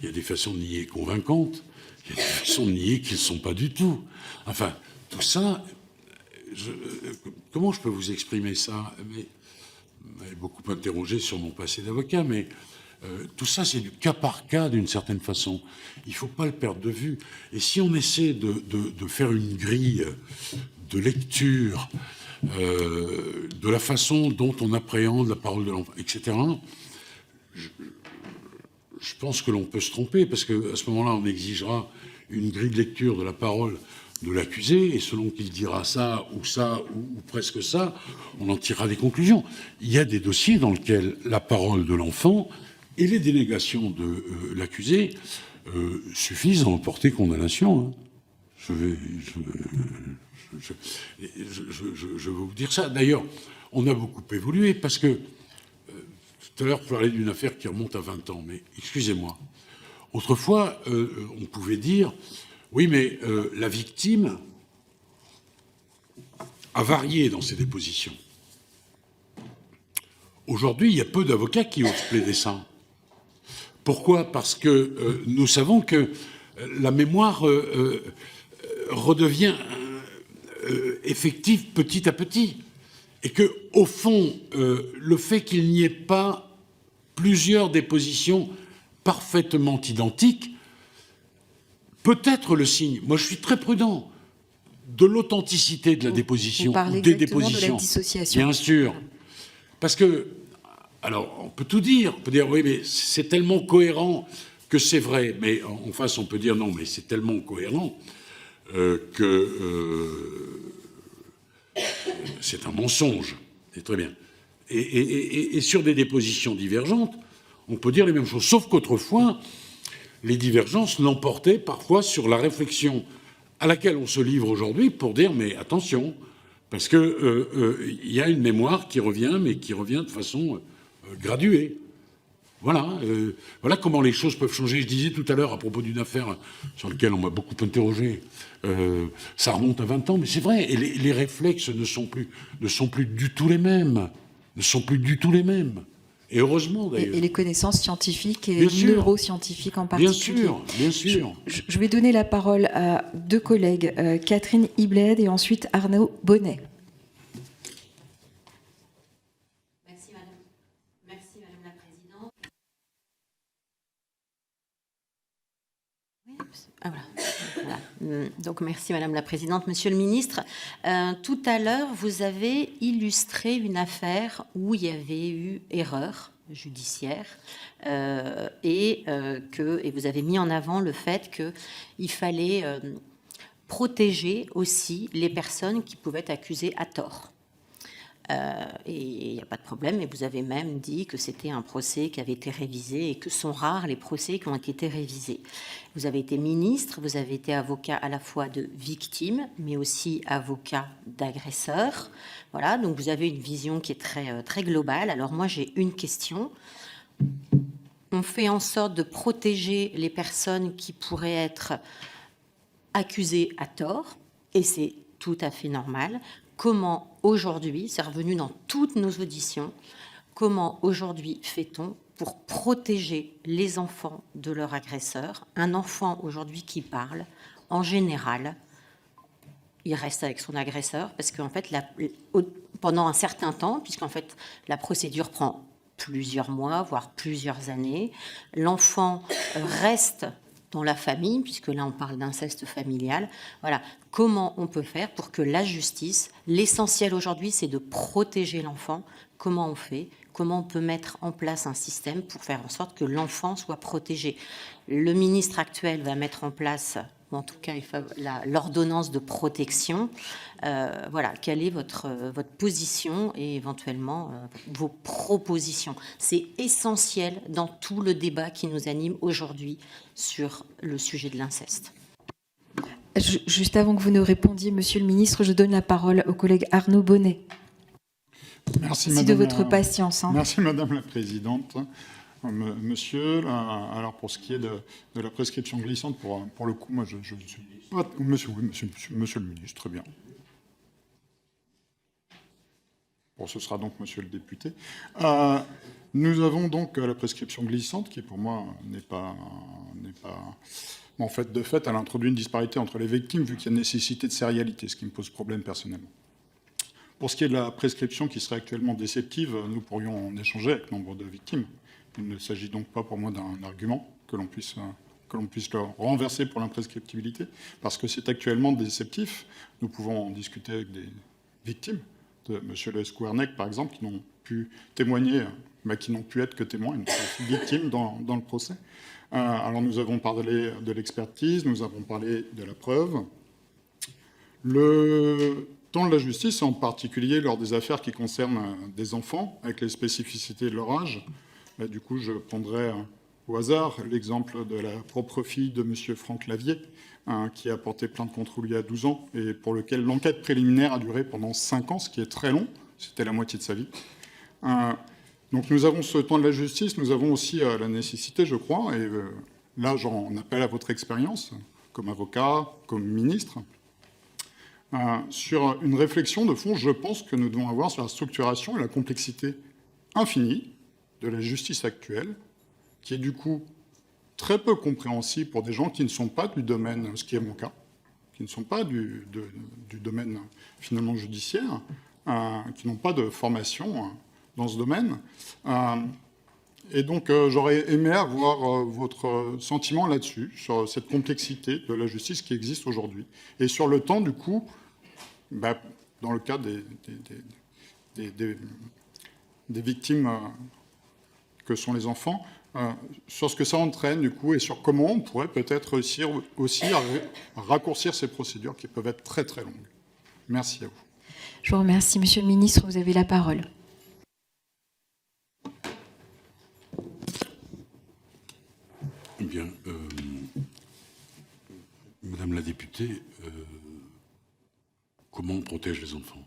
Il y a des façons de nier convaincantes. Il y a des façons de nier qui ne sont pas du tout. Enfin, tout ça... comment je peux vous exprimer ça? Mais vous m'avez beaucoup interrogé sur mon passé d'avocat, mais tout ça, c'est du cas par cas, d'une certaine façon. Il ne faut pas le perdre de vue. Et si on essaie de faire une grille de lecture de la façon dont on appréhende la parole de l'enfant, etc., je pense que l'on peut se tromper, parce qu'à ce moment-là, on exigera une grille de lecture de la parole de l'accusé, et selon qu'il dira ça, ou presque ça, on en tirera des conclusions. Il y a des dossiers dans lesquels la parole de l'enfant et les dénégations de l'accusé suffisent à emporter condamnation. Je vais vous dire ça. D'ailleurs, on a beaucoup évolué, parce que tout à l'heure, vous parlez d'une affaire qui remonte à 20 ans, mais excusez-moi. Autrefois, on pouvait dire... Oui, mais la victime a varié dans ses dépositions. Aujourd'hui, il y a peu d'avocats qui osent plaider ça. Pourquoi? Parce que nous savons que la mémoire redevient effective petit à petit. Et que, au fond, le fait qu'il n'y ait pas plusieurs dépositions parfaitement identiques peut être le signe, moi je suis très prudent, de l'authenticité de la déposition, ou des dépositions. De la dissociation. Bien sûr. Parce que, alors on peut tout dire, on peut dire oui mais c'est tellement cohérent que c'est vrai, mais en face on peut dire non mais c'est tellement cohérent que c'est un mensonge, c'est très bien. Et sur des dépositions divergentes, on peut dire les mêmes choses, sauf qu'autrefois, les divergences l'emportaient parfois sur la réflexion à laquelle on se livre aujourd'hui pour dire mais attention, parce que y a une mémoire qui revient, mais qui revient de façon graduée. Voilà comment les choses peuvent changer. Je disais tout à l'heure à propos d'une affaire sur laquelle on m'a beaucoup interrogé, ça remonte à 20 ans, mais c'est vrai, et les réflexes ne sont plus du tout les mêmes. Et heureusement, d'ailleurs. Et les connaissances scientifiques et neuroscientifiques en particulier. Bien sûr. Je vais donner la parole à deux collègues, Catherine Ibled et ensuite Arnaud Bonnet. Merci, Madame la Présidente. Voilà. Donc, merci, Madame la Présidente. Monsieur le Ministre, tout à l'heure, vous avez illustré une affaire où il y avait eu erreur judiciaire et vous avez mis en avant le fait qu'il fallait protéger aussi les personnes qui pouvaient être accusées à tort. Et il n'y a pas de problème, et vous avez même dit que c'était un procès qui avait été révisé et que sont rares les procès qui ont été révisés. Vous avez été ministre, vous avez été avocat à la fois de victimes, mais aussi avocat d'agresseurs. Voilà, donc vous avez une vision qui est très, très globale. Alors moi, j'ai une question. On fait en sorte de protéger les personnes qui pourraient être accusées à tort, et c'est tout à fait normal. Comment aujourd'hui, c'est revenu dans toutes nos auditions, comment aujourd'hui fait-on pour protéger les enfants de leur agresseur? Un enfant aujourd'hui qui parle, en général, il reste avec son agresseur parce qu'en fait, pendant un certain temps, puisqu'en fait, la procédure prend plusieurs mois, voire plusieurs années, l'enfant reste dans la famille, puisque là on parle d'inceste familial. Voilà, comment on peut faire pour que la justice, l'essentiel aujourd'hui c'est de protéger l'enfant, comment on fait, comment on peut mettre en place un système pour faire en sorte que l'enfant soit protégé. Le ministre actuel va mettre en place, ou en tout cas l'ordonnance de protection. Voilà, quelle est votre position et éventuellement vos propositions? C'est essentiel dans tout le débat qui nous anime aujourd'hui sur le sujet de l'inceste. Juste avant que vous ne répondiez, Monsieur le Ministre, je donne la parole au collègue Arnaud Bonnet. Merci de votre patience. Merci Madame la Présidente. Monsieur, alors pour ce qui est de la prescription glissante, pour le coup, moi je suis pas... Monsieur le Ministre, très bien. Bon, ce sera donc Monsieur le député. Nous avons donc la prescription glissante qui, pour moi, n'est pas... En fait, de fait, elle introduit une disparité entre les victimes vu qu'il y a une nécessité de sérialité, ce qui me pose problème personnellement. Pour ce qui est de la prescription qui serait actuellement déceptive, nous pourrions en échanger avec nombre de victimes. Il ne s'agit donc pas pour moi d'un argument que l'on puisse le renverser pour l'imprescriptibilité, parce que c'est actuellement déceptif. Nous pouvons en discuter avec des victimes, de M. Lescouarnec par exemple, qui n'ont pu témoigner, mais qui n'ont pu être que témoins, une victime dans le procès. Alors nous avons parlé de l'expertise, nous avons parlé de la preuve. Le temps de la justice, en particulier lors des affaires qui concernent des enfants, avec les spécificités de leur âge, du coup je prendrai au hasard l'exemple de la propre fille de M. Franck Lavier, qui a porté plainte contre lui à 12 ans, et pour lequel l'enquête préliminaire a duré pendant 5 ans, ce qui est très long, c'était la moitié de sa vie. Donc nous avons ce temps de la justice, nous avons aussi la nécessité, je crois, et là j'en appelle à votre expérience, comme avocat, comme ministre, sur une réflexion de fond, je pense que nous devons avoir sur la structuration et la complexité infinie de la justice actuelle, qui est du coup très peu compréhensible pour des gens qui ne sont pas du domaine, ce qui est mon cas, qui ne sont pas du domaine finalement judiciaire, qui n'ont pas de formation dans ce domaine. Et donc j'aurais aimé avoir votre sentiment là-dessus, sur cette complexité de la justice qui existe aujourd'hui. Et sur le temps, du coup, dans le cas des victimes que sont les enfants, sur ce que ça entraîne, du coup, et sur comment on pourrait peut-être réussir aussi à raccourcir ces procédures qui peuvent être très, très longues. Merci à vous. Je vous remercie. Monsieur le Ministre, vous avez la parole. Eh bien, Madame la députée, comment on protège les enfants?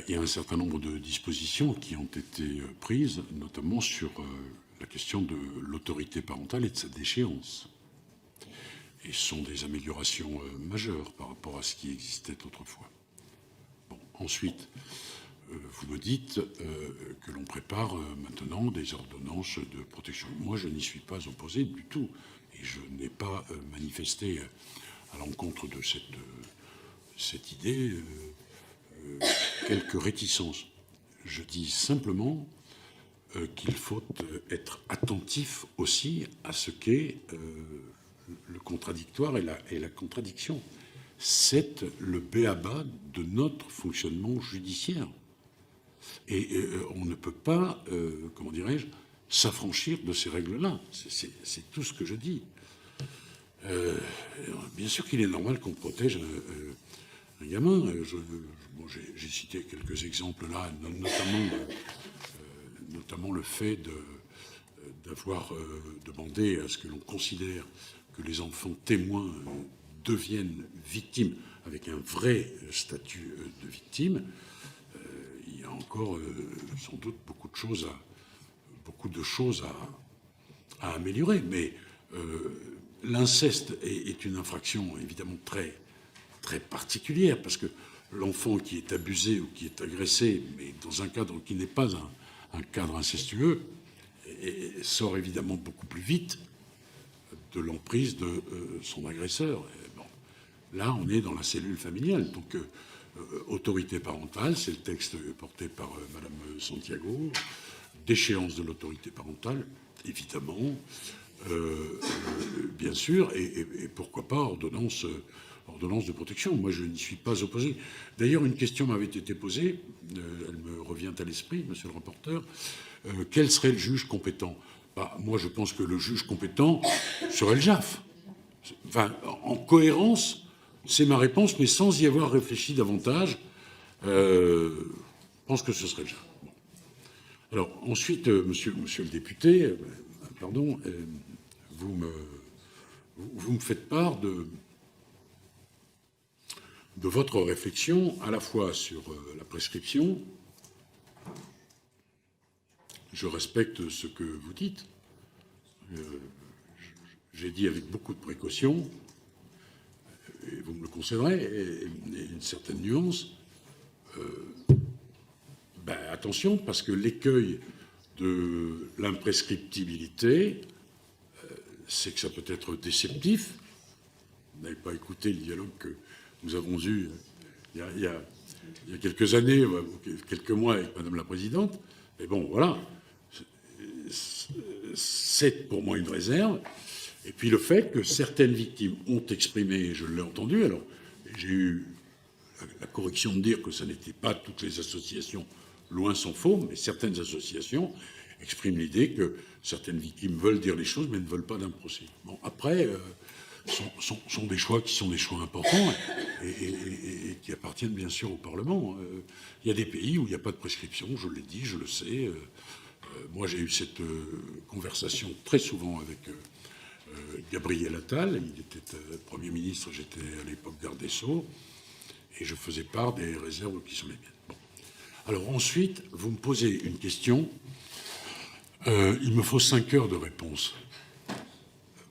Il y a un certain nombre de dispositions qui ont été prises, notamment sur question de l'autorité parentale et de sa déchéance. Et ce sont des améliorations majeures par rapport à ce qui existait autrefois. Bon, ensuite, vous me dites que l'on prépare maintenant des ordonnances de protection. Moi, je n'y suis pas opposé du tout. Et je n'ai pas manifesté à l'encontre de cette idée quelques réticences. Je dis simplement qu'il faut être attentif aussi à ce qu'est le contradictoire et la contradiction. C'est le b.a.-ba de notre fonctionnement judiciaire. Et on ne peut pas, comment dirais-je, s'affranchir de ces règles-là. C'est tout ce que je dis. Bien sûr qu'il est normal qu'on protège un gamin. J'ai cité quelques exemples là, notamment le fait d'avoir demandé à ce que l'on considère que les enfants témoins deviennent victimes avec un vrai statut de victime. Il y a encore sans doute beaucoup de choses à améliorer. Mais l'inceste est une infraction évidemment très, très particulière, parce que l'enfant qui est abusé ou qui est agressé, mais dans un cadre qui n'est pas un cadre incestueux, sort évidemment beaucoup plus vite de l'emprise de son agresseur. Bon, là, on est dans la cellule familiale. Donc, autorité parentale, c'est le texte porté par Madame Santiago. Déchéance de l'autorité parentale, évidemment, bien sûr, et pourquoi pas ordonnance de protection. Moi, je n'y suis pas opposé. D'ailleurs, une question m'avait été posée, elle me revient à l'esprit, monsieur le rapporteur. Quel serait le juge compétent? Moi, je pense que le juge compétent serait le JAF. Enfin, en cohérence, c'est ma réponse, mais sans y avoir réfléchi davantage, je pense que ce serait le JAF. Bon. Alors, ensuite, monsieur le député, pardon, vous me faites part de votre réflexion à la fois sur la prescription. Je respecte ce que vous dites. J'ai dit avec beaucoup de précaution, et vous me le concéderez, et une certaine nuance. Attention, parce que l'écueil de l'imprescriptibilité, c'est que ça peut être déceptif. Vous n'avez pas écouté le dialogue que nous avons eu il y a quelques années, quelques mois avec Madame la Présidente. Mais bon, voilà. C'est pour moi une réserve. Et puis le fait que certaines victimes ont exprimé, je l'ai entendu, alors j'ai eu la correction de dire que ça n'était pas toutes les associations, loin s'en faut, mais certaines associations expriment l'idée que certaines victimes veulent dire les choses, mais ne veulent pas d'un procès. Bon, après, sont des choix qui sont des choix importants et qui appartiennent bien sûr au Parlement. Il y a des pays où il n'y a pas de prescription, je l'ai dit, je le sais. Moi, j'ai eu cette conversation très souvent avec Gabriel Attal. Il était Premier ministre, j'étais à l'époque garde des Sceaux, et je faisais part des réserves qui sont les miennes. Bon. Alors ensuite, vous me posez une question. Il me faut 5 heures de réponse.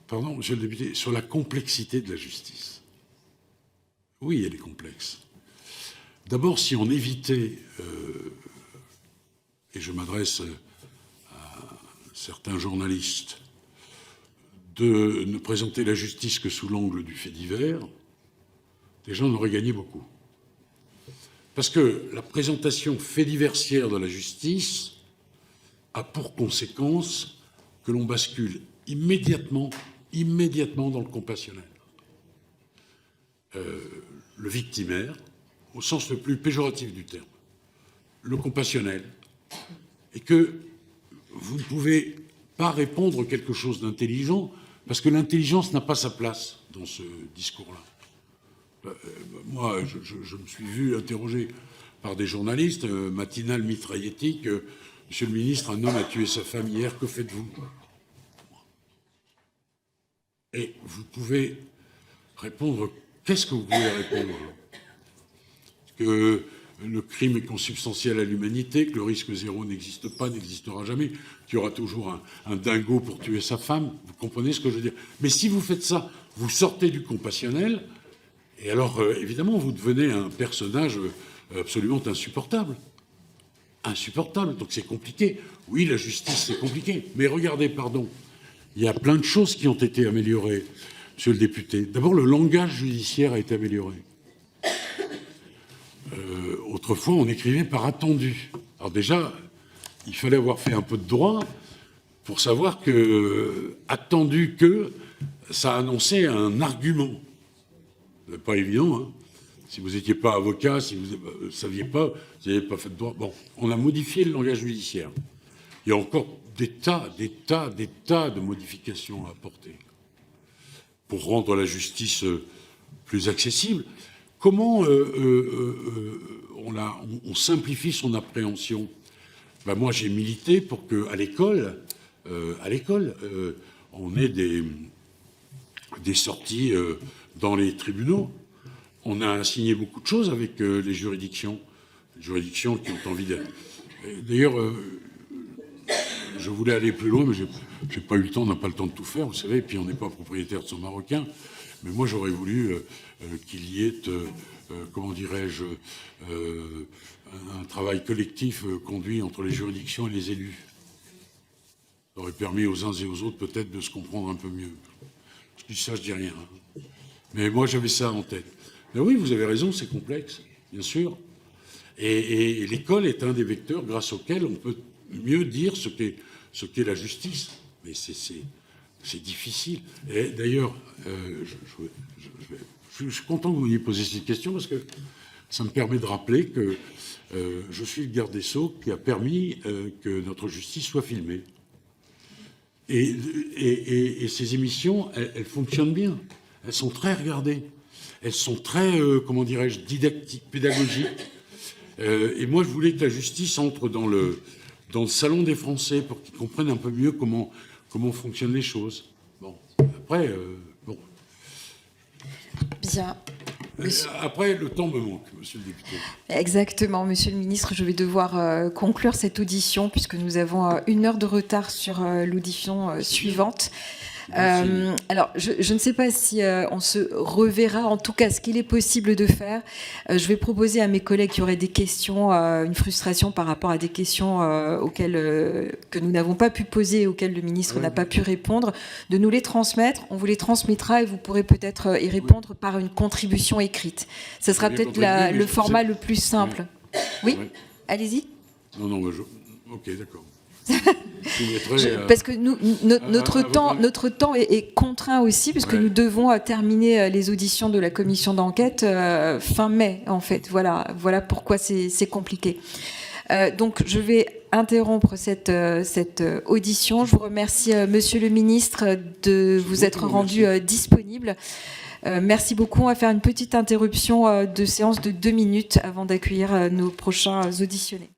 Pardon, monsieur le député, sur la complexité de la justice. Oui, elle est complexe. D'abord, si on évitait, et je m'adresse à certains journalistes, de ne présenter la justice que sous l'angle du fait divers, les gens auraient gagné beaucoup. Parce que la présentation fait diversière de la justice a pour conséquence que l'on bascule immédiatement dans le compassionnel. Le victimaire, au sens le plus péjoratif du terme, le compassionnel, et que vous ne pouvez pas répondre quelque chose d'intelligent, parce que l'intelligence n'a pas sa place dans ce discours-là. Moi, je me suis vu interrogé par des journalistes, Matinal mitrailletique, monsieur le ministre, un homme a tué sa femme hier, que faites-vous? Et vous pouvez répondre, qu'est-ce que vous pouvez répondre? Que le crime est consubstantiel à l'humanité, que le risque zéro n'existe pas, n'existera jamais, qu'il y aura toujours un dingo pour tuer sa femme. Vous comprenez ce que je veux dire? Mais si vous faites ça, vous sortez du compassionnel, et alors, évidemment, vous devenez un personnage absolument insupportable. Insupportable, donc c'est compliqué. Oui, la justice, c'est compliqué. Mais regardez, pardon, il y a plein de choses qui ont été améliorées, monsieur le député. D'abord, le langage judiciaire a été amélioré. Autrefois, on écrivait par attendu. Alors déjà, il fallait avoir fait un peu de droit pour savoir que attendu que ça annonçait un argument. C'est pas évident, hein. Si vous n'étiez pas avocat, si vous ne saviez pas, vous n'avez pas fait de droit. Bon, on a modifié le langage judiciaire. Il y a encore des tas de modifications à apporter pour rendre la justice plus accessible. Comment on simplifie son appréhension? Ben moi, j'ai milité pour qu'à l'école, on ait des sorties dans les tribunaux. On a signé beaucoup de choses avec les juridictions qui ont envie d'être. D'ailleurs, je voulais aller plus loin, mais j'ai pas eu le temps, on n'a pas le temps de tout faire, vous savez, et puis on n'est pas propriétaire de son Marocain. Mais moi, j'aurais voulu qu'il y ait, comment dirais-je, un travail collectif conduit entre les juridictions et les élus. Ça aurait permis aux uns et aux autres peut-être de se comprendre un peu mieux. Je dis ça, je dis rien. Hein. Mais moi, j'avais ça en tête. Mais oui, vous avez raison, c'est complexe, bien sûr. Et l'école est un des vecteurs grâce auxquels on peut mieux dire ce qu'est la justice. Mais c'est difficile. Et d'ailleurs, je suis content que vous m'ayez posé cette question parce que ça me permet de rappeler que je suis le garde des Sceaux qui a permis que notre justice soit filmée. Et ces émissions, elles fonctionnent bien. Elles sont très regardées. Elles sont très, comment dirais-je, didactiques, pédagogiques. Et moi, je voulais que la justice entre dans le salon des Français pour qu'ils comprennent un peu mieux comment fonctionnent les choses. Bon, après, bon. Bien. Après, le temps me manque, monsieur le député. Exactement, monsieur le ministre. Je vais devoir conclure cette audition puisque nous avons 1 heure de retard sur l'audition suivante. Alors, je ne sais pas si on se reverra. En tout cas, ce qu'il est possible de faire, je vais proposer à mes collègues qui auraient des questions, une frustration par rapport à des questions que nous n'avons pas pu poser, auxquelles le ministre n'a pas pu répondre, de nous les transmettre. On vous les transmettra et vous pourrez peut-être y répondre par une contribution écrite. Ce sera peut-être le format le plus simple. Oui, allez-y. Non, mais ok, d'accord. Parce que notre temps est contraint aussi, parce que nous devons terminer les auditions de la commission d'enquête fin mai, en fait. Voilà pourquoi c'est compliqué. Donc, je vais interrompre cette audition. Je vous remercie, monsieur le ministre, de vous être rendu disponible. Merci beaucoup. On va faire une petite interruption de séance de 2 minutes avant d'accueillir nos prochains auditionnés.